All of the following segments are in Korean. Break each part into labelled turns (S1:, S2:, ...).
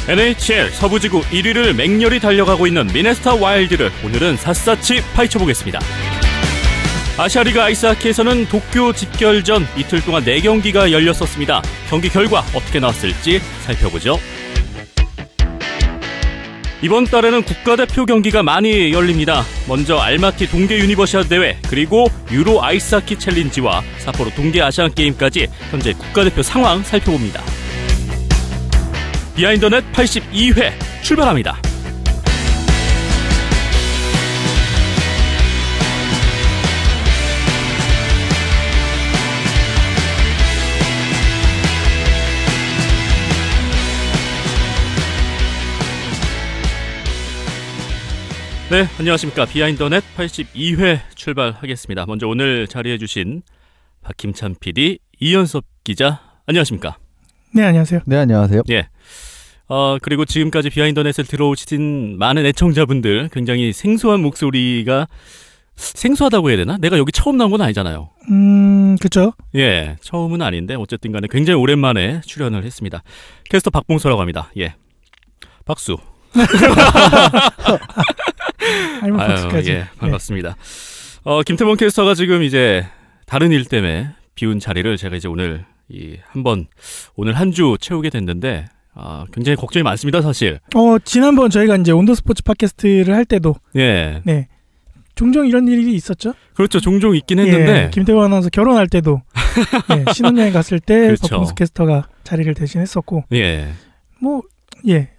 S1: NHL 서부지구 1위를 맹렬히 달려가고 있는 미네소타 와일드를 오늘은 샅샅이 파헤쳐보겠습니다. 아시아리그 아이스하키에서는 도쿄 집결전 이틀 동안 4경기가 열렸었습니다. 경기 결과 어떻게 나왔을지 살펴보죠. 이번 달에는 국가대표 경기가 많이 열립니다. 먼저 알마티 동계 유니버시아드 대회, 그리고 유로 아이스하키 챌린지와 삿포로 동계 아시안게임까지 현재 국가대표 상황 살펴봅니다. 비하인더넷 82회 출발합니다. 네, 안녕하십니까. 비하인더넷 82회 출발하겠습니다. 먼저 오늘 자리해주신 박힘찬 PD, 이현섭 기자, 안녕하십니까.
S2: 네, 안녕하세요.
S3: 네, 안녕하세요.
S1: 예. 그리고 지금까지 비하인더넷을 들어오신 많은 애청자분들, 굉장히 생소한 목소리가, 생소하다고 해야 되나? 내가 여기 처음 나온 건 아니잖아요.
S2: 그쵸.
S1: 예, 처음은 아닌데 어쨌든 간에 굉장히 오랜만에 출연을 했습니다. 캐스터 박봉서라고 합니다. 예. 박수.
S2: 박수까지.
S1: 예, 반갑습니다. 네. 김태범 캐스터가 지금 이제 다른 일 때문에 비운 자리를 제가 이제 오늘 오늘 한 주 채우게 됐는데, 굉장히 걱정이 많습니다, 사실.
S2: 지난번 저희가 이제 온더스포츠 팟캐스트를 할 때도.
S1: 예.
S2: 네. 종종 이런 일이 있었죠?
S1: 그렇죠. 종종 있긴 했는데.
S2: 예, 김태범 아나운서 결혼할 때도. 예, 신혼여행 갔을 때
S1: 그렇죠.
S2: 박봉수 캐스터가 자리를 대신했었고.
S1: 예.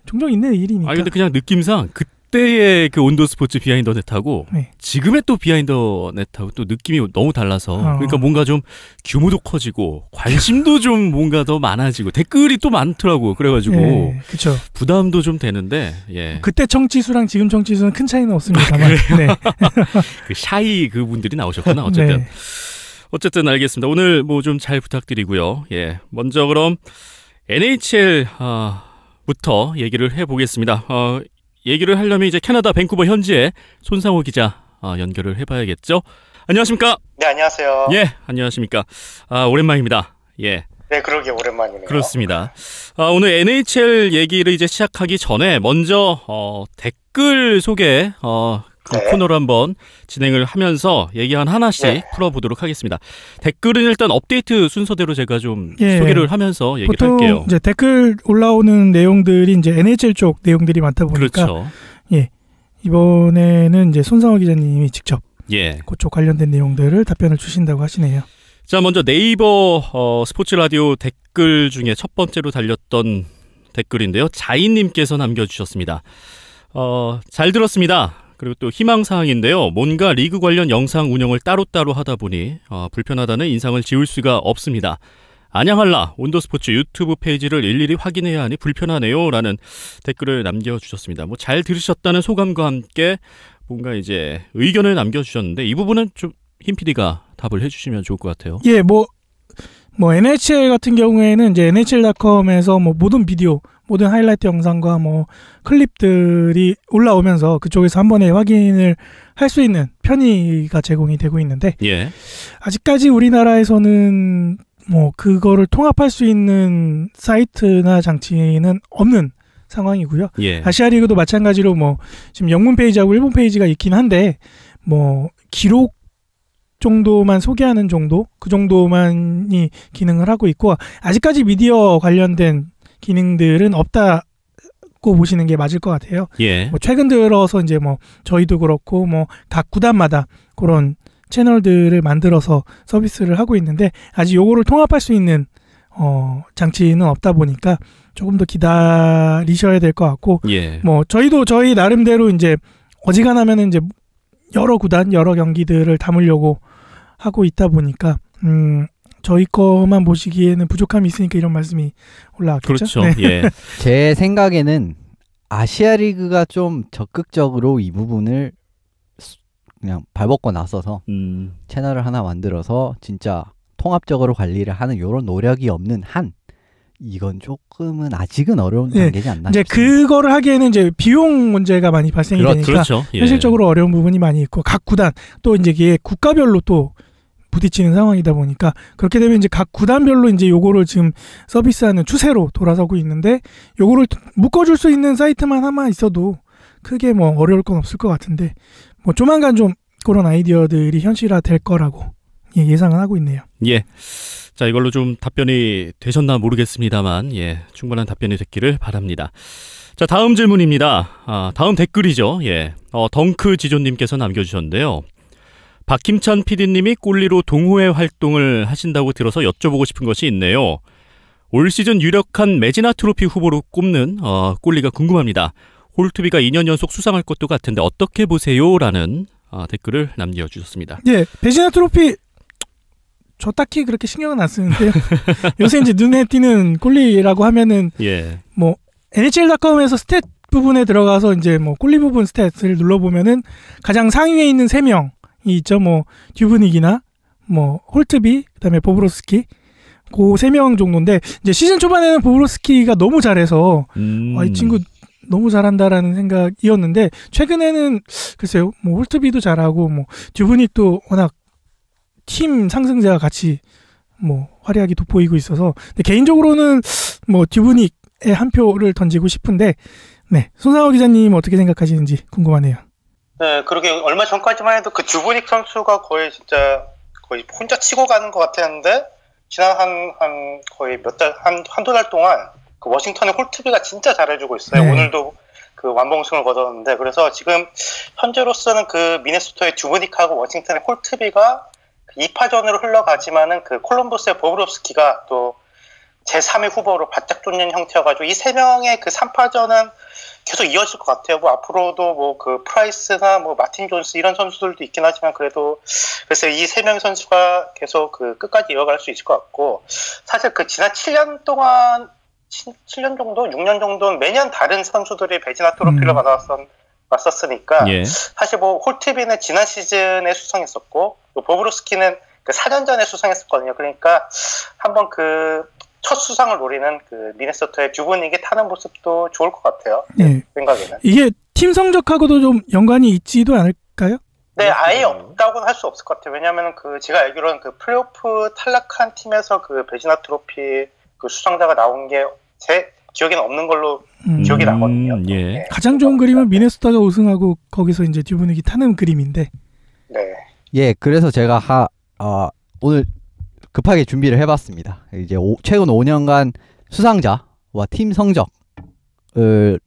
S2: 종종 있는 일이니까.
S1: 근데 그냥 느낌상 그때의 그 온더스포츠 비하인더넷하고
S2: 네.
S1: 지금의 또 비하인더넷하고 또 느낌이 너무 달라서 그러니까 뭔가 좀 규모도 커지고 관심도 좀 뭔가 더 많아지고 댓글이 또 많더라고. 그래가지고
S2: 예, 그쵸.
S1: 부담도 좀 되는데. 예.
S2: 그때 청취수랑 지금 청취수는 큰 차이는 없습니다만. 네.
S1: 그 샤이 그분들이 나오셨구나. 어쨌든.
S2: 네.
S1: 어쨌든 알겠습니다. 오늘 뭐 좀 잘 부탁드리고요. 예. 먼저 그럼 NHL 부터 얘기를 해보겠습니다. 얘기를 하려면 이제 캐나다 밴쿠버 현지에 손상호 기자 연결을 해봐야겠죠. 안녕하십니까?
S4: 네, 안녕하세요.
S1: 예, 안녕하십니까. 오랜만입니다. 예.
S4: 네, 그러게 오랜만이네요.
S1: 그렇습니다. 오늘 NHL 얘기를 이제 시작하기 전에 먼저 댓글 소개 그
S4: 네.
S1: 코너를 한번 진행을 하면서 얘기 하나씩
S4: 네.
S1: 풀어보도록 하겠습니다. 댓글은 일단 업데이트 순서대로 제가 좀
S2: 예.
S1: 소개를 하면서 얘기를
S2: 보통
S1: 할게요.
S2: 이제 댓글 올라오는 내용들이 이제 NHL 쪽 내용들이 많다 보니까.
S1: 그렇죠.
S2: 예. 이번에는 이제 손상호 기자님이 직접
S1: 예.
S2: 그쪽 관련된 내용들을 답변을 주신다고 하시네요.
S1: 자, 먼저 네이버 스포츠 라디오 댓글 중에 첫 번째로 달렸던 댓글인데요. 자인님께서 남겨주셨습니다. 잘 들었습니다. 그리고 또 희망사항인데요. 뭔가 리그 관련 영상 운영을 따로따로 하다 보니 불편하다는 인상을 지울 수가 없습니다. 안양할라 온더스포츠 유튜브 페이지를 일일이 확인해야 하니 불편하네요. 라는 댓글을 남겨주셨습니다. 뭐 잘 들으셨다는 소감과 함께 뭔가 이제 의견을 남겨주셨는데 이 부분은 좀 힘 PD가 답을 해주시면 좋을 것 같아요.
S2: 예, 뭐 NHL 같은 경우에는 이제 NHL.com에서 뭐 모든 비디오, 모든 하이라이트 영상과 뭐 클립들이 올라오면서 그쪽에서 한 번에 확인을 할 수 있는 편의가 제공이 되고 있는데,
S1: 예.
S2: 아직까지 우리나라에서는 뭐 그거를 통합할 수 있는 사이트나 장치는 없는 상황이고요.
S1: 예.
S2: 아시아리그도 마찬가지로 뭐 지금 영문 페이지하고 일본 페이지가 있긴 한데 뭐 기록 정도만 소개하는 정도, 그 정도만이 기능을 하고 있고, 아직까지 미디어 관련된 기능들은 없다고 보시는 게 맞을 것 같아요.
S1: 예.
S2: 뭐 최근 들어서 이제 뭐 저희도 그렇고 뭐 각 구단마다 그런 채널들을 만들어서 서비스를 하고 있는데, 아직 요거를 통합할 수 있는 장치는 없다 보니까 조금 더 기다리셔야 될 것 같고,
S1: 예.
S2: 뭐 저희도 저희 나름대로 이제 어지간하면은 이제 여러 구단, 여러 경기들을 담으려고 하고 있다 보니까 저희 거만 보시기에는 부족함이 있으니까 이런 말씀이 올라왔겠죠.
S1: 그렇죠.
S2: 네.
S1: 예.
S3: 제 생각에는 아시아리그가 좀 적극적으로 이 부분을 그냥 발벗고 나서서 채널을 하나 만들어서 진짜 통합적으로 관리를 하는 이런 노력이 없는 한 이건 조금은 아직은 어려운 단계지 않나
S2: 이제
S3: 싶습니다.
S2: 그거를 하기에는 이제 비용 문제가 많이 발생이 되니까
S1: 그렇죠. 예.
S2: 현실적으로 어려운 부분이 많이 있고, 각 구단 또 이제 이게 국가별로 또 부딪히는 상황이다 보니까 그렇게 되면 이제 각 구단별로 이제 요거를 지금 서비스하는 추세로 돌아서고 있는데 요거를 묶어줄 수 있는 사이트만 하나 있어도 크게 뭐 어려울 건 없을 것 같은데 뭐 조만간 좀 그런 아이디어들이 현실화 될 거라고 예상은 하고 있네요.
S1: 예. 자, 이걸로 좀 답변이 되셨나 모르겠습니다만, 예, 충분한 답변이 됐기를 바랍니다. 자, 다음 질문입니다. 다음 댓글이죠. 예, 덩크 지존님께서 남겨주셨는데요. 박힘찬 PD님이 꼴리로 동호회 활동을 하신다고 들어서 여쭤보고 싶은 것이 있네요. 올 시즌 유력한 매지나 트로피 후보로 꼽는 꼴리가 궁금합니다. 홀투비가 2년 연속 수상할 것도 같은데 어떻게 보세요? 라는 댓글을 남겨주셨습니다.
S2: 예, 매지나 트로피 저 딱히 그렇게 신경은 안 쓰는데요. 요새 이제 눈에 띄는 꼴리라고 하면은
S1: 예.
S2: 뭐 NHL.com에서 스탯 부분에 들어가서 이제 뭐 꼴리 부분 스탯을 눌러보면은 가장 상위에 있는 3명이 있죠. 뭐 듀브닉이나 뭐 홀트비, 그다음에 보브로스키, 그 3명 정도인데 이제 시즌 초반에는 보브로스키가 너무 잘해서 이 친구 너무 잘한다라는 생각이었는데 최근에는 글쎄요, 뭐 홀트비도 잘하고 뭐 듀브닉도 워낙 팀 상승세와 같이 뭐 활약이 돋보이고 있어서 근데 개인적으로는 뭐 듀브닉에 한 표를 던지고 싶은데 네, 손상호 기자님 어떻게 생각하시는지 궁금하네요.
S4: 네, 그러게 얼마 전까지만 해도 그 듀브닉 선수가 거의 진짜 거의 혼자 치고 가는 것 같았는데 지난 한 거의 한두 달 동안 그 워싱턴의 홀트비가 진짜 잘해주고 있어요.
S2: 네.
S4: 오늘도 그 완봉승을 거뒀는데 그래서 지금 현재로서는 그 미네소타의 듀브닉하고 워싱턴의 홀트비가 2파전으로 흘러가지만은 그 콜럼버스의 보브롭스키가 또 제3의 후보로 바짝 쫓는 형태여가지고 이 3명의 그 3파전은 계속 이어질 것 같아요. 뭐 앞으로도 뭐 그 프라이스나 뭐 마틴 존스 이런 선수들도 있긴 하지만 그래서 이 3명 선수가 계속 그 끝까지 이어갈 수 있을 것 같고 사실 그 지난 7년 동안 7년 정도, 6년 정도는 매년 다른 선수들이 베지나 트로피를 받았었으니까
S1: 예.
S4: 사실 뭐 홀트비는 지난 시즌에 수상했었고 보브로스키는 그 4년 전에 수상했었거든요. 그러니까 한번 그 첫 수상을 노리는 그 미네소타의 듀브닉이 타는 모습도 좋을 것 같아요.
S2: 네.
S4: 생각에는.
S2: 이게 팀 성적하고도 좀 연관이 있지도 않을까요?
S4: 네, 아예 없다고는 할 수 없을 것 같아요. 왜냐하면 그 제가 알기로는 그 플레이오프 탈락한 팀에서 그 베지나 트로피 그 수상자가 나온 게 제 기억에는 없는 걸로 기억이 나거든요.
S1: 예.
S4: 네.
S2: 가장 좋은 그림은 미네소타가 우승하고 거기서 이제 듀브닉이 타는 그림인데.
S4: 네.
S3: 예, 그래서 제가 오늘 급하게 준비를 해봤습니다. 이제 최근 5년간 수상자와 팀 성적을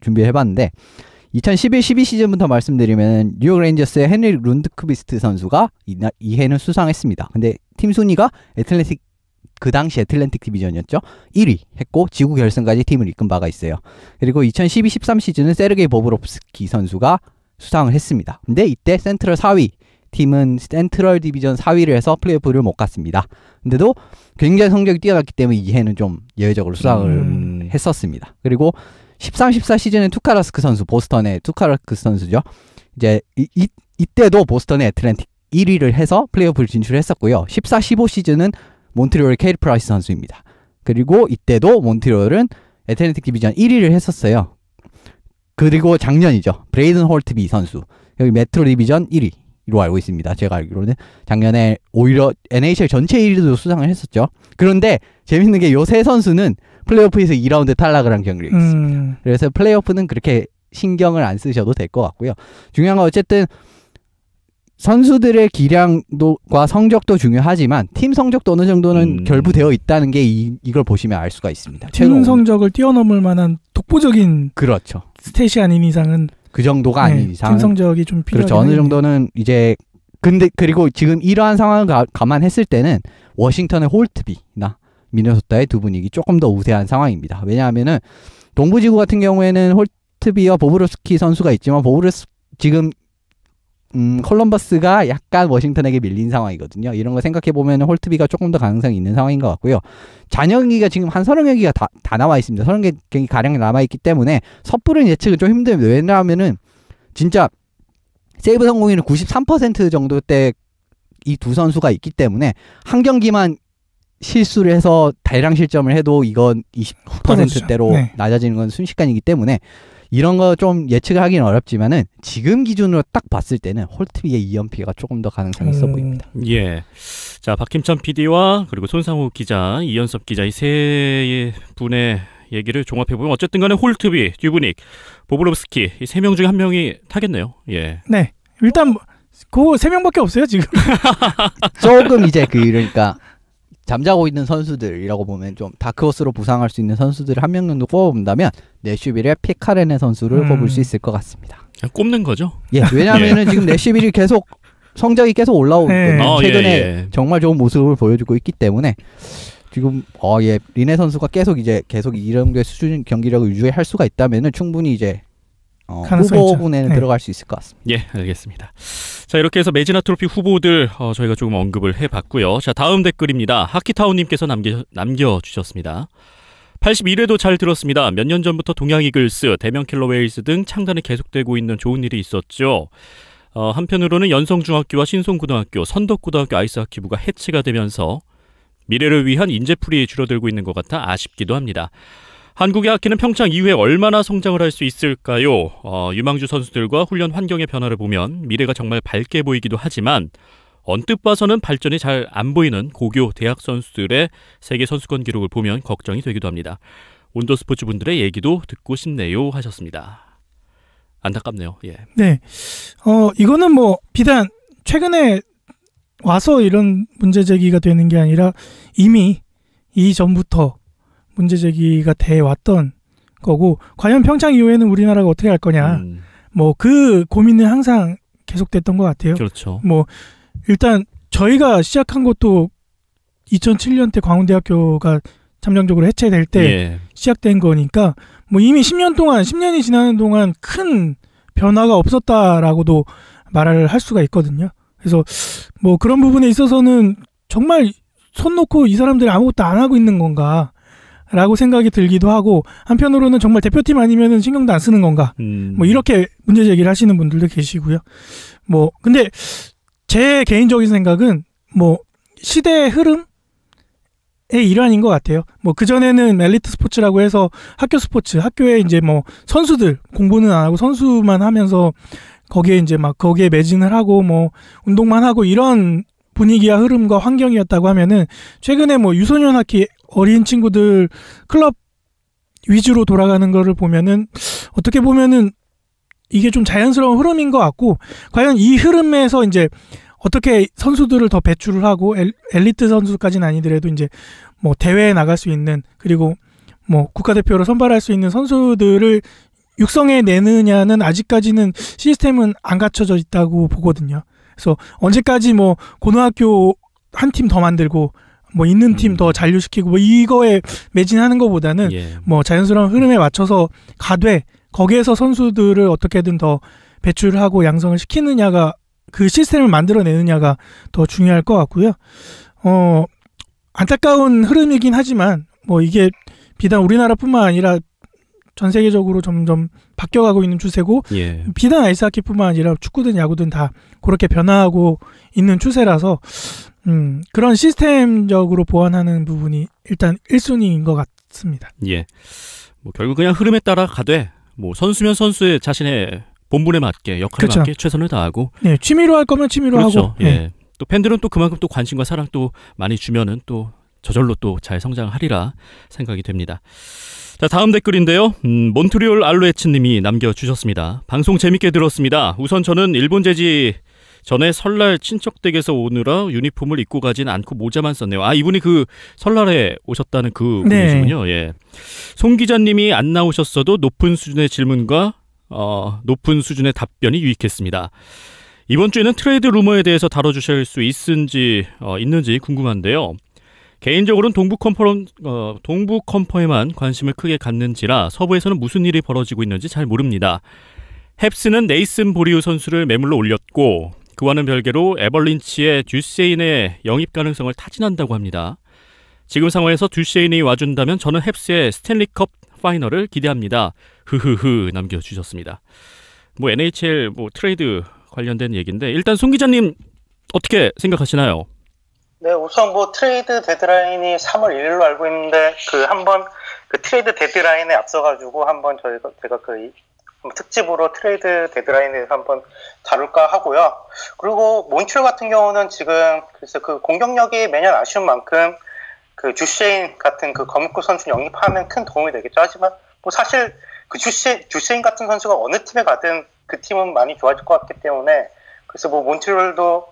S3: 준비해봤는데 2011-12 시즌부터 말씀드리면 뉴욕 레인저스의 헨리 룬드크비스트 선수가 이 해는 수상했습니다. 근데 팀 순위가 그 당시 애틀랜틱 디비전이었죠. 1위 했고 지구 결승까지 팀을 이끈 바가 있어요. 그리고 2012-13 시즌은 세르게이 보브롭스키 선수가 수상을 했습니다. 근데 이때 센트럴 4위 팀은 센트럴 디비전 4위를 해서 플레이오프를 못 갔습니다. 근데도 굉장히 성적이 뛰어났기 때문에 이 해는 좀 예외적으로 수상을 했었습니다. 그리고 13-14 시즌은 투카라스크 선수, 보스턴의 투카라스크 선수죠. 이제 이때도 보스턴의 애틀랜틱 1위를 해서 플레이오프를 진출했었고요. 14-15 시즌은 몬트리올의 케일 프라이스 선수입니다. 그리고 이때도 몬트리올은 애틀랜틱 디비전 1위를 했었어요. 그리고 작년이죠. 브레이든 홀트비 선수. 여기 메트로 디비전 1위로 알고 있습니다. 제가 알기로는 작년에 오히려 NHL 전체 1위도 수상을 했었죠. 그런데 재밌는 게 요 세 선수는 플레이오프에서 2라운드 탈락을 한 경력이 있습니다. 그래서 플레이오프는 그렇게 신경을 안 쓰셔도 될 것 같고요. 중요한 건 어쨌든 선수들의 기량과 성적도 중요하지만 팀 성적도 어느 정도는 결부되어 있다는 게 이걸 보시면 알 수가 있습니다.
S2: 팀 성적을 뛰어넘을 만한 독보적인
S3: 그렇죠.
S2: 스탯이 아닌 이상은
S3: 그 정도가 아닌 이상
S2: 팀 성적이 좀 필요하긴
S3: 그렇죠. 어느 정도는 이제 근데 그리고 지금 이러한 상황을 감안했을 때는 워싱턴의 홀트비나 미네소타의 듀브닉이 조금 더 우세한 상황입니다. 왜냐하면은 동부지구 같은 경우에는 홀트비와 보브로스키 선수가 있지만 지금 콜럼버스가 약간 워싱턴에게 밀린 상황이거든요. 이런 거 생각해보면 홀트비가 조금 더 가능성이 있는 상황인 것 같고요. 잔여경기가 지금 한 30경기가 다 나와 있습니다. 30경기 가량 남아있기 때문에 섣부른 예측은 좀 힘듭니다. 왜냐하면은 진짜 세이브 성공률은 93% 정도 때 이 두 선수가 있기 때문에 한 경기만 실수를 해서 대량 실점을 해도 이건 20%대로
S2: 네.
S3: 낮아지는 건 순식간이기 때문에 이런 거 좀 예측하기는 어렵지만은 지금 기준으로 딱 봤을 때는 홀트비의 2연패가 조금 더 가능성이 있어 보입니다.
S1: 예. 자, 박힘찬 PD와 그리고 손상호 기자, 이현섭 기자 이 세 분의 얘기를 종합해 보면 어쨌든 간에 홀트비, 듀브닉, 보브롭스키 이 세 명 중에 한 명이 타겠네요. 예.
S2: 네. 일단 그 세 명밖에 없어요, 지금.
S3: 조금 이제 그러니까 잠자고 있는 선수들이라고 보면 좀 다크호스로 부상할 수 있는 선수들을 한 명 정도 뽑아본다면 내슈빌의 피카레네 선수를 뽑을 수 있을 것 같습니다.
S1: 그냥 꼽는 거죠?
S3: 예, 왜냐하면은 지금 내슈빌이 계속 성적이 계속 올라오고
S2: 네.
S3: 최근에
S1: 예.
S3: 정말 좋은 모습을 보여주고 있기 때문에 지금 예 리네 선수가 계속 이 정도의 수준 경기력을 유지할 수가 있다면은 충분히 이제 후보군에는
S2: 네.
S3: 들어갈 수 있을 것 같습니다.
S1: 예, 알겠습니다. 자, 이렇게 해서 메지나 트로피 후보들 저희가 조금 언급을 해봤고요. 자, 다음 댓글입니다. 하키타운님께서 남겨주셨습니다. 81회도 잘 들었습니다. 몇 년 전부터 동양 이글스, 대명 킬러 웨일즈 등 창단이 계속되고 있는 좋은 일이 있었죠. 한편으로는 연성중학교와 신송고등학교, 선덕고등학교 아이스하키부가 해체가 되면서 미래를 위한 인재풀이 줄어들고 있는 것 같아 아쉽기도 합니다. 한국의 하키는 평창 이후에 얼마나 성장을 할 수 있을까요? 유망주 선수들과 훈련 환경의 변화를 보면 미래가 정말 밝게 보이기도 하지만 언뜻 봐서는 발전이 잘 안 보이는 고교 대학 선수들의 세계 선수권 기록을 보면 걱정이 되기도 합니다. 온더스포츠 분들의 얘기도 듣고 싶네요 하셨습니다. 안타깝네요. 예.
S2: 네. 이거는 뭐 비단 최근에 와서 이런 문제 제기가 되는 게 아니라 이미 이전부터 문제 제기가 돼 왔던 거고, 과연 평창 이후에는 우리나라가 어떻게 할 거냐, 뭐 그 고민은 항상 계속됐던 것 같아요.
S1: 그렇죠.
S2: 뭐 일단 저희가 시작한 것도 2007년 때 광운대학교가 잠정적으로 해체될 때
S1: 예.
S2: 시작된 거니까 뭐 이미 10년이 지나는 동안 큰 변화가 없었다라고도 말을 할 수가 있거든요. 그래서 뭐 그런 부분에 있어서는 정말 손 놓고 이 사람들이 아무것도 안 하고 있는 건가 라고 생각이 들기도 하고, 한편으로는 정말 대표팀 아니면은 신경도 안 쓰는 건가, 뭐 이렇게 문제 제기를 하시는 분들도 계시고요. 뭐 근데 제 개인적인 생각은 뭐 시대의 흐름의 일환인 것 같아요. 뭐 그전에는 엘리트 스포츠라고 해서 학교 스포츠, 학교에 이제 뭐 선수들 공부는 안 하고 선수만 하면서 거기에 이제 막 거기에 매진을 하고 뭐 운동만 하고 이런 분위기와 흐름과 환경이었다고 하면은, 최근에 뭐 유소년 하키 어린 친구들 클럽 위주로 돌아가는 거를 보면은 어떻게 보면은 이게 좀 자연스러운 흐름인 것 같고, 과연 이 흐름에서 이제 어떻게 선수들을 더 배출을 하고 엘리트 선수까지는 아니더라도 이제 뭐 대회에 나갈 수 있는, 그리고 뭐 국가대표로 선발할 수 있는 선수들을 육성해 내느냐는 아직까지는 시스템은 안 갖춰져 있다고 보거든요. 그래서 언제까지 뭐 고등학교 한 팀 더 만들고 뭐 있는 팀 더 잔류시키고 뭐 이거에 매진하는 것보다는
S1: 예.
S2: 뭐 자연스러운 흐름에 맞춰서 가되 거기에서 선수들을 어떻게든 더 배출하고 양성을 시키느냐가, 그 시스템을 만들어내느냐가 더 중요할 것 같고요. 안타까운 흐름이긴 하지만 뭐 이게 비단 우리나라뿐만 아니라 전 세계적으로 점점 바뀌어가고 있는 추세고,
S1: 예.
S2: 비단 아이스하키뿐만 아니라 축구든 야구든 다 그렇게 변화하고 있는 추세라서 그런 시스템적으로 보완하는 부분이 일단 1순위인 것 같습니다.
S1: 예. 뭐 결국 그냥 흐름에 따라 가되 뭐 선수면 선수의 자신의 본분에 맞게 역할에
S2: 그렇죠.
S1: 맞게 최선을 다하고.
S2: 네, 취미로 할 거면 취미로
S1: 그렇죠.
S2: 하고.
S1: 예.
S2: 네.
S1: 또 팬들은 또 그만큼 또 관심과 사랑 또 많이 주면은 또 저절로 또 잘 성장하리라 생각이 됩니다. 자, 다음 댓글인데요. 몬트리올 알로에츠님이 남겨주셨습니다. 방송 재밌게 들었습니다. 우선 저는 일본 제지 전에 설날 친척 댁에서 오느라 유니폼을 입고 가진 않고 모자만 썼네요. 아, 이분이 그 설날에 오셨다는 그 분이시군요. 예. 송 기자님이 안 나오셨어도 높은 수준의 질문과 높은 수준의 답변이 유익했습니다. 이번 주에는 트레이드 루머에 대해서 다뤄주실 수 있는지 궁금한데요. 개인적으로는 동부 컴퍼에만 관심을 크게 갖는지라 서부에서는 무슨 일이 벌어지고 있는지 잘 모릅니다. 헵스는 네이슨 보리우 선수를 매물로 올렸고 그와는 별개로 에벌린치의 듀세인의 영입 가능성을 타진한다고 합니다. 지금 상황에서 듀세인이 와준다면 저는 헵스의 스탠리컵 파이널을 기대합니다. 흐흐흐 남겨주셨습니다. 뭐 NHL 뭐 트레이드 관련된 얘기인데 일단 송 기자님 어떻게 생각하시나요?
S4: 네, 우선 뭐 트레이드 데드라인이 3월 1일로 알고 있는데 그 한번 그 트레이드 데드라인에 앞서가지고 한번 제가 그 특집으로 트레이드 데드라인에 대해서 한번 다룰까 하고요. 그리고 몬트리올 같은 경우는 지금 그래서 그 공격력이 매년 아쉬운 만큼 그 주세인 같은 그 거뭇급 선수 영입하면 큰 도움이 되겠죠. 하지만 뭐 사실 그 주세인 같은 선수가 어느 팀에 가든 그 팀은 많이 좋아질 것 같기 때문에 그래서 뭐 몬트리올도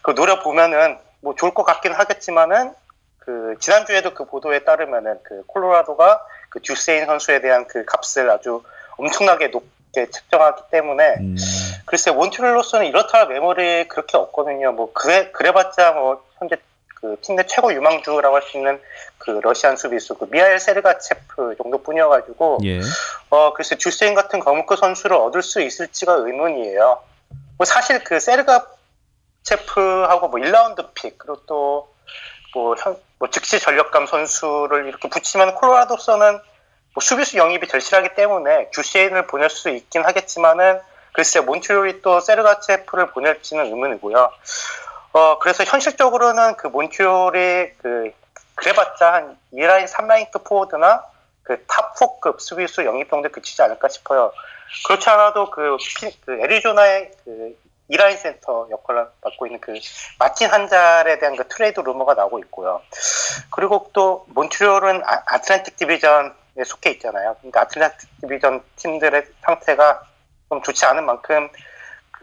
S4: 그 노려보면은 뭐 좋을 것 같긴 하겠지만은 그 지난주에도 그 보도에 따르면은 그 콜로라도가 그 주세인 선수에 대한 그 값을 아주 엄청나게 높게 책정하기 때문에 글쎄 몬트리올로서는 이렇다 할 매물이 그렇게 없거든요. 뭐 그래봤자 뭐 현재 그 팀 내 최고 유망주라고 할 수 있는 그 러시안 수비수 그 미하엘 세르가체프 정도뿐이어가지고
S1: 예.
S4: 글쎄 주세인 같은 거뭇급 선수를 얻을 수 있을지가 의문이에요. 뭐 사실 그 세르가체프하고 뭐 1라운드 픽 그리고 또 뭐 즉시 전력감 선수를 이렇게 붙이면 콜로라도서는 뭐 수비수 영입이 절실하기 때문에 주세인을 보낼 수 있긴 하겠지만은 글쎄 몬트리올이 또 세르가체프를 보낼지는 의문이고요. 그래서 현실적으로는 그 몬트리올이 그래봤자 한 2라인, 3라인급 포워드나 그 탑 4급 수비수 영입 정도에 그치지 않을까 싶어요. 그렇지 않아도 그 애리조나의 그 2라인 센터 역할을 맡고 있는 그 마틴 한잘에 대한 그 트레이드 루머가 나오고 있고요. 그리고 또 몬트리올은 아틀란틱 디비전에 속해 있잖아요. 그러니까 아틀란틱 디비전 팀들의 상태가 좀 좋지 않은 만큼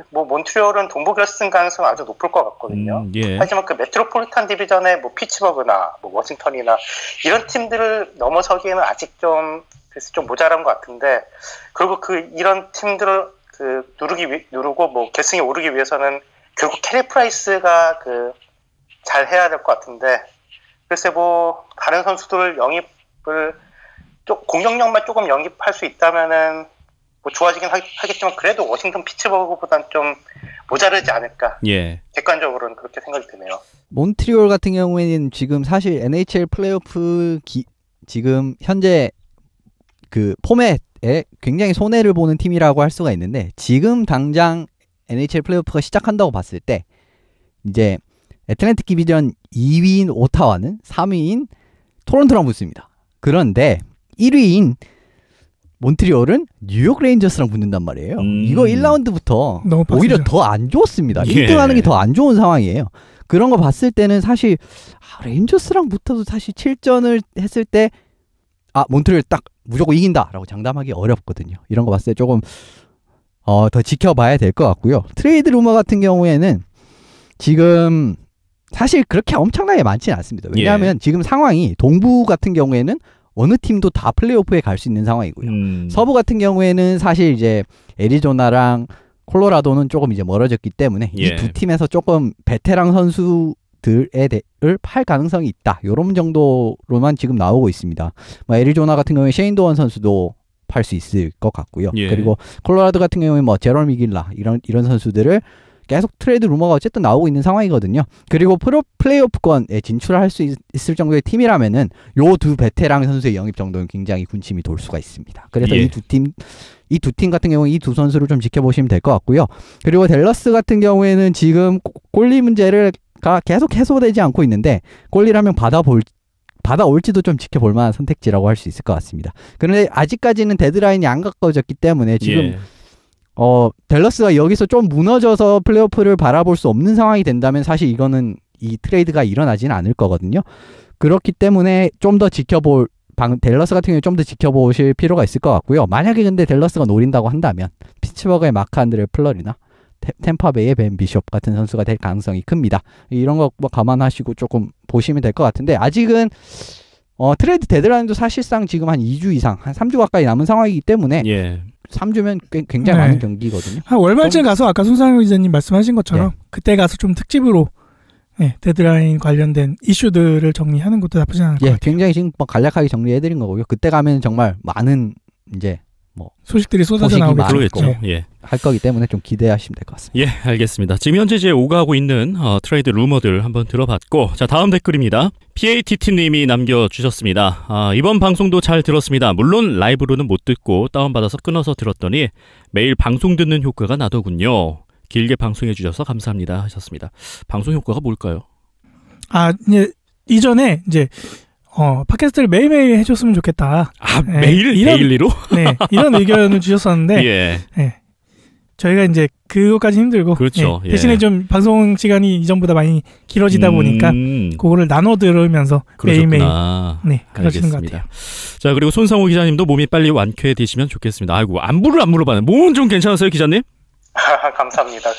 S4: 뭐 몬트리올은 동부 결승 가능성이 아주 높을 것 같거든요.
S1: 예.
S4: 하지만 그 메트로폴리탄 디비전의 뭐 피츠버그나 뭐 워싱턴이나 이런 팀들을 넘어서기에는 아직 좀 모자란 것 같은데 그리고 이런 팀들을 누르고 뭐 결승에 오르기 위해서는 결국 캐리 프라이스가 잘 해야 될 것 같은데 글쎄 뭐 다른 선수들 영입을 공격력만 조금 영입할 수 있다면은 뭐 좋아지긴 하겠지만 그래도 워싱턴 피츠버그보단 좀 모자르지 않을까.
S1: 예.
S4: 객관적으로는 그렇게 생각이 드네요.
S3: 몬트리올 같은 경우에는 지금 사실 NHL 플레이오프 지금 현재 그 포맷에 굉장히 손해를 보는 팀이라고 할 수가 있는데 지금 당장 NHL 플레이오프가 시작한다고 봤을 때 이제 애틀랜틱 디비전 2위인 오타와는 3위인 토론토랑 붙습니다. 그런데 1위인 몬트리올은 뉴욕 레인저스랑 붙는단 말이에요. 이거 1라운드부터 오히려 더 안 좋습니다.
S1: 예.
S3: 1등하는 게 더 안 좋은 상황이에요. 그런 거 봤을 때는 사실 레인저스랑 붙어도 사실 7전을 했을 때 몬트리올 딱 무조건 이긴다라고 장담하기 어렵거든요. 이런 거 봤을 때 조금 더 지켜봐야 될 것 같고요. 트레이드 루머 같은 경우에는 지금 사실 그렇게 엄청나게 많지는 않습니다. 왜냐하면 지금 상황이 동부 같은 경우에는 어느 팀도 다 플레이오프에 갈 수 있는 상황이고요. 서부 같은 경우에는 사실 이제 애리조나랑 콜로라도는 조금 이제 멀어졌기 때문에 이 두 팀에서 조금 베테랑 선수들을 팔 가능성이 있다. 이런 정도로만 지금 나오고 있습니다. 뭐 애리조나 같은 경우에 셰인 도원 선수도 팔 수 있을 것 같고요. 그리고 콜로라도 같은 경우에 뭐 제럴미 길라 이런 선수들을 계속 트레이드 루머가 어쨌든 나오고 있는 상황이거든요. 그리고 플레이오프권에 진출할 수 있을 정도의 팀이라면은 요 두 베테랑 선수의 영입 정도는 굉장히 군침이 돌 수가 있습니다. 그래서 이 두 팀 같은 경우는 이 두 선수를 좀 지켜보시면 될 것 같고요. 그리고 댈러스 같은 경우에는 지금 골리 문제가 계속 해소되지 않고 있는데 골리를 한 명 받아올지도 좀 지켜볼 만한 선택지라고 할 수 있을 것 같습니다. 그런데 아직까지는 데드라인이 안 가까워졌기 때문에 지금 댈러스가 여기서 좀 무너져서 플레이오프를 바라볼 수 없는 상황이 된다면 사실 이거는 이 트레이드가 일어나지는 않을 거거든요. 그렇기 때문에 좀 더 댈러스 같은 경우에 좀 더 지켜보실 필요가 있을 것 같고요. 만약에 근데 댈러스가 노린다고 한다면 피츠버그의 마크 안드레 플러리나 템파베이의 벤 비숍 같은 선수가 될 가능성이 큽니다. 이런 거 뭐 감안하시고 조금 보시면 될 것 같은데 아직은 트레이드 데드라인도 사실상 지금 한 2주 이상, 한 3주 가까이 남은 상황이기 때문에 3주면 굉장히 많은 경기거든요.
S2: 한 월말쯤 가서 아까 손상현 기자님 말씀하신 것처럼 그때 가서 좀 특집으로 데드라인 관련된 이슈들을 정리하는 것도 나쁘지 않을 것 같아요.
S3: 굉장히 지금 간략하게 정리해드린 거고요. 그때 가면 정말 많은 이제
S2: 소식들이 쏟아져 나오겠죠.
S3: 할 거기 때문에 좀 기대하시면 될 것 같습니다.
S1: 알겠습니다. 지금 현재 이제 오가고 있는 트레이드 루머들 한번 들어봤고, 자 다음 댓글입니다. PATT님이 남겨주셨습니다. 이번 방송도 잘 들었습니다. 물론 라이브로는 못 듣고 다운받아서 끊어서 들었더니 매일 방송 듣는 효과가 나더군요. 길게 방송해 주셔서 감사합니다 하셨습니다. 방송 효과가 뭘까요?
S2: 이전에 이제 팟캐스트를 매일매일 해줬으면 좋겠다. 네,
S1: 매일 데일리로?
S2: 네, 이런 의견을 주셨었는데
S1: 예.
S2: 네, 저희가 이제 그것까지 힘들고
S1: 그렇죠.
S2: 예, 대신에 좀 방송 시간이 이전보다 많이 길어지다 보니까 그거를 나눠 들으면서 매일매일 그러시는 것 같아요.
S1: 자, 그리고 손상호 기자님도 몸이 빨리 완쾌되시면 좋겠습니다. 아이고, 안부를 안 물어봐요. 몸은 좀 괜찮으세요, 기자님?
S4: 감사합니다.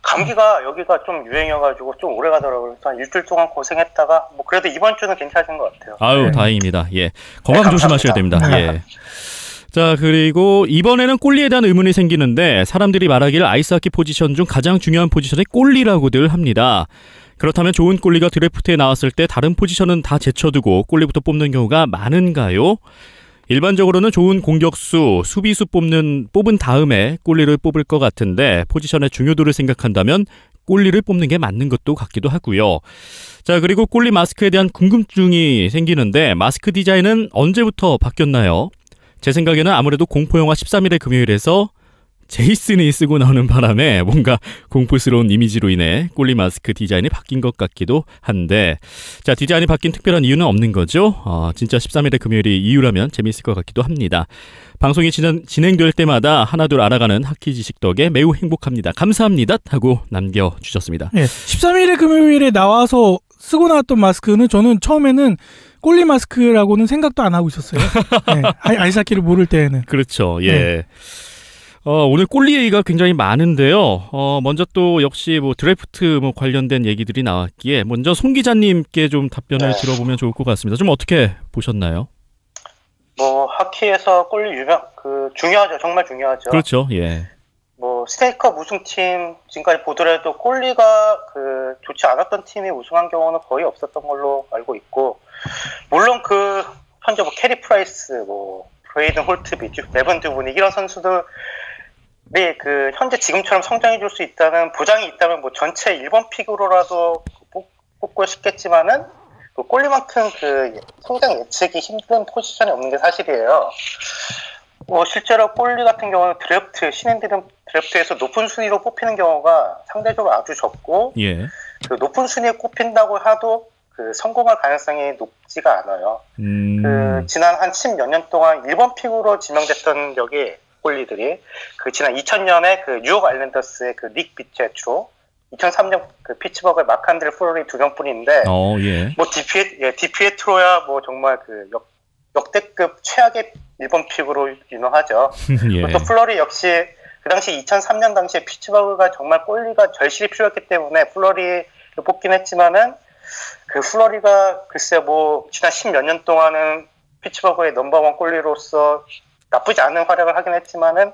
S4: 감기가 여기가 좀 유행이어가지고 좀 오래 가더라고요. 한 일주일 동안 고생했다가 뭐 그래도 이번 주는 괜찮은 것 같아요.
S1: 아유, 다행입니다. 예, 건강 조심하셔야 됩니다. 예. 자, 그리고 이번에는 골리에 대한 의문이 생기는데 사람들이 말하길 아이스하키 포지션 중 가장 중요한 포지션이 골리라고들 합니다. 그렇다면 좋은 골리가 드래프트에 나왔을 때 다른 포지션은 다 제쳐두고 골리부터 뽑는 경우가 많은가요? 일반적으로는 좋은 공격수, 수비수 뽑은 다음에 골리를 뽑을 것 같은데 포지션의 중요도를 생각한다면 골리를 뽑는 게 맞는 것도 같기도 하고요. 자, 그리고 골리 마스크에 대한 궁금증이 생기는데 마스크 디자인은 언제부터 바뀌었나요? 제 생각에는 아무래도 공포영화 13일의 금요일에서 제이슨이 쓰고 나오는 바람에 뭔가 공포스러운 이미지로 인해 골리 마스크 디자인이 바뀐 것 같기도 한데, 자, 디자인이 바뀐 특별한 이유는 없는 거죠. 진짜 13일의 금요일이 이유라면 재미있을 것 같기도 합니다. 방송이 진행될 때마다 하나둘 알아가는 하키 지식 덕에 매우 행복합니다. 감사합니다 하고 남겨주셨습니다.
S2: 네, 13일의 금요일에 나와서 쓰고 나왔던 마스크는 저는 처음에는 골리 마스크라고는 생각도 안 하고 있었어요. 네, 아이스하키를 모를 때에는.
S1: 그렇죠. 예. 네. 오늘 골리 얘기가 굉장히 많은데요. 먼저 또 역시 뭐 드래프트 관련된 얘기들이 나왔기에 먼저 송 기자님께 좀 답변을 들어보면 좋을 것 같습니다. 좀 어떻게 보셨나요?
S4: 뭐 하키에서 골리 중요하죠. 정말 중요하죠.
S1: 그렇죠. 예.
S4: 뭐 스테이크업 우승팀 지금까지 보더라도 골리가 좋지 않았던 팀이 우승한 경우는 거의 없었던 걸로 알고 있고, 물론 현재 뭐 캐리 프라이스, 뭐 브레이든 홀트비, 레번 듀브니 이런 선수들이 현재 지금처럼 성장해 줄 수 있다는 보장이 있다면 뭐 전체 1번 픽으로라도 뽑고 싶겠지만은 골리만큼 성장 예측이 힘든 포지션이 없는 게 사실이에요. 뭐 실제로 골리 같은 경우는 신인들은 드래프트에서 높은 순위로 뽑히는 경우가 상대적으로 아주 적고,
S1: 예.
S4: 높은 순위에 꼽힌다고 해도 성공할 가능성이 높지가 않아요. 지난 한 10몇 년 동안 1번 픽으로 지명됐던 골리들이 지난 2000년에 뉴욕 아일랜더스의 닉 비체트로, 2003년 피츠버그의 마칸드레 플로리 2명뿐인데,
S1: 예.
S4: 뭐 디피에트로야 뭐 정말 역대급 최악의 1번 픽으로 유명하죠.
S1: 예.
S4: 또 플러리 역시 그 당시 2003년 당시에 피츠버그가 정말 골리가 절실히 필요했기 때문에 플러리를 뽑긴 했지만은 플러리가 글쎄 뭐 지난 10몇 년 동안은 피츠버그의 넘버원 골리로서 나쁘지 않은 활약을 하긴 했지만은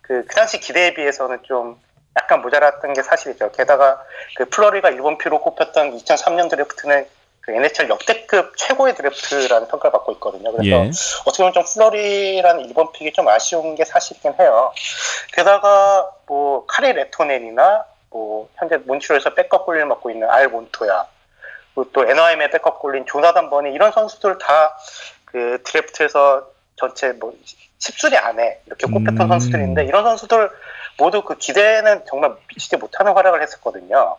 S4: 그 당시 기대에 비해서는 좀 약간 모자랐던 게 사실이죠. 게다가 플러리가 1번 픽으로 꼽혔던 2003년 드래프트는 NHL 역대급 최고의 드래프트라는 평가를 받고 있거든요. 그래서
S1: 예.
S4: 어떻게 보면 좀 플러리라는 1번 픽이 좀 아쉬운 게 사실이긴 해요. 게다가 뭐 카리 레토넨이나 뭐 현재 몬트리올에서 백업 골리를 맡고 있는 알 몬토야, 그리고 또 NIM의 백업 골린 조나단 버니, 이런 선수들 다 드래프트에서 전체 뭐 10순위 안에 이렇게 꼽혔던 선수들인데, 이런 선수들 모두 기대에는 정말 미치지 못하는 활약을 했었거든요.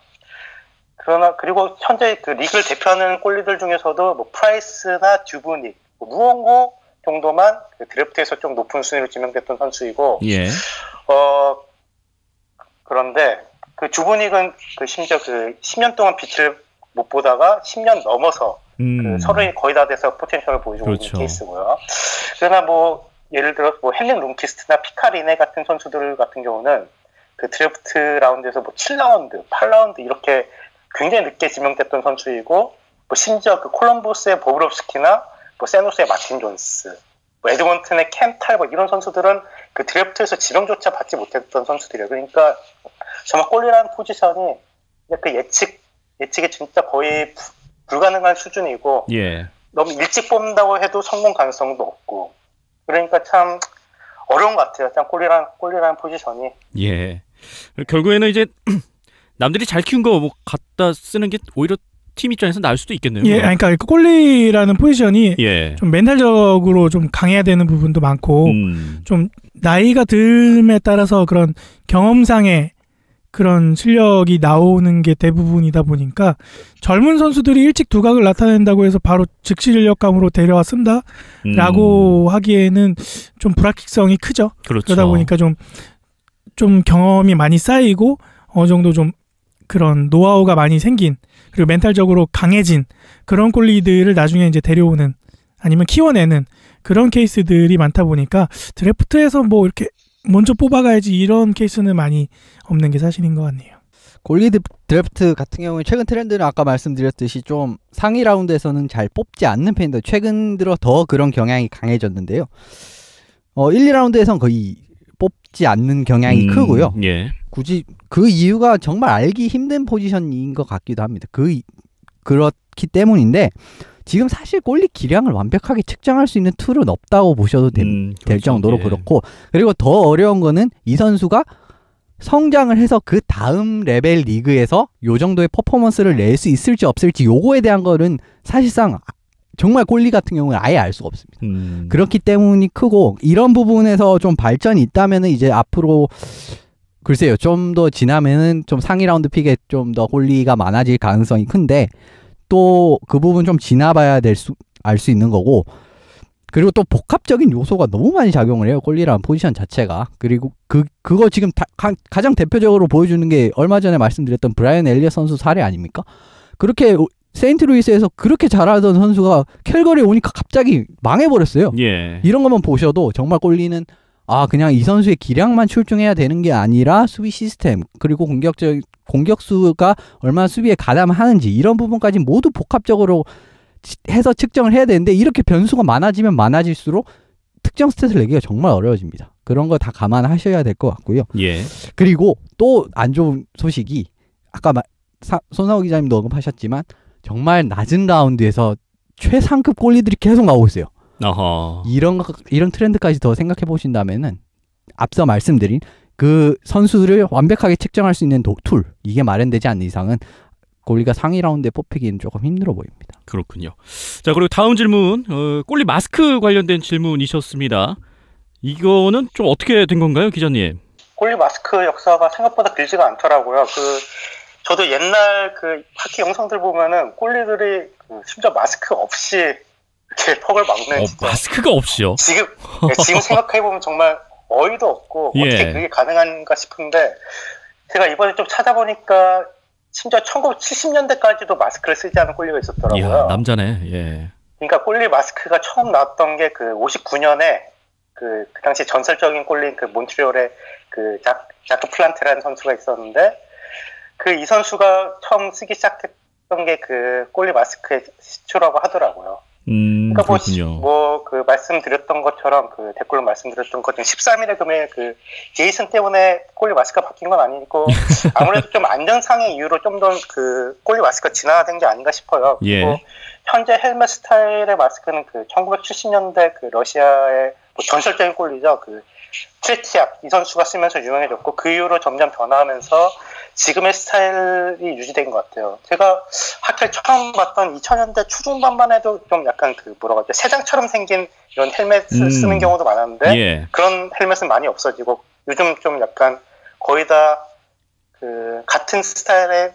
S4: 그리고 현재 리그를 대표하는 골리들 중에서도 뭐 프라이스나 듀브닉, 뭐 무언고 정도만 드래프트에서 좀 높은 순위로 지명됐던 선수이고,
S1: 예.
S4: 그런데 듀브닉은 심지어 10년 동안 빛을 못 보다가 10년 넘어서 서른이 거의 다 돼서 포텐셜을 보여주고 있는 케이스고요. 그러나 뭐 예를 들어 뭐 헨릭 룸키스트나 피카리네 같은 선수들 같은 경우는 드래프트 라운드에서 뭐 7라운드, 8라운드 이렇게 굉장히 늦게 지명됐던 선수이고, 뭐 심지어 콜럼버스의 보브롭스키나 뭐 세노스의 마틴 존스, 뭐 에드먼튼의 캠 탈버, 이런 선수들은 드래프트에서 지명조차 받지 못했던 선수들이에요. 그러니까 정말 골리라는 포지션이 예측이 진짜 거의 불가능한 수준이고,
S1: 예.
S4: 너무 일찍 뽑는다고 해도 성공 가능성도 없고, 그러니까 참 어려운 것 같아요. 참 골리라는 포지션이.
S1: 예. 결국에는 이제 남들이 잘 키운 거 뭐 갖다 쓰는 게 오히려 팀 입장에서 나을 수도 있겠네요.
S2: 예, 그러니까 골리라는 포지션이
S1: 예.
S2: 좀 멘탈적으로 좀 강해야 되는 부분도 많고, 좀 나이가 듦에 따라서 그런 경험상의 그런 실력이 나오는 게 대부분이다 보니까 젊은 선수들이 일찍 두각을 나타낸다고 해서 바로 즉시 전력감으로 데려와 쓴다라고 하기에는 좀 불확실성이 크죠.
S1: 그렇죠.
S2: 그러다 보니까 좀 경험이 많이 쌓이고 어느 정도 좀 그런 노하우가 많이 생긴 그리고 멘탈적으로 강해진 그런 골리들을 나중에 이제 데려오는 아니면 키워내는 그런 케이스들이 많다 보니까 드래프트에서 뭐 이렇게 먼저 뽑아가야지 이런 케이스는 많이 없는 게 사실인 것 같네요.
S3: 골리 드래프트 같은 경우에 최근 트렌드는 아까 말씀드렸듯이 좀 상위 라운드에서는 잘 뽑지 않는 편인데 최근 들어 더 그런 경향이 강해졌는데요. 1, 2라운드에선 거의 뽑지 않는 경향이 크고요.
S1: 예.
S3: 굳이 그 이유가 정말 알기 힘든 포지션인 것 같기도 합니다. 그렇기 때문인데 지금 사실 골리 기량을 완벽하게 측정할 수 있는 툴은 없다고 보셔도 될
S1: 그렇죠.
S3: 정도로
S1: 예.
S3: 그렇고 그리고 더 어려운 거는 이 선수가 성장을 해서 그 다음 레벨 리그에서 요 정도의 퍼포먼스를 낼 수 있을지 없을지 요거에 대한 거는 사실상 정말 골리 같은 경우는 아예 알 수가 없습니다. 그렇기 때문이 크고 이런 부분에서 좀 발전이 있다면은 이제 앞으로 글쎄요 좀 더 지나면은 좀 상위 라운드 픽에 좀 더 골리가 많아질 가능성이 큰데 또 그 부분 좀 지나봐야 알 수 있는 거고 그리고 또 복합적인 요소가 너무 많이 작용을 해요. 골리라는 포지션 자체가. 그리고 그거 지금 가장 대표적으로 보여주는 게 얼마 전에 말씀드렸던 브라이언 엘리엇 선수 사례 아닙니까? 그렇게 세인트루이스에서 그렇게 잘하던 선수가 캘거리에 오니까 갑자기 망해버렸어요.
S1: 예.
S3: 이런 것만 보셔도 정말 골리는 그냥 이 선수의 기량만 출중해야 되는 게 아니라 수비 시스템 그리고 공격수가 얼마나 수비에 가담하는지 이런 부분까지 모두 복합적으로 해서 측정을 해야 되는데 이렇게 변수가 많아지면 많아질수록 특정 스탯을 내기가 정말 어려워집니다. 그런 거 다 감안하셔야 될 것 같고요.
S1: 예.
S3: 그리고 또 안 좋은 소식이 아까 손상호 기자님도 언급하셨지만 정말 낮은 라운드에서 최상급 골리들이 계속 나오고 있어요.
S1: 어허.
S3: 이런 트렌드까지 더 생각해 보신다면은 앞서 말씀드린 그 선수를 완벽하게 측정할 수 있는 툴 이게 마련되지 않는 이상은 골리가 상위 라운드에 뽑히기는 조금 힘들어 보입니다.
S1: 그렇군요. 자, 그리고 다음 질문 골리 마스크 관련된 질문이셨습니다. 이거는 좀 어떻게 된 건가요, 기자님?
S4: 골리 마스크 역사가 생각보다 길지가 않더라고요. 저도 옛날 하키 영상들 보면은 골리들이 심지어 마스크 없이 이렇게 턱을 막는
S1: 마스크가 없이요?
S4: 지금 생각해보면 정말 어이도 없고
S1: 예.
S4: 어떻게 그게 가능한가 싶은데 제가 이번에 좀 찾아보니까 심지어 1970년대까지도 마스크를 쓰지 않은 골리가 있었더라고요.
S1: 이야, 남자네. 예.
S4: 그러니까 골리 마스크가 처음 나왔던 게 59년에 그 당시 전설적인 골리인 몬트리올의 자크 플란테라는 선수가 있었는데 이 선수가 처음 쓰기 시작했던 게 골리 마스크의 시초라고 하더라고요. 그러니까
S1: 그렇군요.
S4: 말씀드렸던 것처럼 댓글로 말씀드렸던 것 중에 13일에 금일 제이슨 때문에 골리 마스크가 바뀐 건 아니고 아무래도 좀 안전상의 이유로 좀 더 골리 마스크가 진화된 게 아닌가 싶어요.
S1: 예.
S4: 그리고 현재 헬멧 스타일의 마스크는 1970년대 러시아의 전설적인 골리죠. 트레티압 이 선수가 쓰면서 유명해졌고 그 이후로 점점 변화하면서 지금의 스타일이 유지된 것 같아요. 제가 하키를 처음 봤던 2000년대 초중반만 해도 좀 약간 새장처럼 생긴 이런 헬멧을 쓰는 경우도 많았는데
S1: 예.
S4: 그런 헬멧은 많이 없어지고 요즘 좀 약간 거의 다 같은 스타일의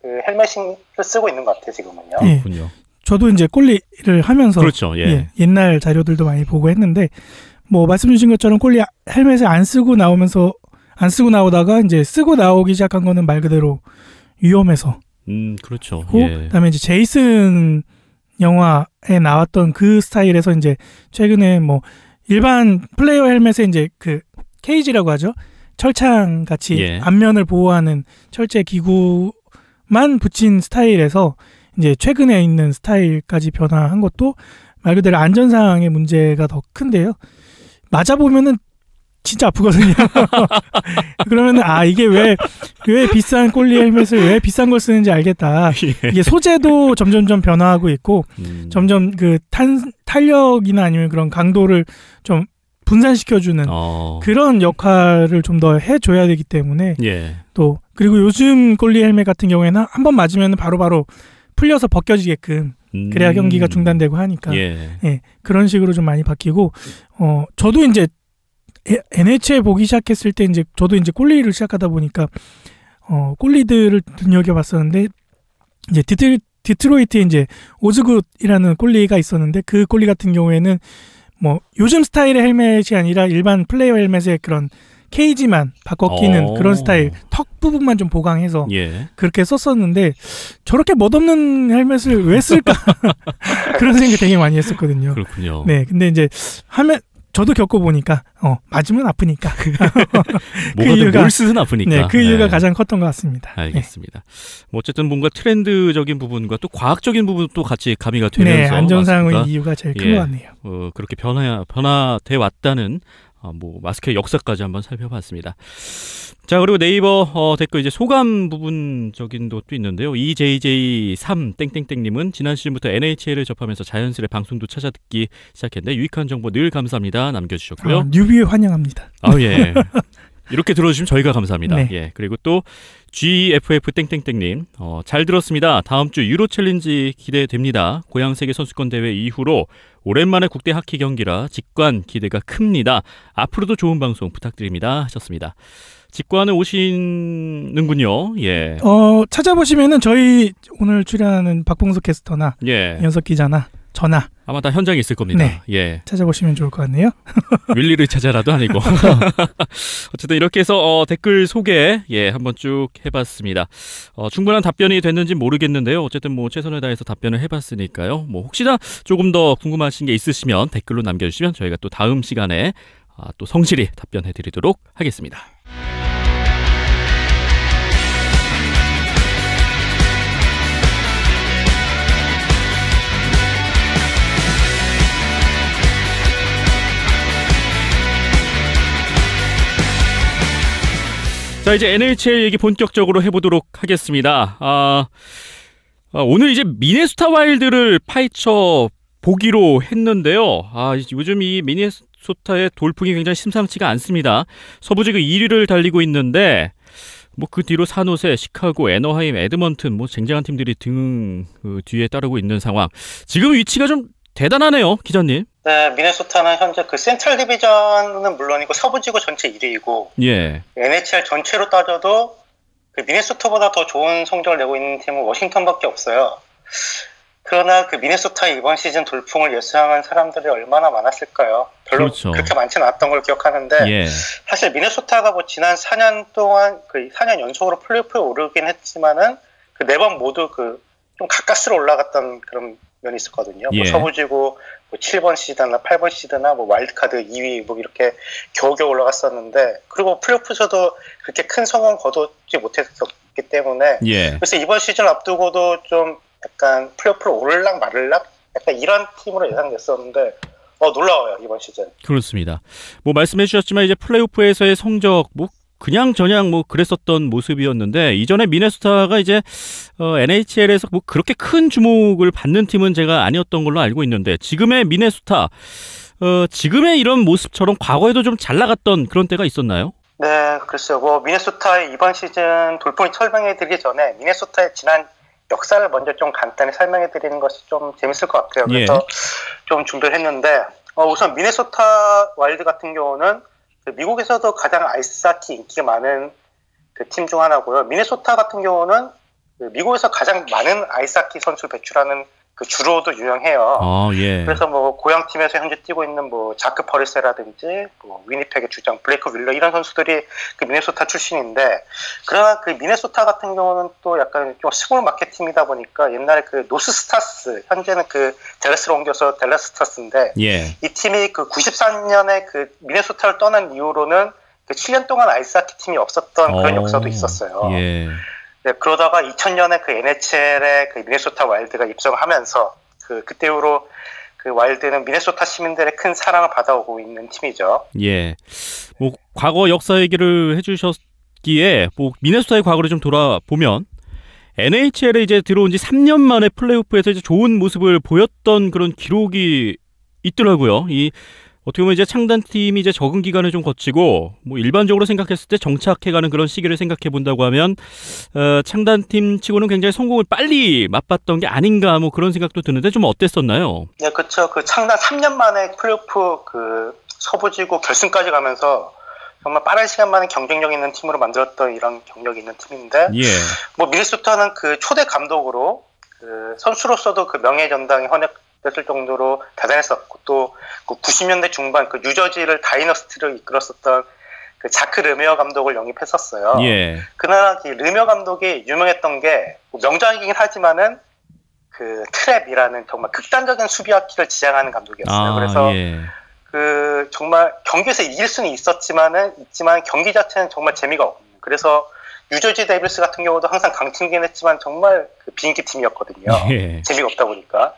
S4: 헬멧을 쓰고 있는 것 같아요, 지금은요.
S1: 그렇군요.
S2: 저도 이제 골리를 하면서
S1: 그렇죠. 예.
S2: 옛날 자료들도 많이 보고 했는데 말씀 주신 것처럼 골리 헬멧을 안 쓰고 나오다가 이제 쓰고 나오기 시작한 거는 말 그대로 위험해서.
S1: 그렇죠.
S2: 예. 그다음에 이제 제이슨 영화에 나왔던 그 스타일에서 이제 최근에 일반 플레이어 헬멧에 이제 케이지라고 하죠. 철창 같이
S1: 예.
S2: 앞면을 보호하는 철제 기구만 붙인 스타일에서 이제 최근에 있는 스타일까지 변화한 것도 말 그대로 안전상의 문제가 더 큰데요. 맞아보면은 진짜 아프거든요. 그러면은 이게 왜 비싼 골리 헬멧을 왜 비싼 걸 쓰는지 알겠다. 이게 소재도 점점점 변화하고 있고 점점 탄력이나 아니면 그런 강도를 좀 분산시켜주는 그런 역할을 좀 더 해줘야 되기 때문에
S1: 예.
S2: 또 그리고 요즘 골리 헬멧 같은 경우에는 한 번 맞으면 바로바로 풀려서 벗겨지게끔 그래야 경기가 중단되고 하니까
S1: 예.
S2: 그런 식으로 좀 많이 바뀌고 저도 이제 NHL 보기 시작했을 때 이제 저도 이제 골리를 시작하다 보니까 골리들을 눈여겨봤었는데 이제 디트로이트에 이제 오즈굿이라는 골리가 있었는데 그 골리 같은 경우에는 뭐 요즘 스타일의 헬멧이 아니라 일반 플레이어 헬멧의 그런 케이지만 바꿔 끼는 그런 스타일, 턱 부분만 좀 보강해서
S1: 예.
S2: 그렇게 썼었는데 저렇게 멋없는 헬멧을 왜 쓸까 그런 생각 되게 많이 했었거든요.
S1: 그렇군요.
S2: 네, 근데 이제 하면 저도 겪어보니까 맞으면 아프니까
S1: 뭐가든 뭘 쓰든 아프니까.
S2: 네, 그 이유가 가장 컸던 것 같습니다.
S1: 알겠습니다. 뭐 어쨌든 뭔가 트렌드적인 부분과 또 과학적인 부분도 같이 가미가 되면서
S2: 네, 안전상의 이유가 제일 큰 것 같네요.
S1: 그렇게 변화돼 왔다는 뭐 마스크의 역사까지 한번 살펴봤습니다. 자, 그리고 네이버 댓글 이제 소감 부분적인 것도 있는데요. EJJ3 땡땡땡님은 지난 시즌부터 NHL을 접하면서 자연스레 방송도 찾아듣기 시작했는데 유익한 정보 늘 감사합니다 남겨주셨고요.
S2: 뉴비 환영합니다.
S1: 예. 이렇게 들어주시면 저희가 감사합니다.
S2: 네.
S1: 예. 그리고 또 GFF 땡땡땡님 잘 들었습니다. 다음 주 유로 챌린지 기대됩니다. 고양 세계 선수권 대회 이후로 오랜만에 국대 하키 경기라 직관 기대가 큽니다. 앞으로도 좋은 방송 부탁드립니다 하셨습니다. 직관을 오시는군요. 예.
S2: 찾아보시면은 저희 오늘 출연하는 박봉석 캐스터나 이현석 기자나 저나
S1: 아마 다 현장에 있을 겁니다.
S2: 네.
S1: 예.
S2: 찾아보시면 좋을 것 같네요.
S1: 윌리를 찾아라도 아니고. 어쨌든 이렇게 해서 댓글 소개 한번 쭉 해봤습니다. 충분한 답변이 됐는지 모르겠는데요. 어쨌든 뭐 최선을 다해서 답변을 해봤으니까요. 뭐 혹시나 조금 더 궁금하신 게 있으시면 댓글로 남겨주시면 저희가 또 다음 시간에 또 성실히 답변해드리도록 하겠습니다. 자, 이제 NHL 얘기 본격적으로 해보도록 하겠습니다. 오늘 이제 미네소타 와일드를 파헤쳐 보기로 했는데요. 요즘 이 미네소타의 돌풍이 굉장히 심상치가 않습니다. 서부지구 1위를 달리고 있는데 뭐 그 뒤로 산호세, 시카고, 애너하임, 에드먼튼 뭐 쟁쟁한 팀들이 뒤에 따르고 있는 상황. 지금 위치가 좀 대단하네요, 기자님.
S4: 네, 미네소타는 현재 그 센트럴 디비전은 물론이고 서부지구 전체 1위이고 NHL 전체로 따져도 그 미네소타보다 더 좋은 성적을 내고 있는 팀은 워싱턴밖에 없어요. 그러나 그 미네소타의 이번 시즌 돌풍을 예상한 사람들이 얼마나 많았을까요? 별로 그렇게 많지는 않았던 걸 기억하는데 사실 미네소타가 뭐 지난 4년 동안 그 4년 연속으로 플레이오프에 오르긴 했지만은 그 4번 모두 그 좀 가까스로 올라갔던 그런 면이 있었거든요. 뭐 서부지구 뭐 7번 시드나 8번 시드나 뭐 와일드카드 2위 뭐 이렇게 겨우겨우 올라갔었는데 그리고 플레이오프에서도 그렇게 큰 성공 거두지 못했었기 때문에 그래서 이번 시즌 앞두고도 좀 약간 플레이오프로 오를락 말을락 약간 이런 팀으로 예상됐었는데 놀라워요 이번 시즌.
S1: 그렇습니다. 뭐 말씀해 주셨지만 이제 플레이오프에서의 성적 뭐 그냥 저냥 뭐 그랬었던 모습이었는데 이전에 미네소타가 이제 NHL에서 뭐 그렇게 큰 주목을 받는 팀은 제가 아니었던 걸로 알고 있는데 지금의 미네소타 지금의 이런 모습처럼 과거에도 좀 잘 나갔던 그런 때가 있었나요?
S4: 네, 글쎄요. 뭐 미네소타의 이번 시즌 돌풍이 설명해드리기 전에 미네소타의 지난 역사를 먼저 좀 간단히 설명해드리는 것이 좀 재밌을 것 같아요. 그래서 좀 준비를 했는데 우선 미네소타 와일드 같은 경우는 미국에서도 가장 아이스하키 인기가 많은 그 팀 중 하나고요. 미네소타 같은 경우는 그 미국에서 가장 많은 아이스하키 선수를 배출하는 그 주로도 유명해요. 그래서 뭐 고향 팀에서 현재 뛰고 있는 뭐 자크 퍼리세라든지 뭐 위니펙의 주장 블레이크 윌러 이런 선수들이 그 미네소타 출신인데 그러나 그 미네소타 같은 경우는 또 약간 좀 스몰 마켓 팀이다 보니까 옛날에 그 노스 스타스 현재는 그 댈러스로 옮겨서 댈러스 스타스인데 이 팀이 그 94년에 그 미네소타를 떠난 이후로는 그 7년 동안 아이스하키 팀이 없었던 그런 역사도 있었어요. 네, 그러다가 2000년에 그 NHL에 그 미네소타 와일드가 입성하면서 그때 이후로 그 와일드는 미네소타 시민들의 큰 사랑을 받아오고 있는 팀이죠.
S1: 뭐 과거 역사 얘기를 해주셨기에 뭐 미네소타의 과거를 좀 돌아보면 NHL에 이제 들어온 지 3년 만에 플레이오프에서 이제 좋은 모습을 보였던 그런 기록이 있더라고요. 어떻게 보면 이제 창단팀이 이제 적응 기간을 좀 거치고 뭐 일반적으로 생각했을 때 정착해가는 그런 시기를 생각해 본다고 하면 창단팀 치고는 굉장히 성공을 빨리 맛봤던 게 아닌가 뭐 그런 생각도 드는데 좀 어땠었나요?
S4: 네, 그렇죠. 그 창단 3년 만에 플레이오프 그 서부지구 결승까지 가면서 정말 빠른 시간 만에 경쟁력 있는 팀으로 만들었던 이런 경력이 있는 팀인데,
S1: 예.
S4: 뭐 미네소타는 그 초대 감독으로 그 선수로서도 그 명예 전당에 헌액됐을 정도로 대단했었고, 또 그 90년대 중반 그 뉴저지를 다이너스티로 이끌었었던 그 자크 르메어 감독을 영입했었어요.
S1: 예.
S4: 그나마 그 르메어 감독이 유명했던 게 명장이긴 하지만은 그 트랩이라는 정말 극단적인 수비학기를 지향하는 감독이었어요. 그래서
S1: 예.
S4: 그 정말 경기에서 이길 수는 있지만 경기 자체는 정말 재미가 없는. 그래서 뉴저지 데빌스 같은 경우도 항상 강팀이긴 했지만 정말 그 비인기 팀이었거든요.
S1: 예.
S4: 재미가 없다 보니까.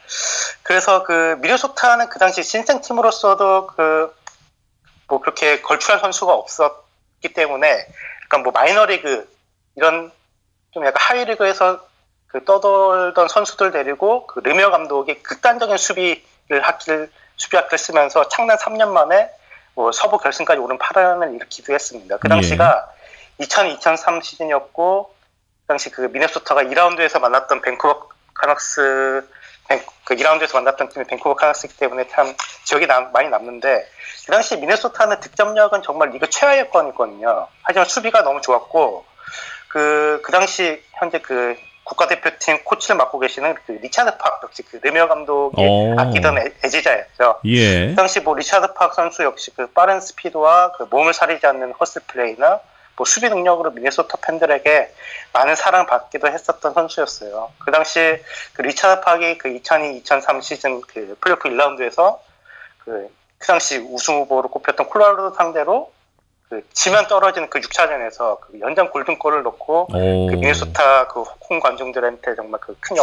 S4: 그래서 그 미네소타는 그 당시 신생 팀으로서도 그 뭐 그렇게 걸출한 선수가 없었기 때문에 약간 뭐 마이너리그 이런 좀 약간 하위리그에서 그 떠돌던 선수들 데리고 그 르메어 감독이 극단적인 수비학기를 쓰면서 창단 3년 만에 뭐 서부 결승까지 오른 파란을 일으키기도 했습니다. 그 당시가 2002-2003 시즌이었고, 그 당시 그 미네소타가 2라운드에서 만났던 밴쿠버 카낙스, 그 2라운드에서 만났던 팀이 밴쿠버 카낙스이기 때문에 참 기억이 많이 남는데, 그 당시 미네소타는 득점력은 정말 리그 최하위권이거든요. 하지만 수비가 너무 좋았고, 그 당시 현재 그 국가대표팀 코치를 맡고 계시는 그 리차드 팍 역시 그 르메어 감독이 아끼던 애지자였죠.
S1: 예.
S4: 그 당시 뭐 리차드 팍 선수 역시 그 빠른 스피드와 그 몸을 사리지 않는 허슬 플레이나 뭐 수비 능력으로 미네소타 팬들에게 많은 사랑받기도 했었던 선수였어요. 그 당시 그 리차드 팍이 그 2002-2003 시즌 그 플레이오프 1라운드에서 그 당시 우승 후보로 꼽혔던 콜로라도 상대로 그 지면 떨어지는 그 6차전에서 그 연장 골든골을 넣고 그 미네소타 그 홈 관중들한테 정말 그 큰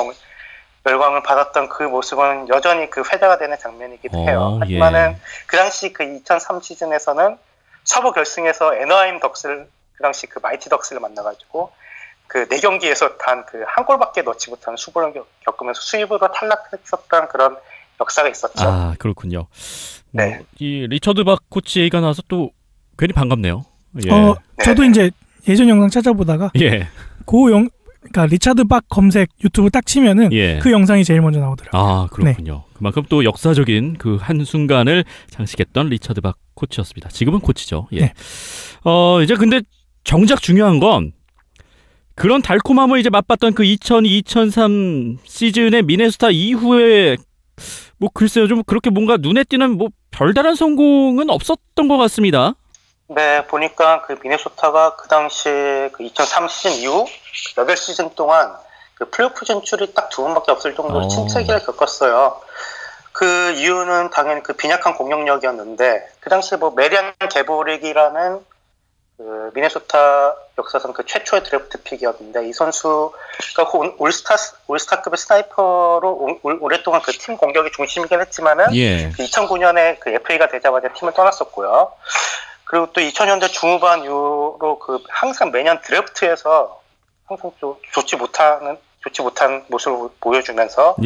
S4: 열광을 받았던 그 모습은 여전히 그 회자가 되는 장면이기도 해요. 하지만은 그 당시 그 2003 시즌에서는 서부 결승에서 애너하임 덕스를 그 당시 그 마이티 덕스를 만나가지고 그 4경기에서 단 그 한 골밖에 넣지 못한 수보를 겪으면서 수입으로 탈락했었던 그런 역사가 있었죠.
S1: 아, 그렇군요.
S4: 네.
S1: 이 리처드 박 코치 얘기가 나와서 또 괜히 반갑네요. 예.
S2: 저도 이제 예전 영상 찾아보다가
S1: 예.
S2: 그러니까 리차드 박 검색 유튜브 딱 치면은 그 영상이 제일 먼저 나오더라고요.
S1: 아, 그렇군요. 네. 그만큼 또 역사적인 그 한순간을 장식했던 리차드 박 코치였습니다. 지금은 코치죠. 예.
S2: 네.
S1: 이제 근데 정작 중요한 건 그런 달콤함을 이제 맛봤던 그 2002-2003 시즌의 미네소타 이후에 뭐 글쎄요, 좀 그렇게 뭔가 눈에 띄는 뭐 별다른 성공은 없었던 것 같습니다.
S4: 네, 보니까 그 미네소타가 그 당시 그 2003 시즌 이후 8시즌 동안 그 플레이오프 진출이 딱 2번밖에 없을 정도로 침체기를 겪었어요. 그 이유는 당연히 그 빈약한 공격력이었는데, 그 당시 뭐 메리안 게보릭이라는 그 미네소타 역사상 그 최초의 드래프트 픽이었는데, 이 선수가 올스타급의 스나이퍼로 오랫동안 그 팀 공격의 중심이긴 했지만은 그 2009년에 그 FA가 되자마자 팀을 떠났었고요. 그리고 또 2000년대 중후반 이후로 그 항상 매년 드래프트에서 항상 좀 좋지 못한 모습을 보여주면서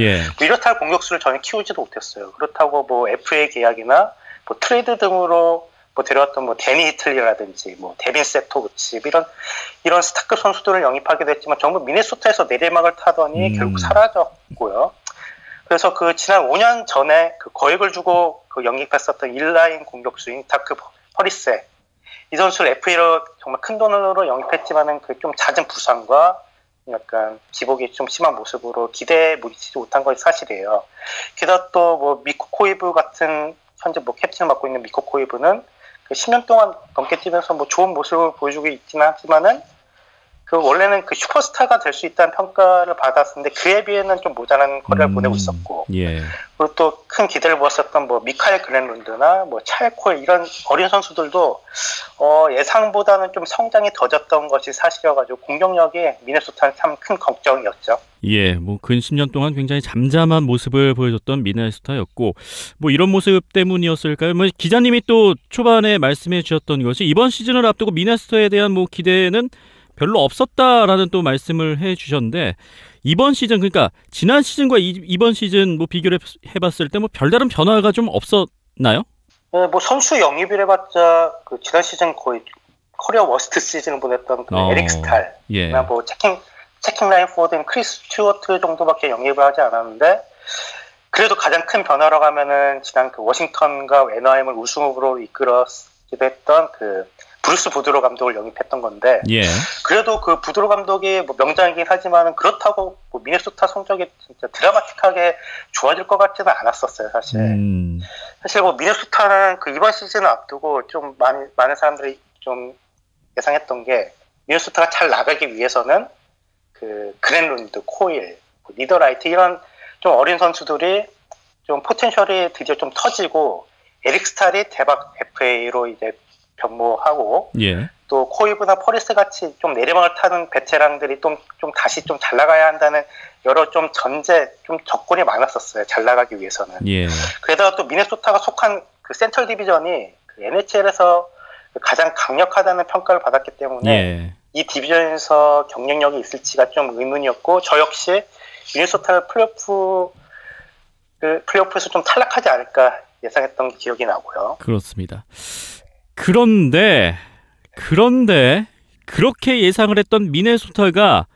S4: 이렇다 공격수를 전혀 키우지도 못했어요. 그렇다고 뭐 FA 계약이나 뭐 트레이드 등으로 뭐 데려왔던 뭐 데니 히틀리라든지 뭐 데빈 세토그치 이런 스타급 선수들을 영입하기도 했지만 전부 미네소타에서 내리막을 타더니 결국 사라졌고요. 그래서 그 지난 5년 전에 그 거액을 주고 그 영입했었던 인라인 공격수인 다크 퍼리세, 이 선수를 FA로 정말 큰 돈으로 영입했지만은 그 좀 잦은 부상과 약간 기복이 좀 심한 모습으로 기대에 미치지 못한 것이 사실이에요. 게다가 또 뭐 미코 코이브 같은 현재 뭐 캡틴을 맡고 있는 미코 코이브는 그 10년 동안 넘게 뛰면서 뭐 좋은 모습을 보여주고 있지는 하지만은 그 원래는 그 슈퍼스타가 될 수 있다는 평가를 받았었는데 그에 비해는 좀 모자란 커리어를 보내고 있었고, 그리고 또 큰 기대를 모았었던 뭐 미카엘 그랜룬드나 뭐 찰콜 이런 어린 선수들도 예상보다는 좀 성장이 더뎠던 것이 사실이어가지고 공격력이 미네소타는 참 큰 걱정이었죠.
S1: 예, 뭐 근 10년 동안 굉장히 잠잠한 모습을 보여줬던 미네소타였고, 뭐 이런 모습 때문이었을까요? 뭐 기자님이 또 초반에 말씀해 주셨던 것이 이번 시즌을 앞두고 미네소타에 대한 뭐 기대는 별로 없었다라는 또 말씀을 해주셨는데, 이번 시즌, 그러니까 지난 시즌과 이번 시즌 뭐 비교를 해봤을 때 뭐 별다른 변화가 좀 없었나요?
S4: 네, 뭐 선수 영입을 해봤자 그 지난 시즌 거의 커리어 워스트 시즌을 보냈던 그 에릭 스탈, 뭐 체킹 라인 포워드인 크리스 스튜어트 정도밖에 영입을 하지 않았는데, 그래도 가장 큰 변화로 가면은 지난 그 워싱턴과 애너하임을 우승 후보로 이끌었기도 했던 그 브루스 부드로 감독을 영입했던 건데
S1: 예.
S4: 그래도 그 부드로 감독이 뭐 명장이긴 하지만은 그렇다고 뭐 미네소타 성적이 진짜 드라마틱하게 좋아질 것 같지는 않았었어요, 사실. 사실 뭐 미네소타는 그 이번 시즌을 앞두고 좀 많은 사람들이 좀 예상했던 게 미네소타가 잘 나가기 위해서는 그 그랜룬드, 코일, 니더라이트 이런 좀 어린 선수들이 좀 포텐셜이 드디어 좀 터지고 에릭 스탈이 대박 FA로 이제 변모하고
S1: 예.
S4: 또 코이브나 포리스 같이 좀 내리막을 타는 베테랑들이 좀 다시 좀 잘 나가야 한다는 여러 좀 조건이 많았었어요. 잘 나가기 위해서는.
S1: 예.
S4: 게다가 또 미네소타가 속한 그 센트럴 디비전이 그 NHL에서 가장 강력하다는 평가를 받았기 때문에
S1: 예.
S4: 이 디비전에서 경쟁력이 있을지가 좀 의문이었고 저 역시 미네소타를 플레이오프에서 좀 탈락하지 않을까 예상했던 기억이 나고요.
S1: 그렇습니다. 그런데 그렇게 예상을 했던 미네소타가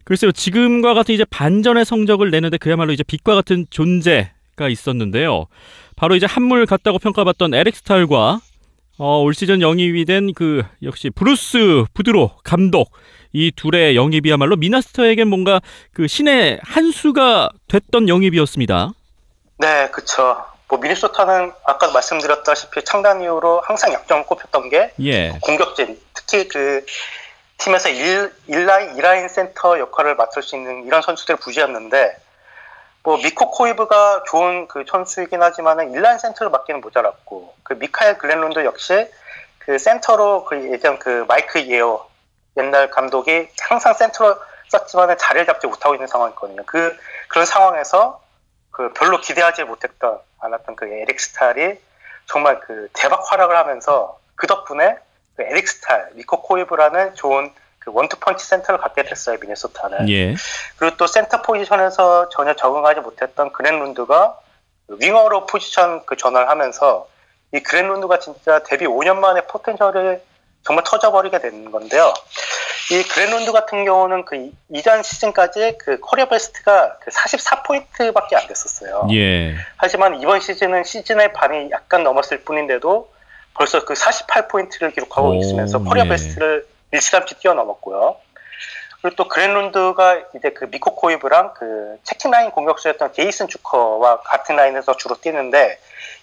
S1: 글쎄요 지금과 같은 이제 반전의 성적을 내는데 그야말로 이제 빛과 같은 존재가 있었는데요. 바로 이제 한물 같다고 평가받던 에릭 스탈과 올 시즌 영입이 된 그 역시 브루스 부드로 감독 이 둘의 영입이야말로 미네소타에겐 뭔가 그 신의 한 수가 됐던 영입이었습니다.
S4: 네, 그렇죠. 뭐 미네소타는 아까 말씀드렸다시피 창단 이후로 항상 약점을 꼽혔던 게
S1: 예.
S4: 공격진, 특히 그 팀에서 2라인 센터 역할을 맡을 수 있는 이런 선수들을 부지했는데 뭐 미코 코이브가 좋은 그 선수이긴 하지만은 1라인 센터를 맡기는 모자랐고 그 미카엘 글렌룬드 역시 그 센터로 그 예전 그 마이크 예오 옛날 감독이 항상 센터로 썼지만은 자리를 잡지 못하고 있는 상황이거든요. 그런 상황에서 그 별로 기대하지 않았던 그 에릭 스탈이 정말 그 대박 활약을 하면서 그 덕분에 그 에릭 스탈, 미코 코이브라는 좋은 그 원투펀치 센터를 갖게 됐어요, 미네소타는.
S1: 예.
S4: 그리고 또 센터 포지션에서 전혀 적응하지 못했던 그랜룬드가 윙어로 포지션 그 전환을 하면서 이 그랜룬드가 진짜 데뷔 5년 만에 포텐셜을 정말 터져버리게 된 건데요. 이 그랜룬드 같은 경우는 그 이전 시즌까지 그 커리어 베스트가 그 44포인트밖에 안 됐었어요.
S1: 예.
S4: 하지만 이번 시즌은 시즌의 반이 약간 넘었을 뿐인데도 벌써 그 48포인트를 기록하고 있으면서 커리어 베스트를 일찌감치 뛰어넘었고요. 그리고 또 그랜룬드가 이제 그 미코 코이브랑 그 체킹 라인 공격수였던 제이슨 주커와 같은 라인에서 주로 뛰는데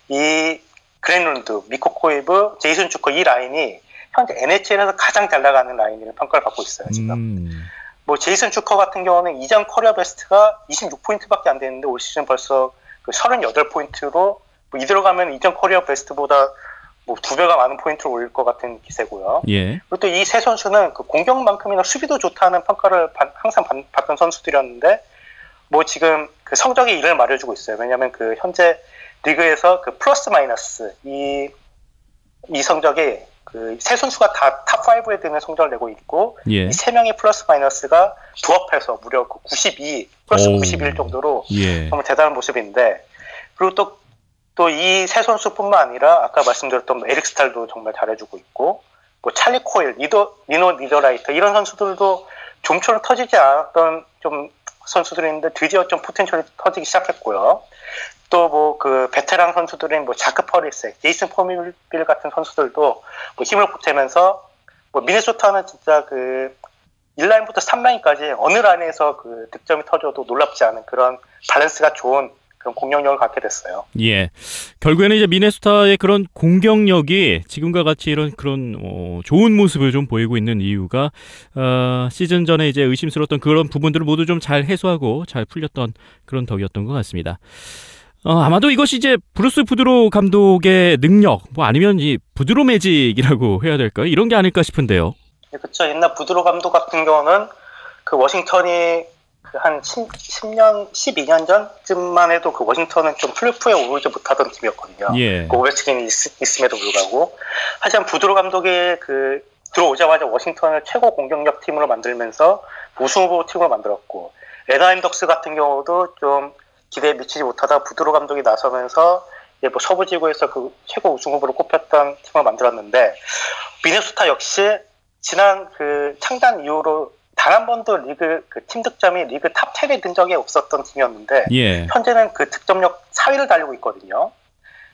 S4: 이 그랜룬드, 미코 코이브, 제이슨 주커 이 라인이 현재 NHL에서 가장 잘 나가는 라인으로 평가를 받고 있어요, 지금. 뭐, 제이슨 주커 같은 경우는 이전 커리어 베스트가 26포인트밖에 안 되는데 올 시즌 벌써 그 38포인트로 뭐 이대로 가면 이전 커리어 베스트보다 뭐 2배가 많은 포인트를 올릴 것 같은 기세고요.
S1: 예.
S4: 그리고 또 이 세 선수는 그 공격만큼이나 수비도 좋다는 평가를 항상 받던 선수들이었는데 뭐 지금 그 성적이 이를 말해주고 있어요. 왜냐하면 그 현재 리그에서 그 플러스 마이너스 이 성적이 그 세 선수가 다 탑 5에 드는 성적을 내고 있고
S1: 예.
S4: 이 세 명의 플러스 마이너스가 부합해서 무려 그 92 플러스 91 정도로
S1: 예.
S4: 정말 대단한 모습인데 그리고 또 이 세 선수뿐만 아니라 아까 말씀드렸던 에릭 스탈도 정말 잘해주고 있고 뭐 찰리 코일, 니노 니더라이트 이런 선수들도 좀처럼 터지지 않았던 좀 선수들인데 드디어 좀 포텐셜이 터지기 시작했고요. 또 뭐 그 베테랑 선수들인 뭐 자크 퍼리스, 제이슨 포밀빌 같은 선수들도 뭐 힘을 보태면서 뭐 미네소타는 진짜 그 1라인부터 3라인까지 어느 라인에서 그 득점이 터져도 놀랍지 않은 그런 밸런스가 좋은 그런 공격력을 갖게 됐어요.
S1: 예. 결국에는 이제 미네소타의 그런 공격력이 지금과 같이 이런 그런 좋은 모습을 좀 보이고 있는 이유가 시즌 전에 이제 의심스러웠던 그런 부분들을 모두 좀 잘 해소하고 잘 풀렸던 그런 덕이었던 것 같습니다. 아마도 이것이 이제 브루스 부드로 감독의 능력, 뭐 아니면 이 부드로 매직이라고 해야 될까요? 이런 게 아닐까 싶은데요.
S4: 네, 그렇죠. 옛날 부드로 감독 같은 경우는 그 워싱턴이 그 한 10년, 12년 전쯤만 해도 그 워싱턴은 좀 플레이오프에 오르지 못하던 팀이었거든요.
S1: 예.
S4: 그 오베치킨이 있음에도 불구하고. 하지만 부드로 감독이 그 들어오자마자 워싱턴을 최고 공격력 팀으로 만들면서 우승 후보 팀으로 만들었고, 애나임 덕스 같은 경우도 좀 기대에 미치지 못하다 부드로 감독이 나서면서 이제 뭐 서부지구에서 그 최고 우승 후보로 꼽혔던 팀을 만들었는데, 미네소타 역시 지난 그 창단 이후로 단 한 번도 리그 그 팀 득점이 리그 탑 10에 든 적이 없었던 팀이었는데
S1: 예.
S4: 현재는 그 득점력 4위를 달리고 있거든요.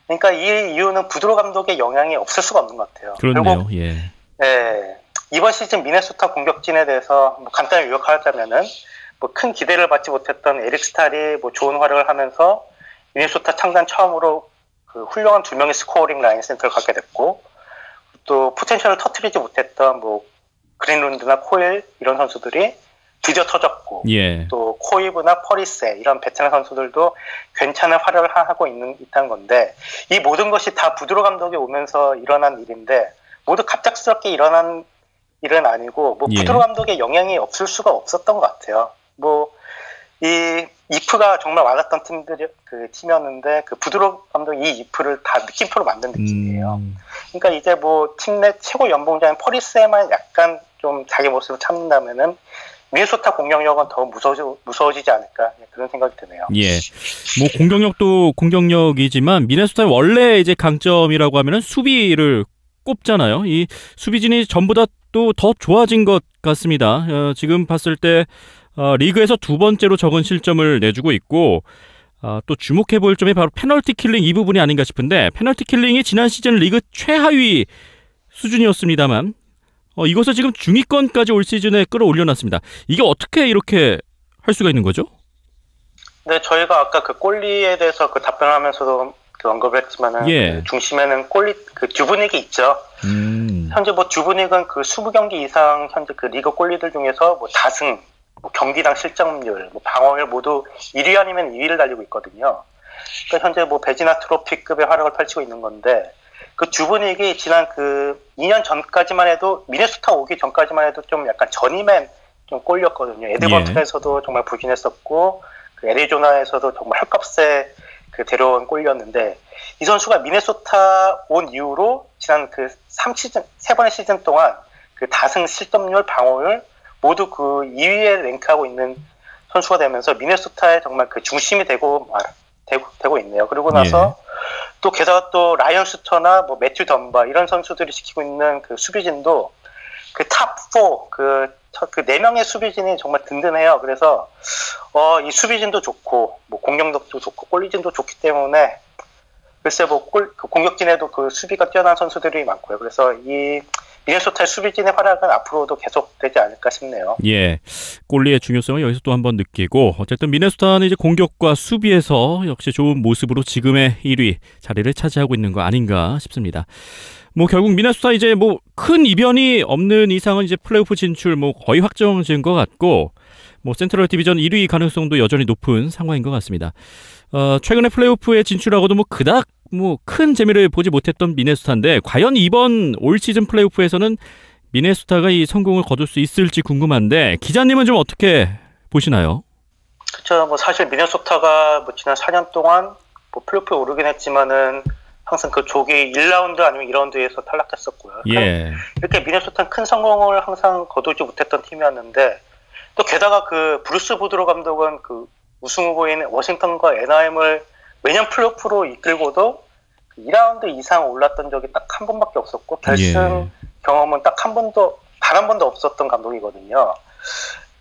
S4: 그러니까 이 이유는 부드로 감독의 영향이 없을 수가 없는 것 같아요.
S1: 그렇네요. 예.
S4: 네, 이번 시즌 미네소타 공격진에 대해서 뭐 간단히 요약하자면은 뭐 큰 기대를 받지 못했던 에릭 스탈이 뭐 좋은 활약을 하면서 미네소타 창단 처음으로 그 훌륭한 두 명의 스코어링 라인 센터를 갖게 됐고, 또 포텐셜을 터뜨리지 못했던 뭐 그린룬드나 코일 이런 선수들이 드디어 터졌고,
S1: 예.
S4: 또 코이브나 퍼리세 이런 베테랑 선수들도 괜찮은 활약을 하고 있다는 건데, 이 모든 것이 다 부드러 감독이 오면서 일어난 일인데 모두 갑작스럽게 일어난 일은 아니고 뭐 부드러 감독의 영향이 없을 수가 없었던 것 같아요. 뭐 이 이프가 정말 많았던 팀이었는데 그 부드러 감독이 이 이프를 다 느낌표로 만든 느낌이에요. 그러니까 이제 뭐 팀 내 최고 연봉자인 퍼리스에만 약간 좀 자기 모습을 찾는다면은 미네소타 공격력은 더 무서워지지 않을까, 그런 생각이 드네요.
S1: 예. 뭐 공격력도 공격력이지만 미네소타의 원래 이제 강점이라고 하면은 수비를 꼽잖아요. 이 수비진이 전보다 또 더 좋아진 것 같습니다. 지금 봤을 때 리그에서 두 번째로 적은 실점을 내주고 있고, 또 주목해볼 점이 바로 페널티 킬링 이 부분이 아닌가 싶은데, 페널티 킬링이 지난 시즌 리그 최하위 수준이었습니다만 이것을 지금 중위권까지 올 시즌에 끌어올려놨습니다. 이게 어떻게 이렇게 할 수가 있는 거죠?
S4: 네, 저희가 아까 그 골리에 대해서 그 답변하면서도 언급을 했지만은 그 중심에는 골리 그 듀브닉이 있죠. 현재 뭐 듀브닉은 그 20경기 이상 현재 그 리그 골리들 중에서 뭐 다승, 뭐 경기당 실점률, 뭐 방어율 모두 1위 아니면 2위를 달리고 있거든요. 그러니까 현재 뭐 베지나 트로피급의 활약을 펼치고 있는 건데, 그 듀브닉이 지난 그 2년 전까지만 해도, 미네소타 오기 전까지만 해도 좀 약간 전임맨 좀 꼴렸거든요. 에드먼튼에서도 정말 부진했었고, 그 애리조나에서도 정말 헐값에 그 데려온 꼴이었는데, 이 선수가 미네소타 온 이후로 지난 그 3번의 시즌 동안 그 다승, 실점률, 방어율 모두 그 2위에 랭크하고 있는 선수가 되면서 미네소타의 정말 그 중심이 되고 있네요. 그리고 나서 또 게다가 또 라이언 슈터나 뭐 매튜 덤바 이런 선수들이 지키고 있는 그 수비진도 그 탑 4 그 4명의 수비진이 정말 든든해요. 그래서 이 수비진도 좋고 뭐 공격력도 좋고 골리진도 좋기 때문에 글쎄 뭐 그 공격진에도 그 수비가 뛰어난 선수들이 많고요. 그래서 이 미네소타의 수비진의 활약은 앞으로도 계속되지 않을까 싶네요.
S1: 예, 골리의 중요성을 여기서 또 한번 느끼고, 어쨌든 미네소타는 이제 공격과 수비에서 역시 좋은 모습으로 지금의 1위 자리를 차지하고 있는 거 아닌가 싶습니다. 뭐 결국 미네소타 이제 뭐 큰 이변이 없는 이상은 이제 플레이오프 진출 뭐 거의 확정된 것 같고, 뭐 센트럴 디비전 1위 가능성도 여전히 높은 상황인 것 같습니다. 최근에 플레이오프에 진출하고도 뭐 그닥 뭐 큰 재미를 보지 못했던 미네소타인데, 과연 이번 올 시즌 플레이오프에서는 미네소타가 이 성공을 거둘 수 있을지 궁금한데, 기자님은 좀 어떻게 보시나요?
S4: 그렇죠. 뭐 사실 미네소타가 뭐 지난 4년 동안 뭐 플레이오프에 오르긴 했지만은 항상 그 조기 1라운드 아니면 2라운드에서 탈락했었고요. 이렇게 미네소타는 큰 성공을 항상 거두지 못했던 팀이었는데, 또 게다가 그 브루스 보드로 감독은 그 우승 후보인 워싱턴과 애나햄을 매년 플레이오프로 이끌고도 2라운드 이상 올랐던 적이 딱 한 번밖에 없었고, 결승 경험은 딱 단 한 번도 없었던 감독이거든요.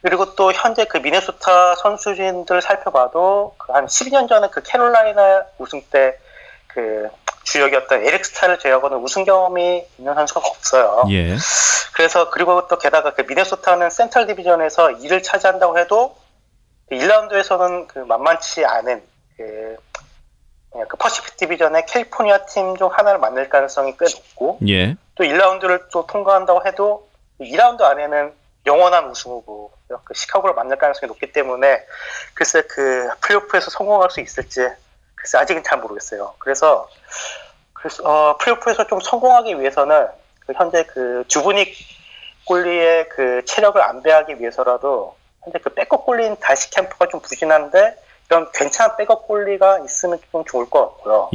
S4: 그리고 또 현재 그 미네소타 선수진들 살펴봐도 그 한 12년 전에 그 캐롤라이나 우승 때 그 주역이었던 에릭 스타를 제외하고는 우승 경험이 있는 선수가 없어요. 그래서 그리고 또 게다가 그 미네소타는 센트럴 디비전에서 2를 차지한다고 해도 1라운드에서는 그 만만치 않은 그 퍼시픽 디비전의 캘리포니아 팀 중 하나를 만날 가능성이 꽤 높고, 또 1라운드를 또 통과한다고 해도 2라운드 안에는 영원한 우승 후보 그 시카고를 만날 가능성이 높기 때문에 글쎄 그 플레이오프에서 성공할 수 있을지 글쎄 아직은 잘 모르겠어요. 그래서 플레이오프에서 좀 성공하기 위해서는 그 현재 그 듀브닉 골리의 그 체력을 안배하기 위해서라도 현재 그 백업 골리인 다시 캠프가 좀 부진한데, 이런 괜찮은 백업 골리가 있으면 좀 좋을 것 같고요.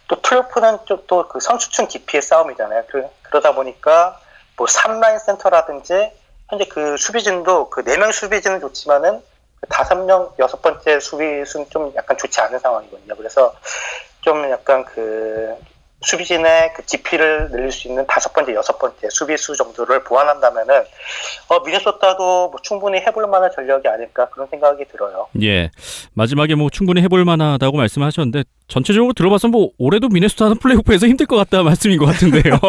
S4: 또 플레이오프는 좀 또 그 선수층 깊이의 싸움이잖아요. 그러다 보니까 뭐 3라인 센터라든지 현재 그 수비진도 그 4명 수비진은 좋지만은 그 5명 6번째 수비수는 좀 약간 좋지 않은 상황이거든요. 그래서 좀 약간 그 수비진의 그 깊이를 늘릴 수 있는 5번째, 6번째 수비수 정도를 보완한다면은 미네소타도 뭐 충분히 해볼 만한 전력이 아닐까 그런 생각이 들어요.
S1: 예, 마지막에 뭐 충분히 해볼 만하다고 말씀하셨는데 전체적으로 들어봐서 뭐 올해도 미네소타는 플레이오프에서 힘들 것 같다 말씀인 것 같은데요.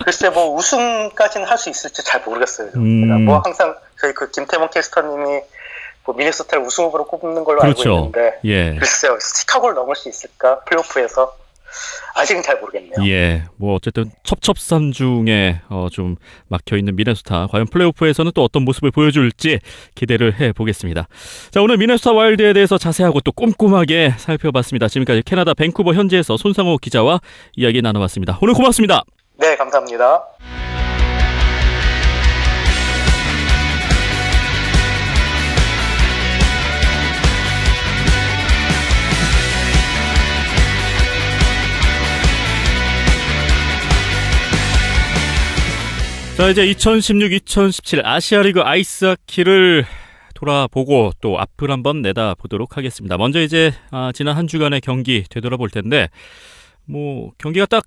S4: 글쎄 뭐 우승까지는 할 수 있을지 잘 모르겠어요. 뭐 항상 저희 그 김태문 캐스터님이 뭐 미네소타를 우승 후보로 꼽는 걸로
S1: 그렇죠.
S4: 알고 있는데
S1: 예.
S4: 글쎄요 시카고를 넘을 수 있을까 플레이오프에서 아직은 잘 모르겠네요.
S1: 예, 뭐 어쨌든 첩첩산중에 좀 막혀 있는 미네소타 과연 플레이오프에서는 또 어떤 모습을 보여줄지 기대를 해보겠습니다. 자, 오늘 미네소타 와일드에 대해서 자세하고 또 꼼꼼하게 살펴봤습니다. 지금까지 캐나다 밴쿠버 현지에서 손상호 기자와 이야기 나눠봤습니다. 오늘 고맙습니다.
S4: 네, 감사합니다.
S1: 자, 이제 2016-2017 아시아리그 아이스하키를 돌아보고 또 앞을 한번 내다보도록 하겠습니다. 먼저 이제 지난 한 주간의 경기 되돌아볼 텐데 뭐 경기가 딱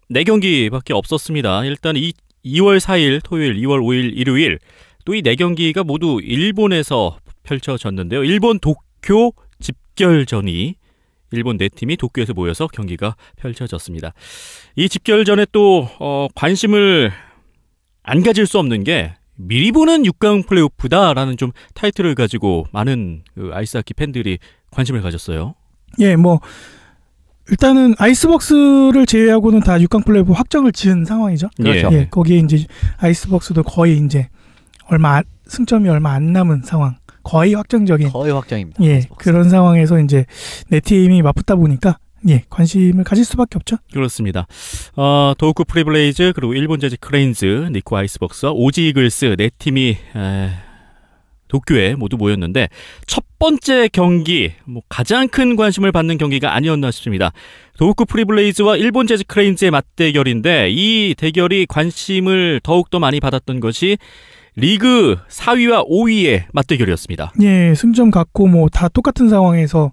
S1: 4경기밖에 없었습니다. 일단 2월 4일 토요일, 2월 5일 일요일 또 이 4경기가 모두 일본에서 펼쳐졌는데요. 일본 도쿄 집결전이 일본 4팀이 도쿄에서 모여서 경기가 펼쳐졌습니다. 이 집결전에 또 관심을 안 가질 수 없는 게 미리 보는 6강 플레이오프다라는 좀 타이틀을 가지고 많은 그 아이스하키 팬들이 관심을 가졌어요.
S2: 예, 뭐 일단은 아이스벅스를 제외하고는 다 6강 플레이오프 확정을 지은 상황이죠.
S1: 그렇죠.
S2: 예, 거기에 이제 아이스벅스도 거의 이제 승점이 얼마 안 남은 상황. 거의 확정적인.
S3: 거의 확정입니다.
S2: 예,
S3: 아이스벅스.
S2: 그런 상황에서 이제 네 팀이 맞붙다 보니까 예, 관심을 가질 수밖에 없죠.
S1: 그렇습니다. 도우쿠 프리블레이즈 그리고 일본 재즈 크레인즈, 니코 아이스벅스와 오지 이글스 4팀이 도쿄에 모두 모였는데 첫 번째 경기 뭐 가장 큰 관심을 받는 경기가 아니었나 싶습니다. 도우쿠 프리블레이즈와 일본 재즈 크레인즈의 맞대결인데 이 대결이 관심을 더욱더 많이 받았던 것이 리그 4위와 5위의 맞대결이었습니다.
S2: 예, 승점 갖고 뭐 다 똑같은 상황에서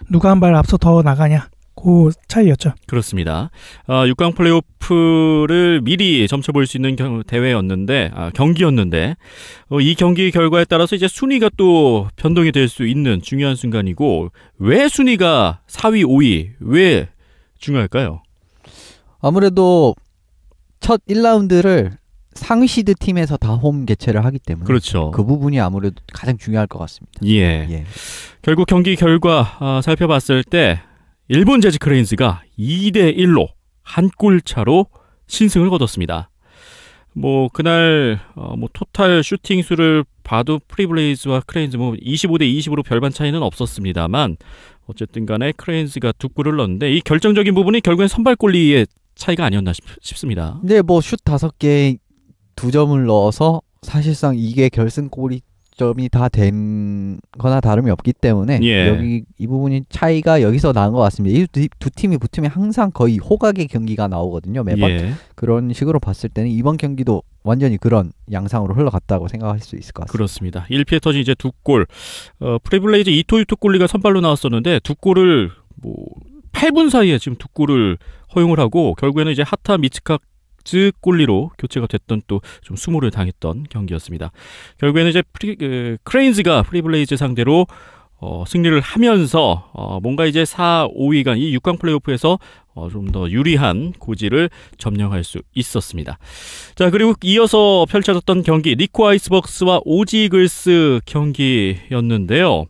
S2: 누가 한 발 앞서 더 나가냐. 그 차이였죠.
S1: 그렇습니다. 6강 플레이오프를 미리 점쳐볼 수 있는 대회였는데 경기였는데 이 경기 결과에 따라서 이제 순위가 또 변동이 될 수 있는 중요한 순간이고 왜 순위가 4위, 5위 왜 중요할까요?
S3: 아무래도 첫 1라운드를 상위 시드 팀에서 다 홈 개최를 하기 때문에
S1: 그렇죠.
S3: 그 부분이 아무래도 가장 중요할 것 같습니다.
S1: 예. 결국 경기 결과 살펴봤을 때 일본 재즈 크레인즈가 2대1로 한 골 차로 신승을 거뒀습니다. 뭐 그날 뭐 토탈 슈팅 수를 봐도 프리블레이즈와 크레인즈 뭐 25대 20으로 별반 차이는 없었습니다만 어쨌든 간에 크레인즈가 2골을 넣었는데 이 결정적인 부분이 결국엔 선발골리의 차이가 아니었나 싶습니다.
S3: 근데 뭐 슛 5개 2점을 넣어서 사실상 이게 결승골이 점이 다 된 거나 다름이 없기 때문에 여기 이 부분이 차이가 여기서 나온 것 같습니다. 이 두 팀이 붙으면 항상 거의 호각의 경기가 나오거든요. 매번. 그런 식으로 봤을 때는 이번 경기도 완전히 그런 양상으로 흘러갔다고 생각할 수 있을 것 같습니다.
S1: 그렇습니다. 1피해 터진 이제 2골. 프리블레이즈 이토유토 골리가 선발로 나왔었는데 2골을 뭐 8분 사이에 지금 2골을 허용을 하고 결국에는 이제 하타 미츠카 골리로 교체가 됐던 또 좀 수모를 당했던 경기였습니다. 결국에는 이제 크레인즈가 프리블레이즈 상대로 승리를 하면서 뭔가 이제 4, 5위간 이 6강 플레이오프에서 좀 더 유리한 고지를 점령할 수 있었습니다. 자, 그리고 이어서 펼쳐졌던 경기 니코 아이스벅스와 오지 이글스 경기였는데요.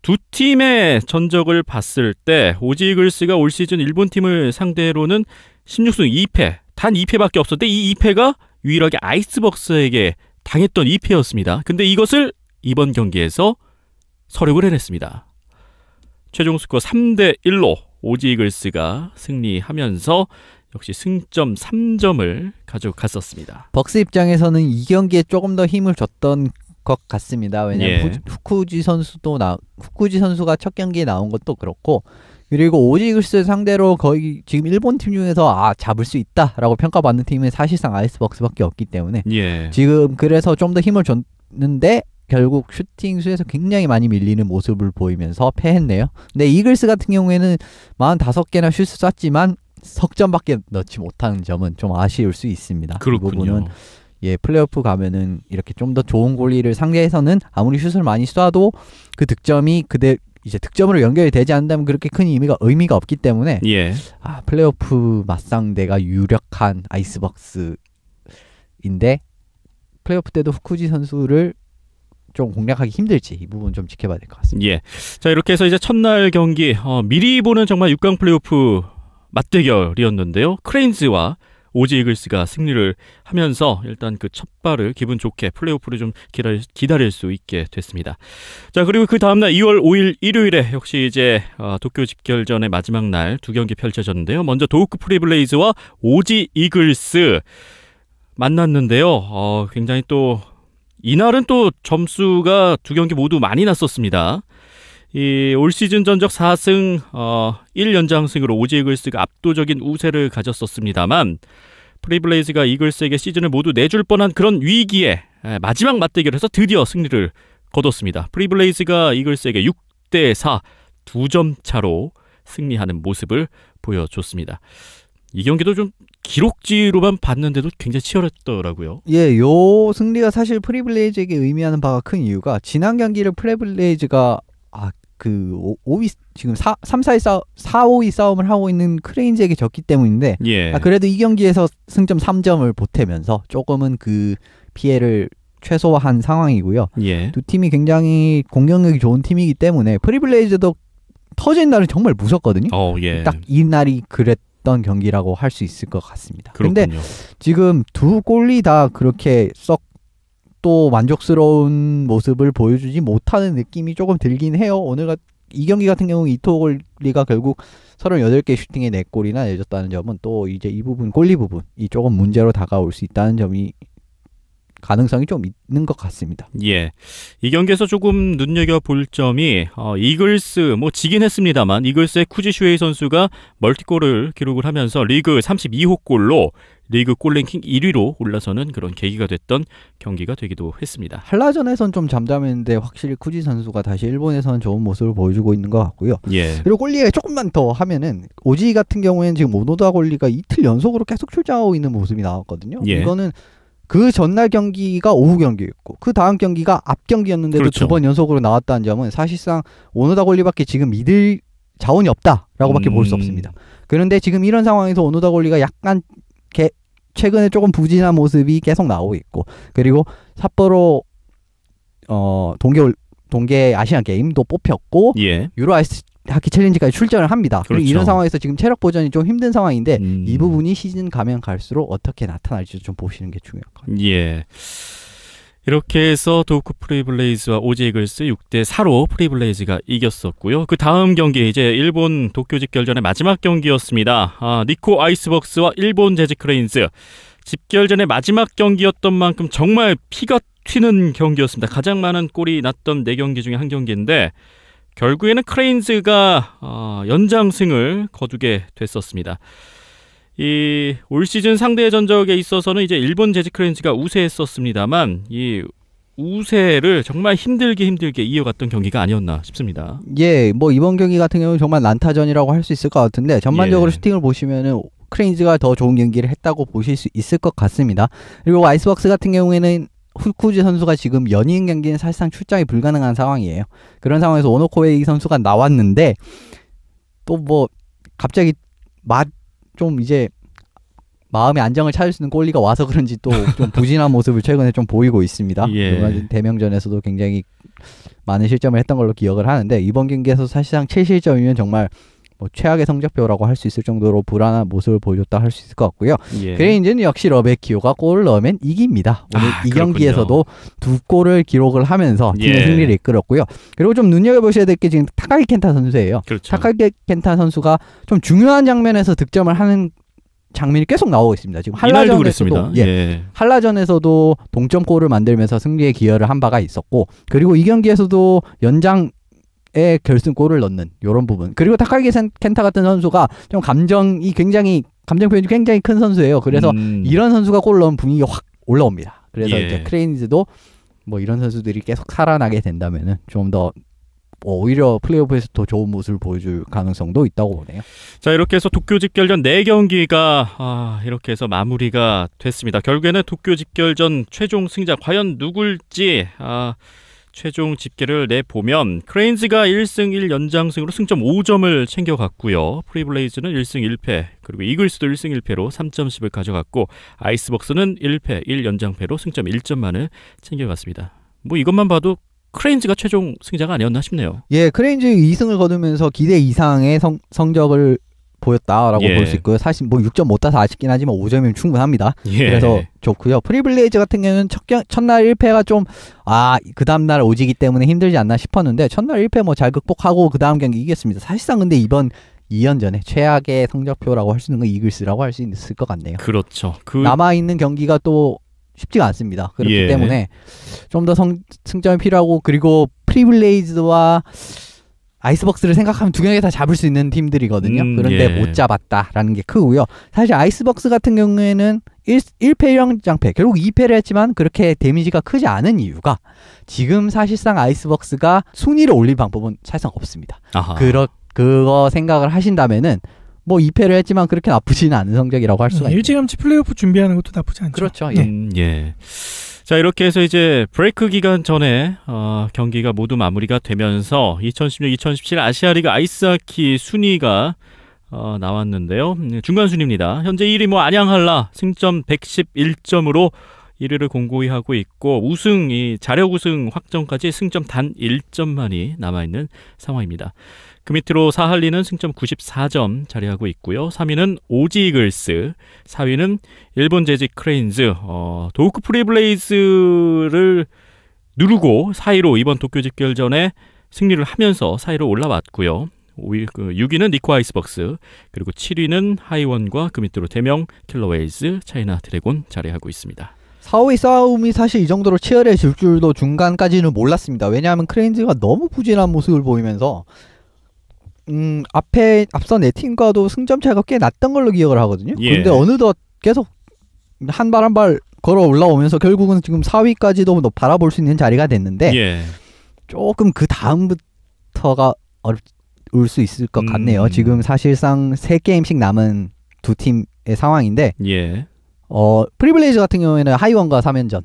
S1: 두 팀의 전적을 봤을 때 오지 이글스가 올 시즌 일본 팀을 상대로는 16승 2패, 단 2패밖에 없었는데 이 2패가 유일하게 아이스벅스에게 당했던 2패였습니다. 근데 이것을 이번 경기에서 서력을 해냈습니다. 최종 스코어 3대1로 오지 이글스가 승리하면서 역시 승점 3점을 가져갔었습니다.
S3: 벅스 입장에서는 이 경기에 조금 더 힘을 줬던 것 같습니다. 왜냐하면 후쿠지 선수가 첫 경기에 나온 것도 그렇고 그리고 오지 이글스 상대로 거의 지금 일본 팀 중에서 잡을 수 있다라고 평가받는 팀은 사실상 아이스벅스밖에 없기 때문에 지금 그래서 좀 더 힘을 줬는데 결국 슈팅 수에서 굉장히 많이 밀리는 모습을 보이면서 패했네요. 근데 이글스 같은 경우에는 45개나 슛을 쐈지만 석점밖에 넣지 못하는 점은 좀 아쉬울 수 있습니다.
S1: 그렇군요.
S3: 이 부분은 플레이오프 가면은 이렇게 좀 더 좋은 골리를 상대해서는 아무리 슛을 많이 쏴도 그 득점이 이제 득점으로 연결이 되지 않는다면 그렇게 큰 의미가 없기 때문에 플레이오프 맞상대가 유력한 아이스박스인데 플레이오프 때도 후쿠지 선수를 좀 공략하기 힘들지 이 부분 좀 지켜봐야 될 것 같습니다.
S1: 자, 이렇게 해서 이제 첫날 경기 미리 보는 정말 6강 플레이오프 맞대결이었는데요. 크레인즈와 오지 이글스가 승리를 하면서 일단 그 첫발을 기분 좋게 플레이오프를 좀 기다릴 수 있게 됐습니다. 자, 그리고 그 다음날 2월 5일 일요일에 역시 이제 도쿄 집결전의 마지막 날 두 경기 펼쳐졌는데요. 먼저 도호쿠 프리블레이즈와 오지 이글스 만났는데요. 굉장히 또 이날은 또 점수가 두 경기 모두 많이 났었습니다. 이 올 시즌 전적 4승 1연장승으로 오지 이글스가 압도적인 우세를 가졌었습니다만 프리블레이즈가 이글스에게 시즌을 모두 내줄 뻔한 그런 위기에 마지막 맞대결에서 드디어 승리를 거뒀습니다. 프리블레이즈가 이글스에게 6대4 2점 차로 승리하는 모습을 보여줬습니다. 이 경기도 좀 기록지로만 봤는데도 굉장히 치열했더라고요.
S3: 요 승리가 사실 프리블레이즈에게 의미하는 바가 큰 이유가 지난 경기를 프리블레이즈가 5위 지금 3, 5위 싸움을 하고 있는 크레인즈에게 졌기 때문인데 그래도 이 경기에서 승점 3점을 보태면서 조금은 그 피해를 최소화한 상황이고요. 두 팀이 굉장히 공격력이 좋은 팀이기 때문에 프리블레이즈도 터진 날은 정말 무섭거든요. 딱 이 날이 그랬던 경기라고 할 수 있을 것 같습니다. 그런데 지금 두 골이 다 그렇게 썩 또 만족스러운 모습을 보여주지 못하는 느낌이 조금 들긴 해요. 이 경기 같은 경우 이토 골리가 결국 38개 슈팅에 4골이나 내줬다는 점은 또 이제 이 부분 골리 부분이 조금 문제로 다가올 수 있다는 점이 가능성이 좀 있는 것 같습니다.
S1: 이 경기에서 조금 눈여겨볼 점이 이글스 지긴 했습니다만 이글스의 쿠지 슈에이 선수가 멀티골을 기록을 하면서 리그 32호 골로 리그 골 랭킹 1위로 올라서는 그런 계기가 됐던 경기가 되기도 했습니다.
S3: 한라전에선 좀 잠잠했는데 확실히 쿠지 선수가 다시 일본에서는 좋은 모습을 보여주고 있는 것 같고요. 그리고 골리에 조금만 더 하면은 오지 같은 경우에는 지금 오노다 골리가 이틀 연속으로 계속 출장하고 있는 모습이 나왔거든요. 이거는 그 전날 경기가 오후 경기였고 그 다음 경기가 앞 경기였는데도 두 번 연속으로 나왔다는 점은 사실상 오노다 골리밖에 지금 믿을 자원이 없다라고밖에 볼 수 없습니다. 그런데 지금 이런 상황에서 오노다 골리가 약간 최근에 조금 부진한 모습이 계속 나오고 있고 그리고 삿포로 동계 아시안 게임도 뽑혔고 유로 아이스 하키 챌린지까지 출전을 합니다. 그리고 이런 상황에서 지금 체력 보전이 좀 힘든 상황인데 이 부분이 시즌 가면 갈수록 어떻게 나타날지 좀 보시는 게 중요할 것 같아요.
S1: 이렇게 해서 도호쿠 프리블레이즈와 오지 이글스 6대4로 프리블레이즈가 이겼었고요. 그 다음 경기 이제 일본 도쿄 집결전의 마지막 경기였습니다. 니코 아이스벅스와 일본 재즈 크레인즈. 집결전의 마지막 경기였던 만큼 정말 피가 튀는 경기였습니다. 가장 많은 골이 났던 4경기 중에 한 경기인데 결국에는 크레인즈가 연장승을 거두게 됐었습니다. 이 올 시즌 상대 전적에 있어서는 이제 일본 재즈 크레인즈가 우세했었습니다만 이 우세를 정말 힘들게 이어갔던 경기가 아니었나 싶습니다.
S3: 이번 경기 같은 경우는 정말 난타전이라고 할 수 있을 것 같은데 전반적으로 슈팅을 보시면은 크레인즈가 더 좋은 경기를 했다고 보실 수 있을 것 같습니다. 그리고 아이스박스 같은 경우에는 후쿠지 선수가 지금 연인 경기는 사실상 출장이 불가능한 상황이에요. 그런 상황에서 오노코웨이 선수가 나왔는데 또 갑자기 좀 이제 마음의 안정을 찾을 수 있는 골리가 와서 그런지 또 좀 부진한 모습을 최근에 좀 보이고 있습니다. 대명전에서도 굉장히 많은 실점을 했던 걸로 기억을 하는데 이번 경기에서 사실상 7실점이면 정말 최악의 성적표라고 할 수 있을 정도로 불안한 모습을 보여줬다 할 수 있을 것 같고요. 크레인즈는 역시 러베키오가 골을 넣으면 이깁니다. 오늘 이 경기에서도 2골을 기록을 하면서 팀의 승리를 이끌었고요. 그리고 좀 눈여겨보셔야 될 게 지금 타카기 켄타 선수예요. 타카기 켄타 선수가 좀 중요한 장면에서 득점을 하는 장면이 계속 나오고 있습니다. 지금 한라전에서도 한라전에서도 동점골을 만들면서 승리에 기여를 한 바가 있었고 그리고 이 경기에서도 연장에 결승골을 넣는 이런 부분 그리고 타카기 켄타 같은 선수가 좀 감정 표현이 굉장히 큰 선수예요. 그래서 이런 선수가 골 넣으면 분위기가 확 올라옵니다. 그래서 이제 크레인즈도 뭐 이런 선수들이 계속 살아나게 된다면은 좀 더 오히려 플레이오프에서 더 좋은 모습을 보여줄 가능성도 있다고 보네요.
S1: 자, 이렇게 해서 도쿄 집결전 4경기가 이렇게 해서 마무리가 됐습니다. 결국에는 도쿄 집결전 최종 승자 과연 누굴지 최종 집계를 내보면 크레인즈가 1승 1연장승으로 승점 5점을 챙겨갔고요. 프리블레이즈는 1승 1패, 그리고 이글스도 1승 1패로 3점씩을 가져갔고 아이스벅스는 1패 1연장패로 승점 1점만을 챙겨갔습니다. 뭐 이것만 봐도 크레인즈가 최종 승자가 아니었나 싶네요.
S3: 예, 크레인즈 2승을 거두면서 기대 이상의 성적을 보였다라고 볼 수 있고요. 사실 뭐 6점 못 따서 아쉽긴 하지만 5점이면 충분합니다. 그래서 좋고요. 프리블레이즈 같은 경우는 첫날 1패가 좀 그 다음날 오지기 때문에 힘들지 않나 싶었는데 첫날 1패 뭐 잘 극복하고 그 다음 경기 이겼습니다. 사실상 근데 이번 2연전에 최악의 성적표라고 할 수 있는 건 이글스라고 할 수 있을 것 같네요.
S1: 그렇죠.
S3: 남아있는 경기가 또 쉽지가 않습니다. 그렇기 때문에 좀 더 승점이 필요하고, 그리고 프리블레이즈와 아이스벅스를 생각하면 두 경기 다 잡을 수 있는 팀들이거든요. 그런데 못 잡았다라는 게 크고요. 사실 아이스벅스 같은 경우에는 1패 1연장패 결국 2패를 했지만 그렇게 데미지가 크지 않은 이유가 지금 사실상 아이스벅스가 순위를 올릴 방법은 사실상 없습니다. 그거 생각을 하신다면은 뭐 2패를 했지만 그렇게 나쁘지는 않은 성적이라고 할 수가 있어요.
S2: 일찌감치 플레이오프 준비하는 것도 나쁘지 않죠.
S3: 그렇죠.
S1: 예. 자, 이렇게 해서 이제 브레이크 기간 전에 경기가 모두 마무리가 되면서 2016-2017 아시아리그 아이스하키 순위가 나왔는데요. 중간 순위입니다. 현재 1위 뭐 안양한라 승점 111점으로 1위를 공고히 하고 있고 자력 우승 확정까지 승점 단 1점만이 남아있는 상황입니다. 그 밑으로 사할리는 승점 94점 자리하고 있고요. 3위는 오지 이글스, 4위는 일본 재즈 크레인즈, 도우크 프리블레이즈를 누르고 4위로 이번 도쿄 집결전에 승리를 하면서 4위로 올라왔고요. 6위는 니코 아이스벅스, 그리고 7위는 하이원과 그 밑으로 대명 킬러웨이즈, 차이나 드래곤 자리하고 있습니다.
S3: 4위 싸움이 사실 이 정도로 치열해질 줄도 중간까지는 몰랐습니다. 왜냐하면 크레인즈가 너무 부진한 모습을 보이면서 앞서 네 팀과도 승점 차이가 꽤 났던 걸로 기억을 하거든요. 그런데 어느덧 계속 한 발 한 발 걸어 올라오면서 결국은 지금 4위까지도 바라볼 수 있는 자리가 됐는데 조금 그 다음부터가 어려울 수 있을 것 같네요. 지금 사실상 3게임씩 남은 두 팀의 상황인데 프리블레이즈 같은 경우에는 하이원과 3연전을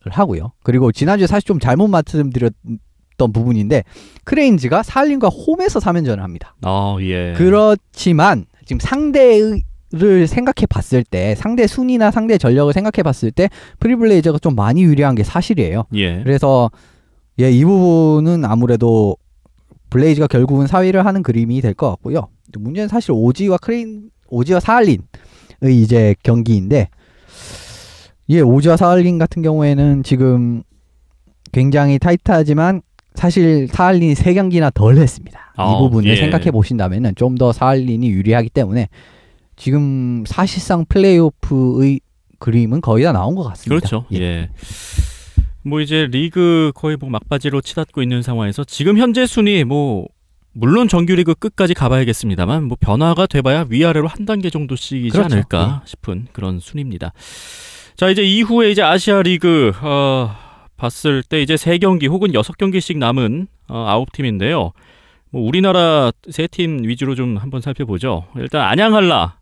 S3: 하고요. 그리고 지난주에 사실 좀 잘못 말씀드렸던 부분인데 크레인즈가 사할린과 홈에서 3연전을 합니다. 그렇지만 지금 상대를 생각해 봤을 때, 상대 순위나 상대 전력을 생각해 봤을 때 프리블레이즈가 좀 많이 유리한 게 사실이에요. 그래서 이 부분은 아무래도 블레이즈가 결국은 4위를 하는 그림이 될 것 같고요. 문제는 사실 오지와 사할린의 이제 경기인데, 오지와 사할린 같은 경우에는 지금 굉장히 타이트하지만 사실 사할린이 3경기나 덜 했습니다. 이 부분을 생각해 보신다면 좀 더 사할린이 유리하기 때문에 지금 사실상 플레이오프의 그림은 거의 다 나온 것 같습니다.
S1: 그렇죠. 뭐 이제 리그 거의 뭐 막바지로 치닫고 있는 상황에서 지금 현재 순위 물론 정규리그 끝까지 가봐야겠습니다만 뭐 변화가 돼봐야 위아래로 한 단계 정도씩이지 않을까 싶은 그런 순위입니다. 자, 이제 이후에 이제 아시아리그 봤을 때 이제 3경기 혹은 6경기씩 남은 9팀인데요. 뭐 우리나라 3팀 위주로 좀 한번 살펴보죠. 일단 안양한라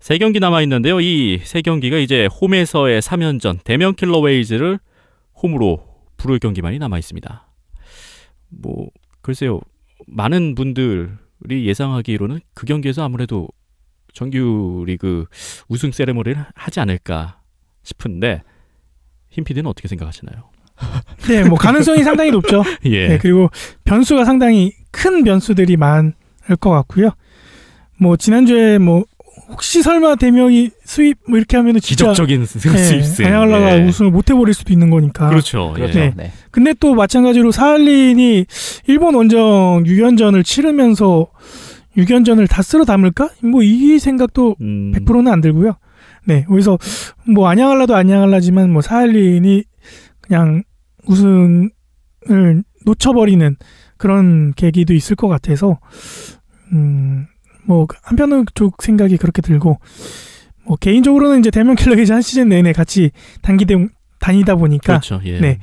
S1: 3경기 남아있는데요. 이 3경기가 이제 홈에서의 3연전 대명 킬러웨이즈를 홈으로 부를 경기만이 남아있습니다. 뭐 글쎄요, 많은 분들이 예상하기로는 그 경기에서 아무래도 정규리그 우승 세레모니를 하지 않을까 싶은데 힘 PD는 어떻게 생각하시나요?
S2: 네, 뭐 가능성이 상당히 높죠. 네, 그리고 변수가 상당히 큰 변수들이 많을 것 같고요. 뭐 지난주에 뭐 혹시 설마 대명이 수입 뭐 이렇게 하면은 진짜
S1: 기적적인 수입승.
S2: 안양한라가 우승을 못 해버릴 수도 있는 거니까.
S1: 그렇죠.
S2: 네. 근데 또 마찬가지로 사할린이 일본 원정 6연전을 치르면서 6연전을 다 쓸어 담을까? 뭐 이 생각도 100%는 안 들고요. 네, 그래서 뭐 안양한라도 안양한라지만 뭐 사할린이 그냥 우승을 놓쳐버리는 그런 계기도 있을 것 같아서 뭐 한편은 쪽 생각이 그렇게 들고, 뭐 개인적으로는 이제 대명 킬러웨이즈 한 시즌 내내 같이 다니다 보니까
S1: 그렇죠.
S2: 네,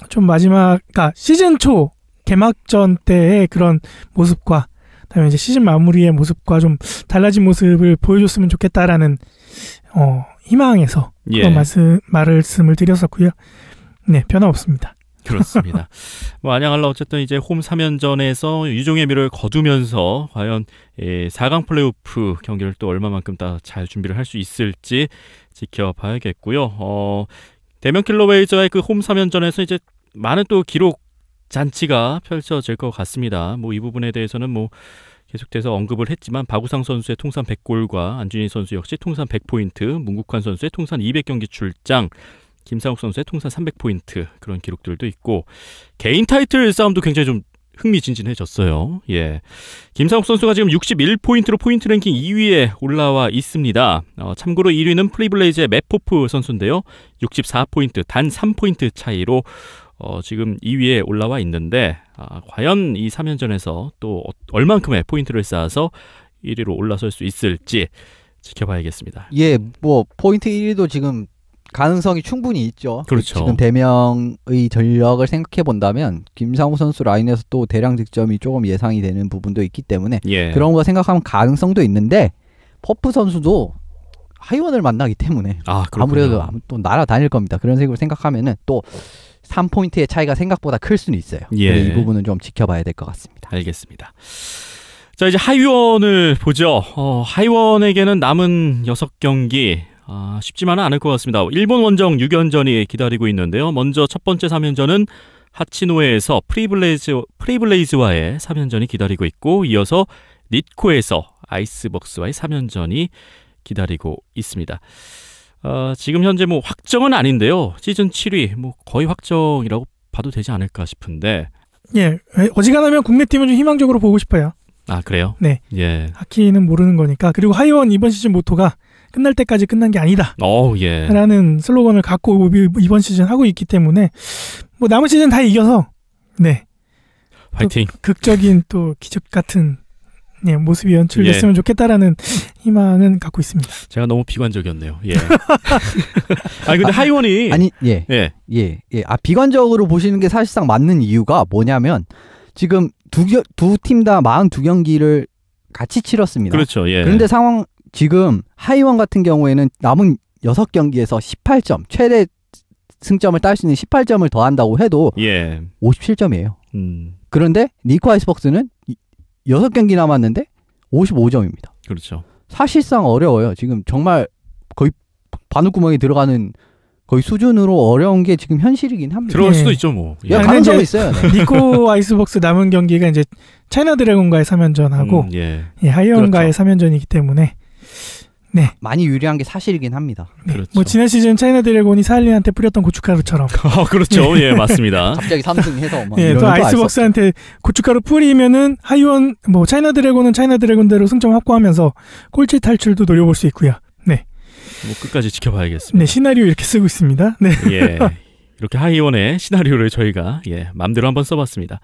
S2: 좀 마지막, 그러니까 시즌 초 개막전 때의 그런 모습과 그다음에 이제 시즌 마무리의 모습과 좀 달라진 모습을 보여줬으면 좋겠다라는 희망에서 그런 말씀을 드렸었고요. 네, 변화 없습니다.
S1: 그렇습니다. 뭐 안양할라 어쨌든 이제 홈 3연전에서 유종의 미를 거두면서 과연 4강 플레이오프 경기를 또 얼마만큼 잘 준비를 할 수 있을지 지켜봐야겠고요. 대면 킬러 웨이즈와의 그 홈 3연전에서 이제 많은 또 기록 잔치가 펼쳐질 것 같습니다. 뭐 이 부분에 대해서는 뭐 계속돼서 언급을 했지만 박우상 선수의 통산 100골과 안준희 선수 역시 통산 100포인트, 문국환 선수의 통산 200경기 출장, 김상욱 선수의 통산 300포인트 그런 기록들도 있고 개인 타이틀 싸움도 굉장히 좀 흥미진진해졌어요. 예, 김상욱 선수가 지금 61포인트로 포인트 랭킹 2위에 올라와 있습니다. 참고로 1위는 프리블레이즈의 맷포프 선수인데요. 64포인트, 단 3포인트 차이로 지금 2위에 올라와 있는데 과연 이 3연전에서 또 얼만큼의 포인트를 쌓아서 1위로 올라설 수 있을지 지켜봐야겠습니다.
S3: 예, 뭐 포인트 1위도 지금 가능성이 충분히 있죠.
S1: 그렇죠.
S3: 지금 대명의 전력을 생각해 본다면 김상우 선수 라인에서 또 대량 득점이 조금 예상이 되는 부분도 있기 때문에 그런 거 생각하면 가능성도 있는데 퍼프 선수도 하이원을 만나기 때문에 아무래도 또 날아다닐 겁니다. 그런 식으로 생각하면은 또 3포인트의 차이가 생각보다 클 수는 있어요. 이 부분은 좀 지켜봐야 될 것 같습니다.
S1: 알겠습니다. 자, 이제 하이원을 보죠. 하이원에게는 남은 6경기 쉽지만은 않을 것 같습니다. 일본 원정 6연전이 기다리고 있는데요. 먼저 첫 번째 3연전은 하치노에에서 프리블레이즈와의 3연전이 기다리고 있고 이어서 니코에서 아이스벅스와의 3연전이 기다리고 있습니다. 지금 현재 뭐 확정은 아닌데요. 시즌 7위 뭐 거의 확정이라고 봐도 되지 않을까 싶은데.
S2: 예, 어지간하면 국내 팀은 좀 희망적으로 보고 싶어요.
S1: 아, 그래요?
S2: 네.
S1: 예.
S2: 하키는 모르는 거니까. 그리고 하이원 이번 시즌 모토가 끝날 때까지 끝난 게 아니다. 라는 슬로건을 갖고 이번 시즌 하고 있기 때문에 뭐 남은 시즌 다 이겨서
S1: 화이팅.
S2: 극적인 또 기적 같은 모습이 연출됐으면 좋겠다라는 희망은 갖고 있습니다.
S1: 제가 너무 비관적이었네요. 예. 아니 근데 하이원이
S3: 비관적으로 보시는 게 사실상 맞는 이유가 뭐냐면 지금 두 팀 다 42경기를 같이 치렀습니다.
S1: 그렇죠. 예.
S3: 그런데 지금 하이원 같은 경우에는 남은 6경기에서 18점, 최대 승점을 딸 수 있는 18점을 더한다고 해도 57점이에요. 그런데 니코 아이스벅스는 6경기 남았는데 55점입니다.
S1: 그렇죠.
S3: 사실상 어려워요. 지금 정말 거의 바늘구멍에 들어가는 거의 수준으로 어려운 게 지금 현실이긴 합니다.
S1: 들어갈 수도 있죠, 뭐.
S3: 가능성이 있어요.
S2: 니코 아이스벅스 남은 경기가 이제 차이나 드래곤과의 3연전하고 하이원과의 3연전이기 때문에
S3: 많이 유리한 게 사실이긴 합니다.
S1: 그렇죠.
S2: 뭐 지난 시즌 차이나 드래곤이 사일리한테 뿌렸던 고춧가루처럼.
S1: 그렇죠. 예, 맞습니다.
S3: 갑자기 3승해서
S2: 또 아이스벅스한테 고춧가루 뿌리면은 하이원 뭐 차이나 드래곤은 차이나 드래곤대로 승점 확보하면서 꼴찌 탈출도 노려볼 수 있고요. 네.
S1: 뭐 끝까지 지켜봐야겠습니다.
S2: 네, 시나리오 이렇게 쓰고 있습니다. 네.
S1: 예. 이렇게 하이원의 시나리오를 저희가 마음대로 한번 써봤습니다.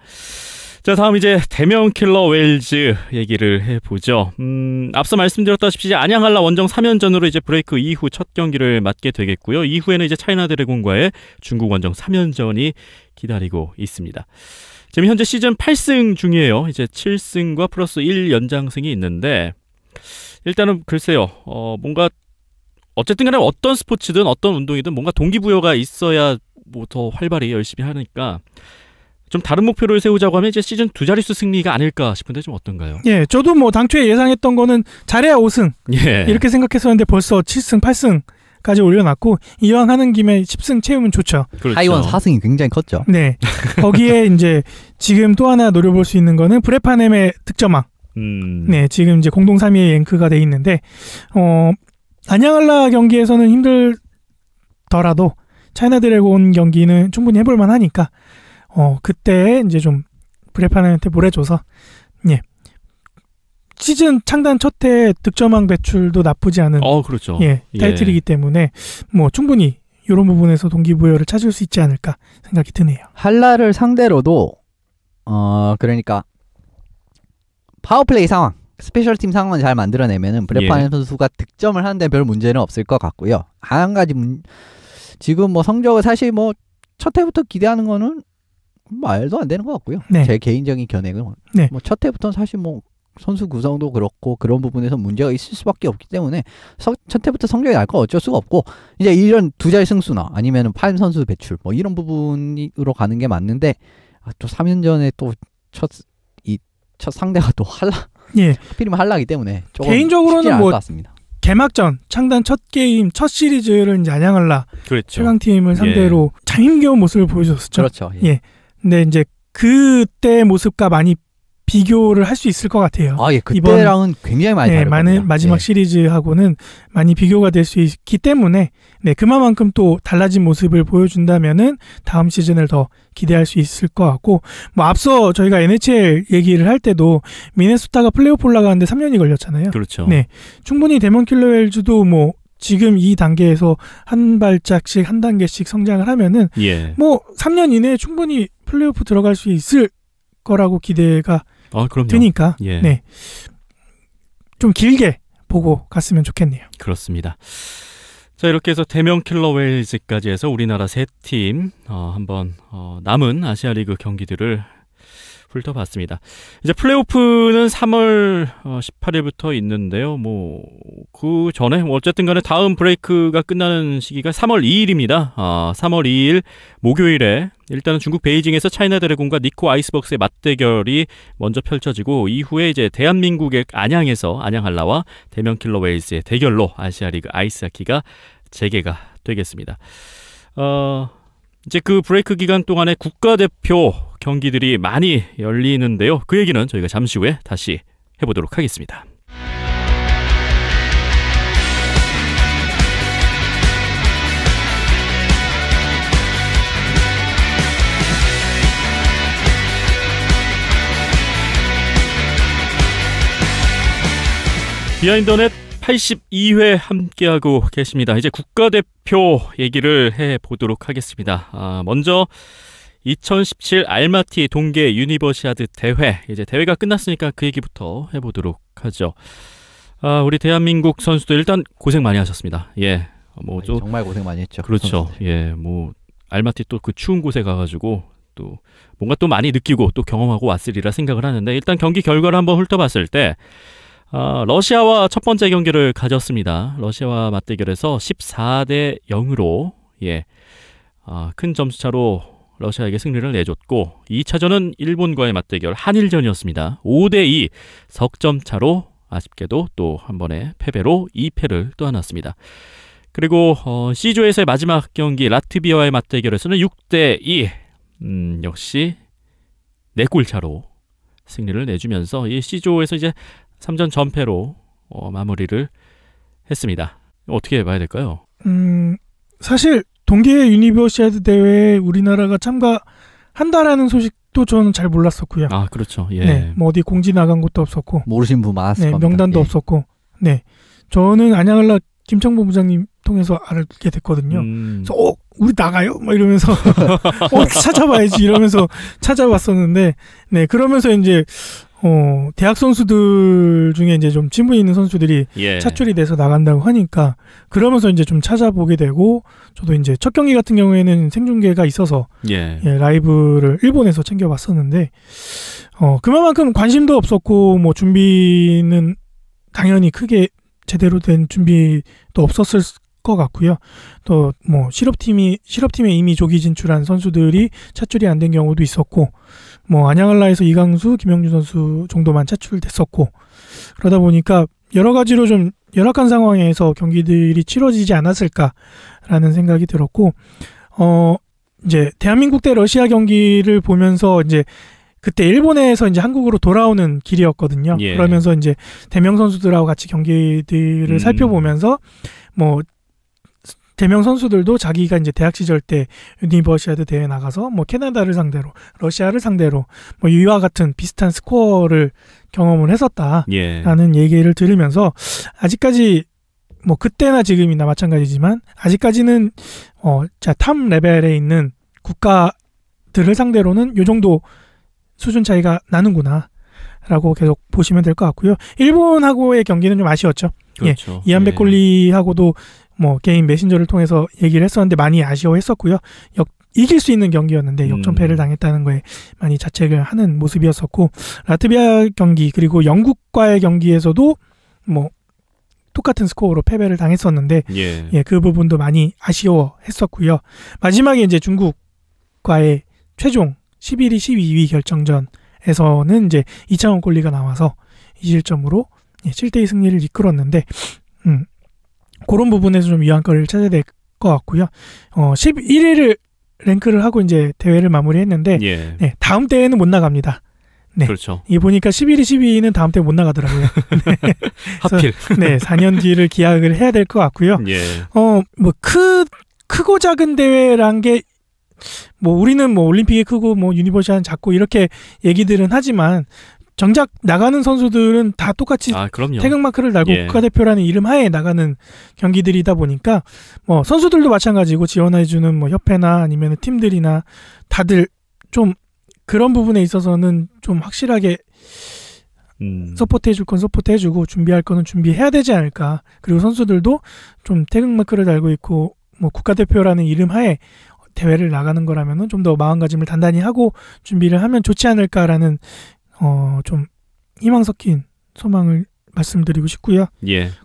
S1: 자, 다음 이제 대면 킬러 웨일즈 얘기를 해보죠. 앞서 말씀드렸다시피 안양할라 원정 3연전으로 이제 브레이크 이후 첫 경기를 맞게 되겠고요. 이후에는 이제 차이나 드래곤과의 중국 원정 3연전이 기다리고 있습니다. 지금 현재 시즌 8승 중이에요. 이제 7승과 플러스 1 연장승이 있는데 일단은 글쎄요. 뭔가 어쨌든 간에 어떤 스포츠든 어떤 운동이든 뭔가 동기부여가 있어야 뭐 더 활발히 열심히 하니까 좀 다른 목표를 세우자고 하면 이제 시즌 2자릿수 승리가 아닐까 싶은데 좀 어떤가요?
S2: 예, 저도 뭐 당초에 예상했던 거는 잘해야 5승 이렇게 생각했었는데 벌써 7승, 8승까지 올려놨고 이왕 하는 김에 10승 채우면 좋죠.
S1: 그렇죠.
S3: 하이원 4승이 굉장히 컸죠.
S2: 네, 거기에 이제 지금 또 하나 노려볼 수 있는 거는 브레파넴의 득점왕. 네, 지금 이제 공동 3위의 랭크가 돼 있는데 안양할라 경기에서는 힘들더라도 차이나 드래곤 경기는 충분히 해볼만 하니까 그때 이제 좀 브레파넴한테 몰아줘서 시즌 창단 첫 해 득점왕 배출도 나쁘지 않은
S1: 그렇죠.
S2: 타이틀이기 때문에 뭐 충분히 이런 부분에서 동기부여를 찾을 수 있지 않을까 생각이 드네요.
S3: 할라를 상대로도 그러니까 파워플레이 상황, 스페셜팀 상황을 잘 만들어내면은 브레파넴 선수가 득점을 하는데 별 문제는 없을 것 같고요. 한 가지 지금 뭐 성적을 사실 뭐 첫 해부터 기대하는 거는 말도 안 되는 것 같고요.
S2: 네.
S3: 제 개인적인 견해는
S2: 네.
S3: 뭐 첫 해부터는 사실 뭐 선수 구성도 그렇고 그런 부분에서 문제가 있을 수밖에 없기 때문에 첫 해부터 성적이 날 건 어쩔 수가 없고 이제 이런 두 자리 승수나 아니면 파임 선수 배출 뭐 이런 부분으로 가는 게 맞는데 또 3년 전에 또 첫 상대가 또 하필이면 한라기 때문에 조금
S2: 개인적으로는
S3: 쉽지 않을
S2: 뭐
S3: 것 같습니다.
S2: 개막전 창단 첫 게임 첫 시리즈를 이제 안양한라
S1: 그렇죠.
S2: 최강팀을 상대로 참 힘겨운 모습을 보여줬었죠.
S3: 그렇죠.
S2: 예. 근데 이제 그때 모습과 많이 비교를 할 수 있을 것 같아요.
S3: 그때랑은 굉장히 많이 다를 겁니다.
S2: 마지막 시리즈하고는 많이 비교가 될 수 있기 때문에 그만큼 또 달라진 모습을 보여준다면은 다음 시즌을 더 기대할 수 있을 것 같고 뭐 앞서 저희가 NHL 얘기를 할 때도 미네소타가 플레이오프 올라가는데 3년이 걸렸잖아요.
S1: 그렇죠.
S2: 네, 충분히 데몬 킬러웰즈도 뭐 지금 이 단계에서 한 발짝씩 한 단계씩 성장을 하면은 뭐 3년 이내에 충분히 플레이오프 들어갈 수 있을 거라고 기대가 되니까 좀 길게 보고 갔으면 좋겠네요.
S1: 그렇습니다. 자, 이렇게 해서 대명 킬러 웨일즈까지 해서 우리나라 세 팀 한번 남은 아시아리그 경기들을 훑어봤습니다. 이제 플레이오프는 3월 18일부터 있는데요. 뭐 그 전에 어쨌든 간에 다음 브레이크가 끝나는 시기가 3월 2일입니다. 3월 2일 목요일에 일단은 중국 베이징에서 차이나 드래곤과 니코 아이스벅스의 맞대결이 먼저 펼쳐지고 이후에 이제 대한민국의 안양에서 안양한라와 대명 킬러 웨일즈의 대결로 아시아리그 아이스하키가 재개가 되겠습니다. 이제 그 브레이크 기간 동안에 국가대표 경기들이 많이 열리는데요. 그 얘기는 저희가 잠시 후에 다시 해보도록 하겠습니다. 비하인더넷 82회 함께하고 계십니다. 이제 국가대표 얘기를 해보도록 하겠습니다. 먼저 2017 알마티 동계 유니버시아드 대회, 이제 대회가 끝났으니까 그 얘기부터 해보도록 하죠. 우리 대한민국 선수들 일단 고생 많이 하셨습니다.
S3: 정말 고생 많이 했죠.
S1: 그렇죠. 뭐 알마티 또 그 추운 곳에 가가지고 또 뭔가 또 많이 느끼고 또 경험하고 왔으리라 생각을 하는데 일단 경기 결과를 한번 훑어봤을 때 러시아와 첫 번째 경기를 가졌습니다. 러시아와 맞대결에서 14대 0으로 큰 점수차로 러시아에게 승리를 내줬고 2차전은 일본과의 맞대결 한일전이었습니다. 5대2 석점차로 아쉽게도 또 한 번의 패배로 2패를 떠안았습니다. 그리고 C조에서의 마지막 경기 라트비아와의 맞대결에서는 6대2 역시 4골 차로 승리를 내주면서 이 C조에서 이제 3전 전패로 마무리를 했습니다. 어떻게 봐야 될까요?
S2: 사실 동계 유니버시아드 대회에 우리나라가 참가한다라는 소식도 저는 잘 몰랐었고요.
S1: 그렇죠.
S2: 뭐 어디 공지 나간 것도 없었고
S3: 모르신 분 많았을 겁니다.
S2: 명단도 없었고 저는 안양한라 김청보 부장님 통해서 알게 됐거든요. 그래서 우리 나가요? 막 이러면서 찾아봐야지 이러면서 찾아봤었는데 그러면서 이제 대학 선수들 중에 이제 좀 친분 있는 선수들이 차출이 돼서 나간다고 하니까 그러면서 이제 좀 찾아보게 되고 저도 이제 첫 경기 같은 경우에는 생중계가 있어서 라이브를 일본에서 챙겨봤었는데 그만큼 관심도 없었고 뭐 준비는 당연히 크게 제대로 된 준비도 없었을 것 같고요. 또 뭐 실업팀에 이미 조기 진출한 선수들이 차출이 안 된 경우도 있었고 뭐 안양한라에서 이강수, 김영준 선수 정도만 차출됐었고 그러다 보니까 여러 가지로 좀 열악한 상황에서 경기들이 치러지지 않았을까라는 생각이 들었고 이제 대한민국 대 러시아 경기를 보면서 이제 그때 일본에서 이제 한국으로 돌아오는 길이었거든요. 그러면서 이제 대명 선수들하고 같이 경기들을 살펴보면서 뭐 대명 선수들도 자기가 이제 대학 시절 때 유니버시아드 대회 나가서 뭐 캐나다를 상대로 러시아를 상대로 뭐 이와 같은 비슷한 스코어를 경험을 했었다라는 얘기를 들으면서 아직까지 뭐 그때나 지금이나 마찬가지지만 아직까지는 탑 레벨에 있는 국가들을 상대로는 요 정도 수준 차이가 나는구나 라고 계속 보시면 될 것 같고요. 일본하고의 경기는 좀 아쉬웠죠.
S1: 그렇죠.
S2: 이안베 콜리하고도 뭐 개인 메신저를 통해서 얘기를 했었는데 많이 아쉬워했었고요. 이길 수 있는 경기였는데 역전패를 당했다는 거에 많이 자책을 하는 모습이었었고 라트비아 경기 그리고 영국과의 경기에서도 뭐 똑같은 스코어로 패배를 당했었는데 예, 그 부분도 많이 아쉬워했었고요. 마지막에 이제 중국과의 최종 11위, 12위 결정전에서는 이제 이창원 골리가 나와서 2실점으로 7대2 승리를 이끌었는데 그런 부분에서 좀 위안거리를 찾아야 될 것 같고요. 11위를 랭크를 하고 이제 대회를 마무리했는데 네, 다음 대회는 못 나갑니다. 네.
S1: 그렇죠.
S2: 이 보니까 11위, 12위는 다음 대회 못 나가더라고요. 네.
S1: 하필.
S2: 네, 4년 뒤를 기약을 해야 될 것 같고요. 뭐 크고 작은 대회란 게 뭐 우리는 뭐 올림픽이 크고 뭐 유니버시아는 작고 이렇게 얘기들은 하지만 정작 나가는 선수들은 다 똑같이 태극마크를 달고 국가대표라는 이름 하에 나가는 경기들이다 보니까 뭐 선수들도 마찬가지고 지원해주는 뭐 협회나 아니면 팀들이나 다들 좀 그런 부분에 있어서는 좀 확실하게 서포트해줄 건 서포트해주고 준비할 거는 준비해야 되지 않을까. 그리고 선수들도 좀 태극마크를 달고 있고 뭐 국가대표라는 이름 하에 대회를 나가는 거라면은 좀 더 마음가짐을 단단히 하고 준비를 하면 좋지 않을까라는 좀 희망 섞인 소망을 말씀드리고 싶고요.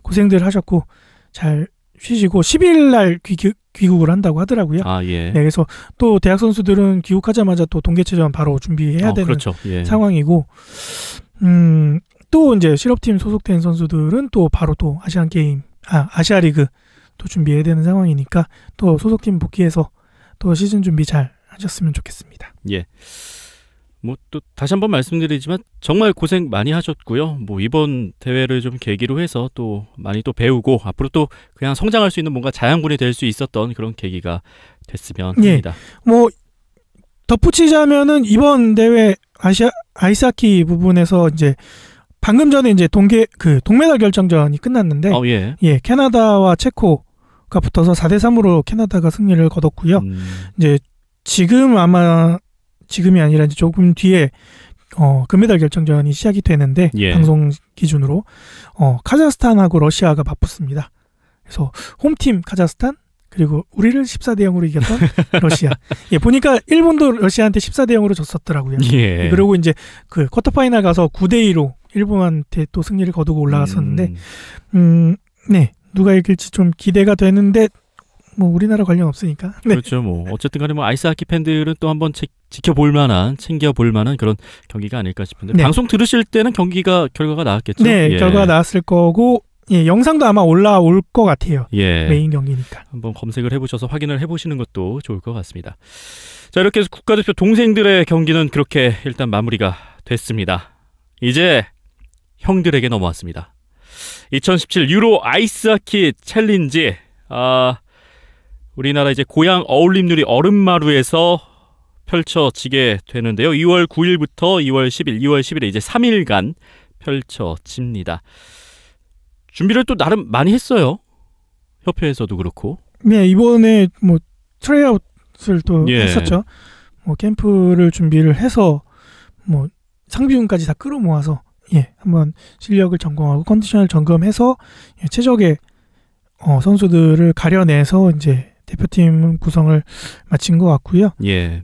S2: 고생들 하셨고 잘 쉬시고 10일 날 귀국을 한다고 하더라고요. 네, 그래서 또 대학 선수들은 귀국하자마자 또 동계체전 바로 준비해야 되는 상황이고 또 이제 실업팀 소속된 선수들은 또 바로 또 아시아리그 또 준비해야 되는 상황이니까 또 소속팀 복귀해서 또 시즌 준비 잘 하셨으면 좋겠습니다.
S1: 뭐 또 다시 한번 말씀드리지만 정말 고생 많이 하셨고요. 뭐 이번 대회를 좀 계기로 해서 또 많이 또 배우고 앞으로 또 그냥 성장할 수 있는 뭔가 자양분이 될 수 있었던 그런 계기가 됐으면 합니다.
S2: 뭐 덧붙이자면은 이번 대회 아이스하키 부분에서 이제 방금 전에 이제 동메달 결정전이 끝났는데 캐나다와 체코가 붙어서 4대3으로 캐나다가 승리를 거뒀고요. 이제 지금이 아니라 이제 조금 뒤에 금메달 결정전이 시작이 되는데 방송 기준으로 카자흐스탄하고 러시아가 맞붙습니다. 그래서 홈팀 카자흐스탄 그리고 우리를 14대 0으로 이겼던 러시아. 보니까 일본도 러시아한테 14대 0으로 졌었더라고요. 그리고 이제 그 쿼터 파이널 가서 9대 2로 일본한테 또 승리를 거두고 올라갔었는데 네. 누가 이길지 좀 기대가 되는데 뭐 우리나라 관련 없으니까.
S1: 그렇죠. 뭐 어쨌든 간에 뭐 아이스하키 팬들은 또 한번 지켜볼 만한, 챙겨볼 만한 그런 경기가 아닐까 싶은데 방송 들으실 때는 결과가 나왔겠죠?
S2: 네, 결과가 나왔을 거고 영상도 아마 올라올 것 같아요. 메인 경기니까.
S1: 한번 검색을 해보셔서 확인을 해보시는 것도 좋을 것 같습니다. 자, 이렇게 해서 국가대표 동생들의 경기는 그렇게 일단 마무리가 됐습니다. 이제 형들에게 넘어왔습니다. 2017 유로 아이스하키 챌린지. 우리나라 이제 고향 어울림누리 얼음마루에서 펼쳐지게 되는데요. 2월 9일부터 2월 10일, 2월 10일에 이제 3일간 펼쳐집니다. 준비를 또 나름 많이 했어요. 협회에서도 그렇고.
S2: 네, 이번에 뭐 트라이아웃을 또 했었죠. 뭐 캠프를 준비를 해서 뭐 상비군까지 다 끌어모아서 한번 실력을 점검하고 컨디션을 점검해서 최적의 선수들을 가려내서 이제 대표팀 구성을 마친 것 같고요.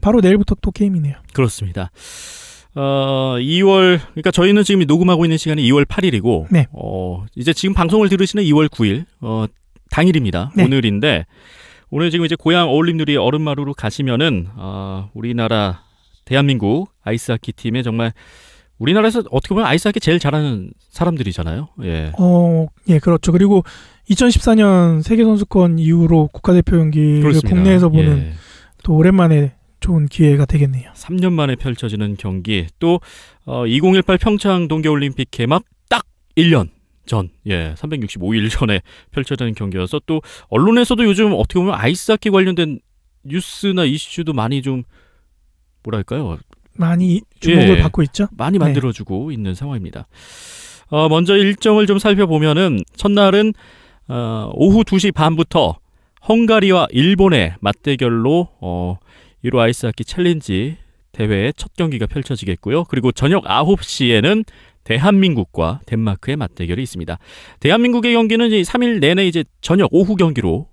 S2: 바로 내일부터 또 게임이네요.
S1: 그렇습니다. 2월, 그러니까 저희는 지금 녹음하고 있는 시간이 2월 8일이고, 이제 지금 방송을 들으시는 2월 9일, 당일입니다. 오늘인데, 오늘 지금 이제 고향 어울림누리 얼음마루로 가시면은, 우리나라, 대한민국 아이스하키 팀에 정말, 우리나라에서 어떻게 보면 아이스하키 제일 잘하는 사람들이잖아요.
S2: 그렇죠. 그리고 2014년 세계선수권 이후로 국가대표 경기를 그렇습니다. 국내에서 보는 또 오랜만에 좋은 기회가 되겠네요.
S1: 3년 만에 펼쳐지는 경기. 또 2018 평창 동계올림픽 개막 딱 1년 전, 365일 전에 펼쳐지는 경기여서 또 언론에서도 요즘 어떻게 보면 아이스하키 관련된 뉴스나 이슈도 많이 좀 뭐랄까요?
S2: 많이 주목을 받고 있죠.
S1: 많이 만들어주고 있는 상황입니다. 먼저 일정을 좀 살펴보면은 첫날은 오후 2시 반부터 헝가리와 일본의 맞대결로 유로 아이스하키 챌린지 대회의 첫 경기가 펼쳐지겠고요. 그리고 저녁 9시에는 대한민국과 덴마크의 맞대결이 있습니다. 대한민국의 경기는 이제 3일 내내 이제 저녁 오후 경기로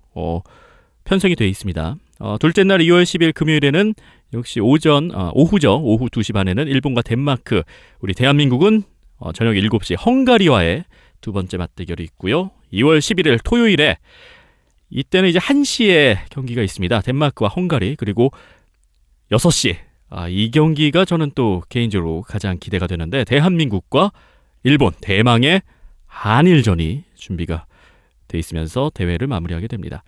S1: 편성이 되어 있습니다. 둘째 날 2월 10일 금요일에는 역시 오후죠. 오후 2시 반에는 일본과 덴마크, 우리 대한민국은 저녁 7시 헝가리와의 두 번째 맞대결이 있고요. 2월 11일 토요일에 이때는 이제 1시에 경기가 있습니다. 덴마크와 헝가리. 그리고 6시. 이 경기가 저는 또 개인적으로 가장 기대가 되는데 대한민국과 일본, 대망의 한일전이 준비가 돼 있으면서 대회를 마무리하게 됩니다.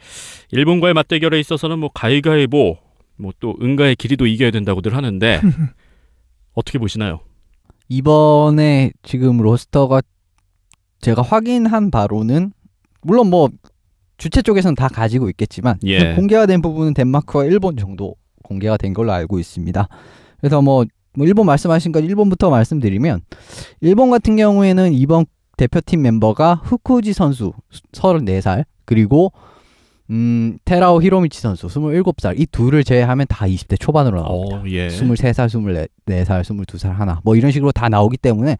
S1: 일본과의 맞대결에 있어서는 뭐 가위가위보, 뭐 또 응가의 길이도 이겨야 된다고들 하는데 어떻게 보시나요?
S3: 이번에 지금 로스터가 제가 확인한 바로는 물론 뭐 주최 쪽에서는 다 가지고 있겠지만
S1: 예.
S3: 공개가 된 부분은 덴마크와 일본 정도 공개가 된 걸로 알고 있습니다. 그래서 뭐 일본 말씀하신 거 일본부터 말씀드리면 일본 같은 경우에는 이번 대표팀 멤버가 후쿠지 선수 34살 그리고 테라오 히로미치 선수 27살 이 둘을 제외하면 다 20대 초반으로 나옵니다.
S1: 예.
S3: 23살, 24살, 22살 하나 뭐 이런 식으로 다 나오기 때문에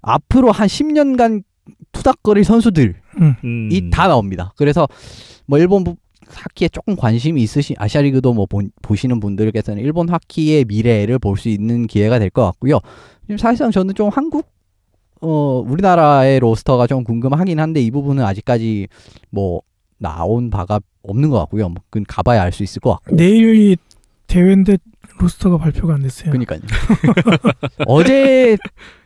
S3: 앞으로 한 10년간 투닥거릴 선수들이 다 나옵니다. 그래서 뭐 일본 하키에 조금 관심이 있으신 아시아리그도 뭐 보시는 분들께서는 일본 하키의 미래를 볼 수 있는 기회가 될 것 같고요. 지금 사실상 저는 좀 우리나라의 로스터가 좀 궁금하긴 한데 이 부분은 아직까지 뭐 나온 바가 없는 것 같고요. 뭐 그건 가봐야 알 수 있을 것 같고.
S2: 내일이 대회인데 로스터가 발표가 안 됐어요.
S3: 그러니까요.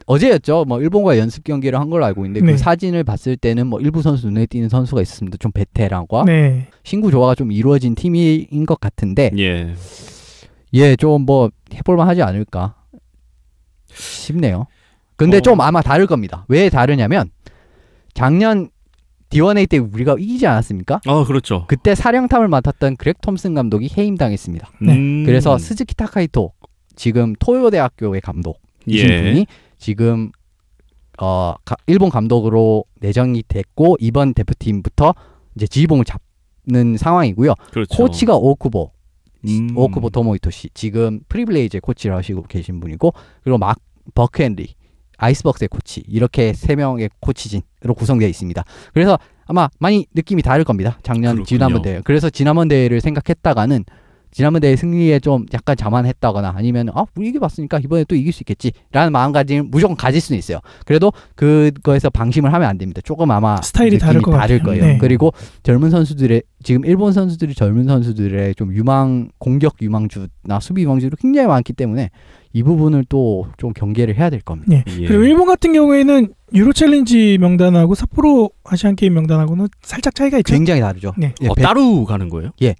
S3: 어제였죠. 뭐 일본과 연습 경기를 한 걸로 알고 있는데
S2: 네.
S3: 그 사진을 봤을 때는 뭐 일부 선수 눈에 띄는 선수가 있었습니다. 좀 베테랑과
S2: 네.
S3: 신구 조화가 좀 이루어진 팀인 것 같은데
S1: 예.
S3: 좀 뭐 해볼만 하지 않을까 싶네요. 근데 좀 아마 다를 겁니다. 왜 다르냐면 작년 D1A 때 우리가 이기지 않았습니까?
S1: 그렇죠.
S3: 그때 사령탑을 맡았던 그렉 톰슨 감독이 해임당했습니다.
S2: 네.
S3: 그래서 스즈키 타카이토 지금 토요 대학교의 감독이신 분이 지금 일본 감독으로 내정이 됐고 이번 대표팀부터 이제 지휘봉을 잡는 상황이고요.
S1: 그렇죠.
S3: 코치가 오쿠보 토모이토시 지금 프리블레이즈의 코치를 하시고 계신 분이고 그리고 막 버크 헨리 아이스벅스의 코치 이렇게 3명의 코치진으로 구성되어 있습니다. 그래서 아마 많이 느낌이 다를 겁니다. 작년 지난번 대회. 그래서 지난번 대회를 생각했다가는 지난번 대회 승리에 좀 약간 자만했다거나 아니면 우리 이겨봤으니까 이번에 또 이길 수 있겠지라는 마음가짐을 무조건 가질 수는 있어요. 그래도 그거에서 방심을 하면 안 됩니다. 조금 아마
S2: 스타일이 다를
S3: 거예요.
S2: 네.
S3: 그리고 젊은 선수들의 지금 일본 선수들이 젊은 선수들의 좀 공격 유망주나 수비 유망주도 굉장히 많기 때문에 이 부분을 또 좀 경계를 해야 될 겁니다.
S2: 네. 그리고 일본 같은 경우에는 유로 챌린지 명단하고 삿포로 아시안 게임 명단하고는 살짝 차이가 있죠.
S3: 굉장히 다르죠.
S2: 네.
S1: 따로 가는 거예요?
S3: 예.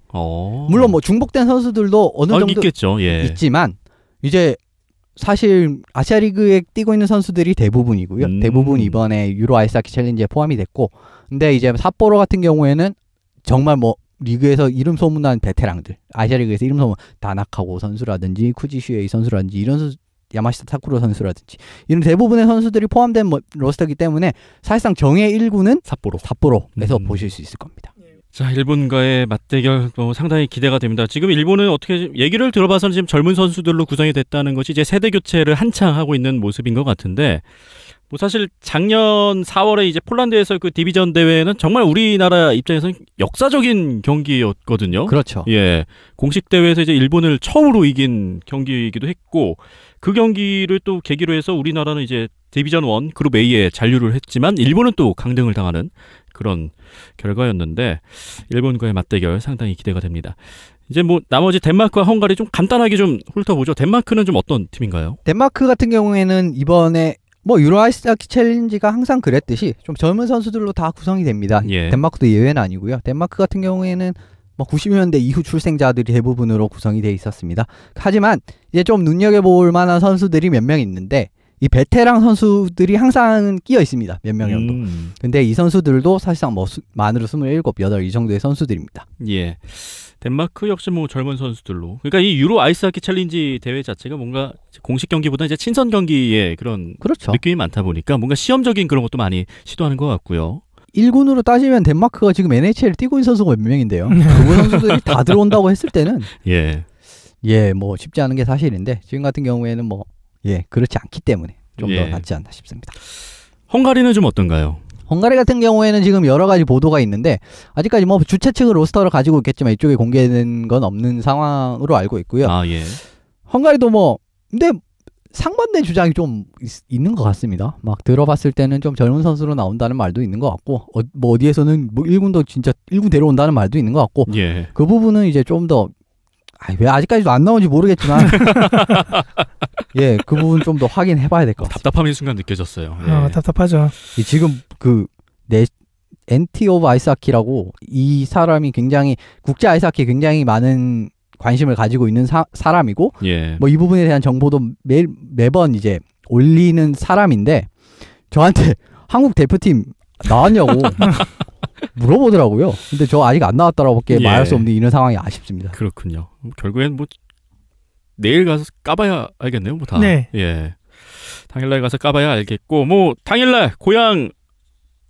S3: 물론 뭐 중복된 선수들도 어느 정도
S1: 있겠죠. 예.
S3: 있지만 이제 사실 아시아리그에 뛰고 있는 선수들이 대부분이고요. 대부분 이번에 유로 아이스하키 챌린지에 포함이 됐고 근데 이제 삿포로 같은 경우에는 정말 뭐 리그에서 이름 소문난 베테랑들 아시아리그에서 이름 소문 다나카고 선수라든지 쿠지슈에이 선수라든지 이런 선수 야마시타 타쿠로 선수라든지 이런 대부분의 선수들이 포함된 로스터이기 때문에 사실상 정예 1구는 삿포로에서 보실 수 있을 겁니다.
S1: 자, 일본과의 맞대결 상당히 기대가 됩니다. 지금 일본은 어떻게 얘기를 들어봐서는 지금 젊은 선수들로 구성이 됐다는 것이 이제 세대 교체를 한창 하고 있는 모습인 것 같은데 뭐 사실 작년 4월에 이제 폴란드에서 그 디비전 대회는 정말 우리나라 입장에서는 역사적인 경기였거든요.
S3: 그렇죠.
S1: 예. 공식 대회에서 이제 일본을 처음으로 이긴 경기이기도 했고 그 경기를 또 계기로 해서 우리나라는 이제 디비전 1 그룹 A에 잔류를 했지만 일본은 또 강등을 당하는 그런 결과였는데 일본과의 맞대결 상당히 기대가 됩니다. 이제 뭐 나머지 덴마크와 헝가리 좀 간단하게 좀 훑어보죠. 덴마크는 좀 어떤 팀인가요?
S3: 덴마크 같은 경우에는 이번에 뭐 유로 아이스하키 챌린지가 항상 그랬듯이 좀 젊은 선수들로 다 구성이 됩니다.
S1: 예.
S3: 덴마크도 예외는 아니고요. 덴마크 같은 경우에는 뭐 90년대 이후 출생자들이 대부분으로 구성이 돼 있었습니다. 하지만 이제 좀 눈여겨볼 만한 선수들이 몇 명 있는데 이 베테랑 선수들이 항상 끼어 있습니다. 몇 명 정도. 근데 이 선수들도 사실상 뭐 만으로 27, 8 이 정도의 선수들입니다.
S1: 예. 덴마크 역시 뭐 젊은 선수들로. 그러니까 이 유로 아이스하키 챌린지 대회 자체가 뭔가 공식 경기보다 이제 친선 경기의 그런
S3: 그렇죠.
S1: 느낌이 많다 보니까 뭔가 시험적인 그런 것도 많이 시도하는 것 같고요.
S3: 1군으로 따지면 덴마크가 지금 NHL을 뛰고 있는 선수가 몇 명인데요. 그 선수들이 다 들어온다고 했을 때는 뭐 쉽지 않은 게 사실인데 지금 같은 경우에는 뭐 그렇지 않기 때문에 좀 더 낫지 않나 싶습니다.
S1: 헝가리는 좀 어떤가요?
S3: 헝가리 같은 경우에는 지금 여러 가지 보도가 있는데 아직까지 뭐 주최 측은 로스터를 가지고 있겠지만 이쪽에 공개된 건 없는 상황으로 알고 있고요.
S1: 아, 예.
S3: 헝가리도 뭐 근데 상반된 주장이 좀 있는 것 같습니다. 막 들어봤을 때는 좀 젊은 선수로 나온다는 말도 있는 것 같고 뭐 어디에서는 뭐 1군도 진짜 1군 데려온다는 말도 있는 것 같고
S1: 예.
S3: 그 부분은 이제 좀 더 왜 아직까지도 안 나온지 모르겠지만 예, 그 부분 좀 더 확인해봐야 될 것 같습니다.
S1: 답답함이 순간 느껴졌어요. 예.
S2: 답답하죠.
S3: 지금 엔티 오브 아이스하키라고 이 사람이 굉장히 국제 아이스하키에 굉장히 많은 관심을 가지고 있는 사람이고
S1: 예.
S3: 뭐 이 부분에 대한 정보도 매번 이제 올리는 사람인데 저한테 한국 대표팀 나왔냐고 물어보더라고요. 근데 저 아직 안 나왔다라고밖에
S1: 예.
S3: 말할 수 없는 이런 상황이 아쉽습니다.
S1: 그렇군요. 결국엔 뭐 내일 가서 까봐야 알겠네요. 뭐 다.
S2: 네.
S1: 예. 당일날 가서 까봐야 알겠고 뭐 당일날 고향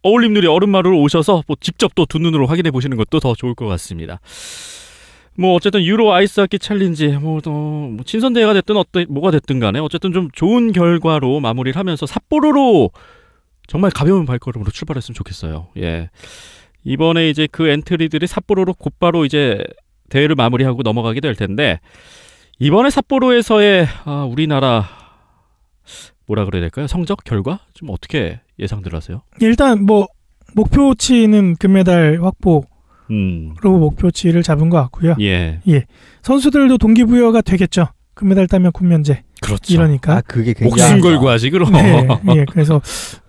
S1: 어울림누리 얼음마루로 오셔서 뭐 직접 또 두 눈으로 확인해 보시는 것도 더 좋을 것 같습니다. 뭐 어쨌든 유로 아이스하키 챌린지 뭐 친선 대회가 됐든 뭐가 됐든 간에 어쨌든 좀 좋은 결과로 마무리를 하면서 삿포로로 정말 가벼운 발걸음으로 출발했으면 좋겠어요. 예. 이번에 이제 그 엔트리들이 삿포로로 곧바로 이제 대회를 마무리하고 넘어가게 될 텐데 이번에 삿포로에서의 우리나라 뭐라 그래야 될까요? 성적 결과 좀 어떻게 예상들 하세요?
S2: 일단 뭐 목표치는 금메달 확보로 목표치를 잡은 것 같고요.
S1: 예.
S2: 선수들도 동기부여가 되겠죠. 금메달 따면 군면제.
S1: 그렇죠.
S2: 이러니까.
S3: 그게
S1: 목숨 걸고 하지 그럼.
S2: 네, 예. 그래서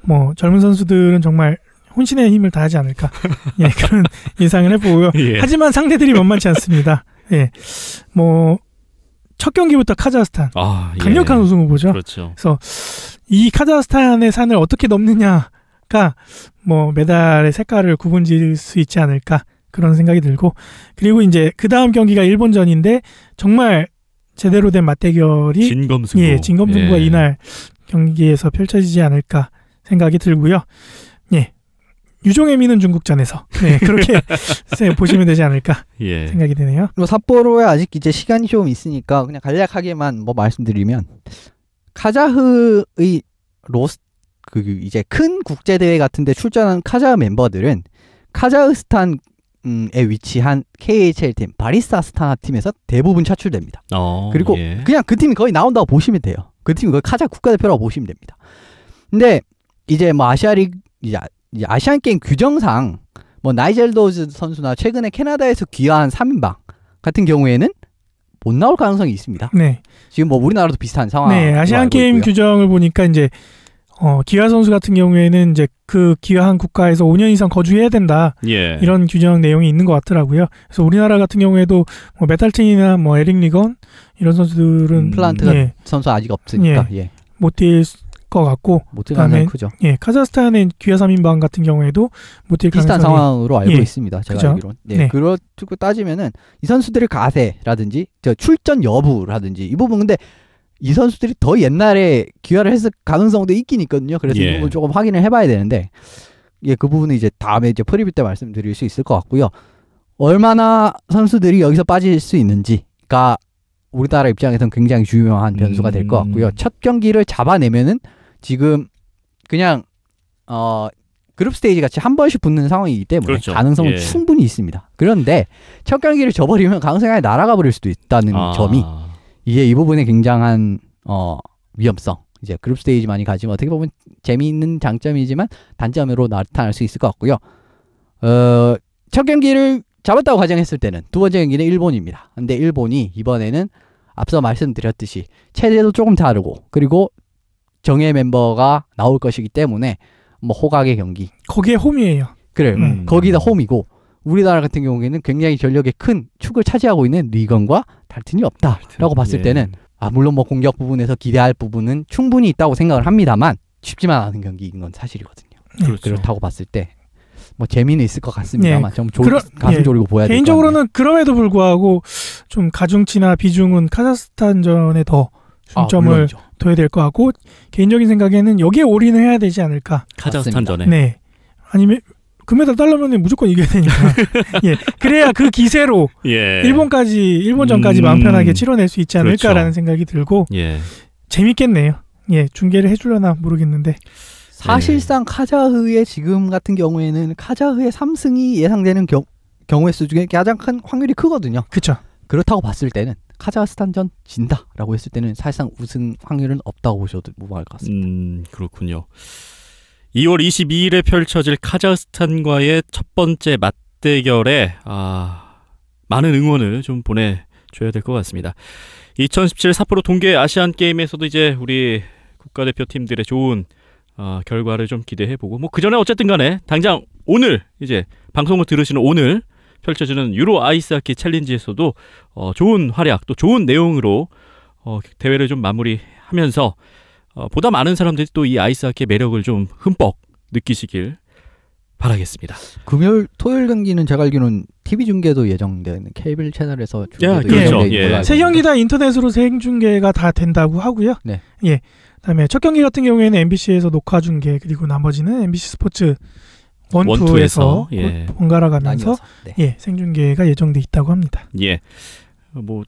S2: 뭐 젊은 선수들은 정말 혼신의 힘을 다하지 않을까. 예, 그런 예상을 해보고요.
S1: 예.
S2: 하지만 상대들이 만만치 않습니다. 예. 뭐 첫 경기부터 카자흐스탄. 강력한 우승 후보죠.
S1: 그렇죠.
S2: 그래서 이 카자흐스탄의 산을 어떻게 넘느냐가 뭐 메달의 색깔을 구분지을 수 있지 않을까 그런 생각이 들고 그리고 이제 그 다음 경기가 일본전인데 정말 제대로 된 맞대결이 진검승부가 이날 경기에서 펼쳐지지 않을까 생각이 들고요. 예. 유종의 미는 중국전에서 그렇게 보시면 되지 않을까 생각이 되네요.
S3: 뭐 삿포로에 아직 이제 시간이 좀 있으니까 그냥 간략하게만 뭐 말씀드리면 카자흐의 이제 큰 국제 대회 같은데 출전한 카자흐 멤버들은 카자흐스탄에 위치한 KHL 팀 바리스타 스타나 팀에서 대부분 차출됩니다. 그리고 그냥 그 팀이 거의 나온다고 보시면 돼요. 그 팀이 거의 카자흐 국가대표라고 보시면 됩니다. 근데 이제 뭐 이제 아시안 게임 규정상 뭐 나이젤 도즈 선수나 최근에 캐나다에서 귀화한 3인방 같은 경우에는 못 나올 가능성이 있습니다.
S2: 네.
S3: 지금 뭐 우리나라도 비슷한 상황.
S2: 네, 아시안 게임 있고요. 규정을 보니까 이제 귀화 선수 같은 경우에는 이제 그 귀화한 국가에서 5년 이상 거주해야 된다. 이런 규정 내용이 있는 것 같더라고요. 그래서 우리나라 같은 경우에도 뭐 메탈틴이나 뭐 에릭 리건 이런 선수들은
S3: 플란트 선수 아직 없으니까
S2: 못 뛸 것 같고
S3: 못 뛸 가능성이 크죠.
S2: 카자흐스탄의 귀화 3인방 같은 경우에도 못 뛸
S3: 비슷한
S2: 가능성이
S3: 상황으로 알고 있습니다. 제가 알기로는. 그렇고 따지면은 이 선수들의 가세라든지 출전 여부라든지 이 부분 근데 이 선수들이 더 옛날에 귀화를 했을 가능성도 있긴 있거든요. 그래서 이 부분 조금 확인을 해봐야 되는데 그 부분은 이제 다음에 이제 프리뷰 때 말씀드릴 수 있을 것 같고요. 얼마나 선수들이 여기서 빠질 수 있는지가 우리나라 입장에서는 굉장히 중요한 변수가 될 것 같고요. 첫 경기를 잡아내면은 지금 그냥 그룹 스테이지 같이 한 번씩 붙는 상황이기 때문에 가능성은 충분히 있습니다. 그런데 첫 경기를 져버리면 가능성이 아예 날아가 버릴 수도 있다는 점이 이게 이 부분에 굉장한 위험성. 이제 그룹 스테이지만이 가지면 어떻게 보면 재미있는 장점이지만 단점으로 나타날 수 있을 것 같고요. 첫 경기를 잡았다고 가정했을 때는 두 번째 경기는 일본입니다. 근데 일본이 이번에는 앞서 말씀드렸듯이 체제도 조금 다르고 그리고 정예 멤버가 나올 것이기 때문에 뭐 호각의 경기.
S2: 거기에 홈이에요.
S3: 그래요. 거기다 홈이고 우리나라 같은 경우에는 굉장히 전력의 큰 축을 차지하고 있는 리건과 달튼이 없다라고 봤을 때는 물론 뭐 공격 부분에서 기대할 부분은 충분히 있다고 생각을 합니다만 쉽지만 않은 경기인 건 사실이거든요. 그렇다고 봤을 때 뭐 재미는 있을 것 같습니다만 좀 가슴 졸이고 보야 될 것 같아요.
S2: 개인적으로는 그럼에도 불구하고 좀 가중치나 비중은 카자흐스탄전에 더 중점을 둬야 될 것 같고 개인적인 생각에는 여기에 올인을 해야 되지 않을까.
S1: 카자흐스탄전에.
S2: 네. 아니면 금메달 따려면 무조건 이겨야 되니까. 그래야 그 기세로 일본전까지 마음 편하게 치러낼 수 있지 않을까라는 생각이 들고 재밌겠네요. 중계를 해주려나 모르겠는데.
S3: 사실상 카자흐의 지금 같은 경우에는 카자흐의 3승이 예상되는 경우의 수 중에 가장 큰 확률이 크거든요.
S2: 그렇죠.
S3: 그렇다고 봤을 때는 카자흐스탄전 진다라고 했을 때는 사실상 우승 확률은 없다고 보셔도 무방할 것 같습니다.
S1: 그렇군요. 2월 22일에 펼쳐질 카자흐스탄과의 첫 번째 맞대결에 많은 응원을 좀 보내줘야 될 것 같습니다. 2017 삿포로 동계 아시안 게임에서도 이제 우리 국가대표 팀들의 좋은 결과를 좀 기대해보고 그 전에 어쨌든 간에 당장 오늘 이제 방송을 들으시는 오늘 펼쳐지는 유로 아이스하키 챌린지에서도 좋은 활약 또 좋은 내용으로 대회를 좀 마무리하면서 보다 많은 사람들이 또 이 아이스하키의 매력을 좀 흠뻑 느끼시길 바라겠습니다.
S3: 금요일, 토요일 경기는 제가 알기로는 TV 중계도 예정된 케이블 채널에서 중계도
S1: 그렇죠.
S3: 예정된
S2: 세 경기 다 인터넷으로 생중계가 다 된다고 하고요.
S3: 네.
S2: 예. 그다음에 첫 경기 같은 경우에는 MBC에서 녹화 중계 그리고 나머지는 MBC 스포츠 1, 2에서 번갈아 가면서 생중계가 예정돼 있다고 합니다.
S1: 예.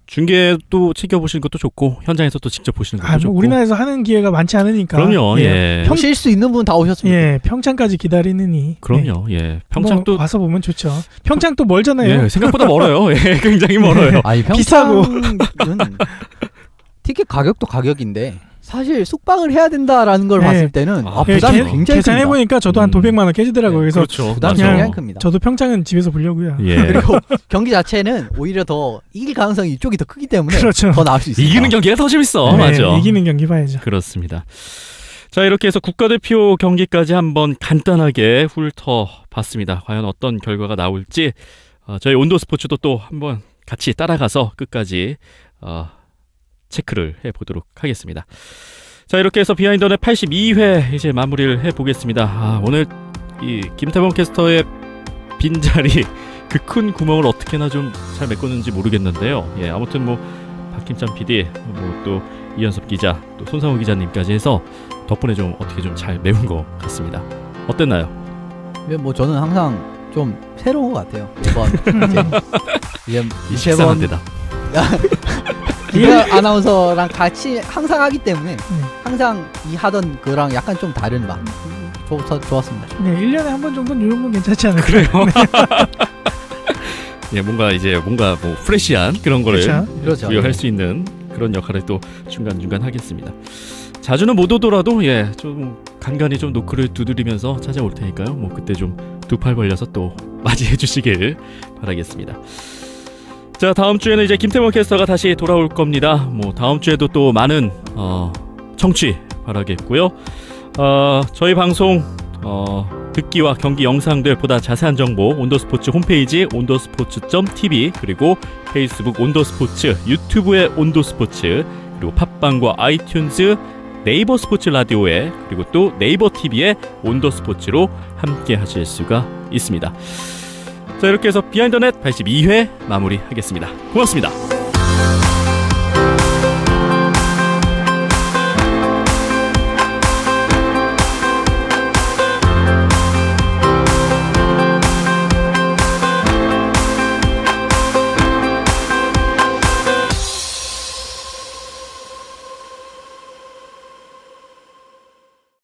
S1: 중계도 챙겨보시는 것도 좋고 현장에서 또 직접 보시는 것도 좋고
S2: 우리나라에서 하는 기회가 많지 않으니까
S1: 그럼요. 예.
S3: 오실 수 있는 분 다 오셨습니다.
S2: 예, 평창까지 기다리느니
S1: 그럼요. 예. 평창 또
S2: 와서 보면 좋죠. 평창 또 멀잖아요.
S1: 예, 생각보다 멀어요. 예, 굉장히 멀어요.
S3: 아니,
S2: 비싸고
S3: 티켓 가격도 가격인데 사실 숙박을 해야 된다라는 걸 봤을 때는 부담이 굉장히
S2: 계산해 보니까 저도 한 200만 원 깨지더라고요. 그래서
S1: 그렇죠.
S3: 부담이 굉장히 큽니다.
S2: 저도 평창은 집에서 보려고요.
S1: 예.
S3: 그리고 경기 자체는 오히려 더 이길 가능성이 이쪽이 더 크기 때문에
S2: 그렇죠.
S3: 더 나을 수 있습니다.
S1: 이기는 경기가 더 재밌어. 맞아.
S2: 이기는 경기 봐야죠.
S1: 그렇습니다. 자, 이렇게 해서 국가대표 경기까지 한번 간단하게 훑어봤습니다. 과연 어떤 결과가 나올지 저희 온도스포츠도 또 한번 같이 따라가서 끝까지 체크를 해보도록 하겠습니다. 자, 이렇게 해서 비하인드넷 82회 이제 마무리를 해보겠습니다. 오늘 이 김태범 캐스터의 빈자리 그 큰 구멍을 어떻게나 좀 잘 메꿨는지 모르겠는데요. 예, 아무튼 박힘찬 PD, 또 이현섭 기자, 또 손상우 기자님까지 해서 덕분에 좀 어떻게 좀 잘 메운 것 같습니다. 어땠나요?
S3: 저는 항상 좀 새로운 것 같아요. 이번
S1: 식상한 데다.
S3: 기자 아나운서랑 같이 항상 하기 때문에 항상 하던 그랑 약간 좀 다른 맛. 좋았습니다.
S2: 네, 1년에 한 번 정도는 이런 건 괜찮지 않을까요?
S1: 그래요. 예, 뭔가 프레시한 그런 거를
S3: 그렇죠.
S1: 부여할 수 있는 그런 역할을 또 중간중간 하겠습니다. 자주는 못 오더라도 좀 간간히 좀 노크를 두드리면서 찾아올 테니까요. 그때 좀 두 팔 벌려서 또 맞이해 주시길 바라겠습니다. 자, 다음 주에는 이제 김태원 캐스터가 다시 돌아올 겁니다. 다음 주에도 또 많은 청취 바라겠고요. 저희 방송 듣기와 경기 영상들 보다 자세한 정보 온도스포츠 홈페이지 온도스포츠.tv 그리고 페이스북 온도스포츠, 유튜브의 온도스포츠, 그리고 팟빵과 아이튠즈, 네이버 스포츠 라디오에 그리고 또 네이버 TV의 온도스포츠로 함께 하실 수가 있습니다. 자, 이렇게 해서 비하인드넷 82회 마무리하겠습니다. 고맙습니다.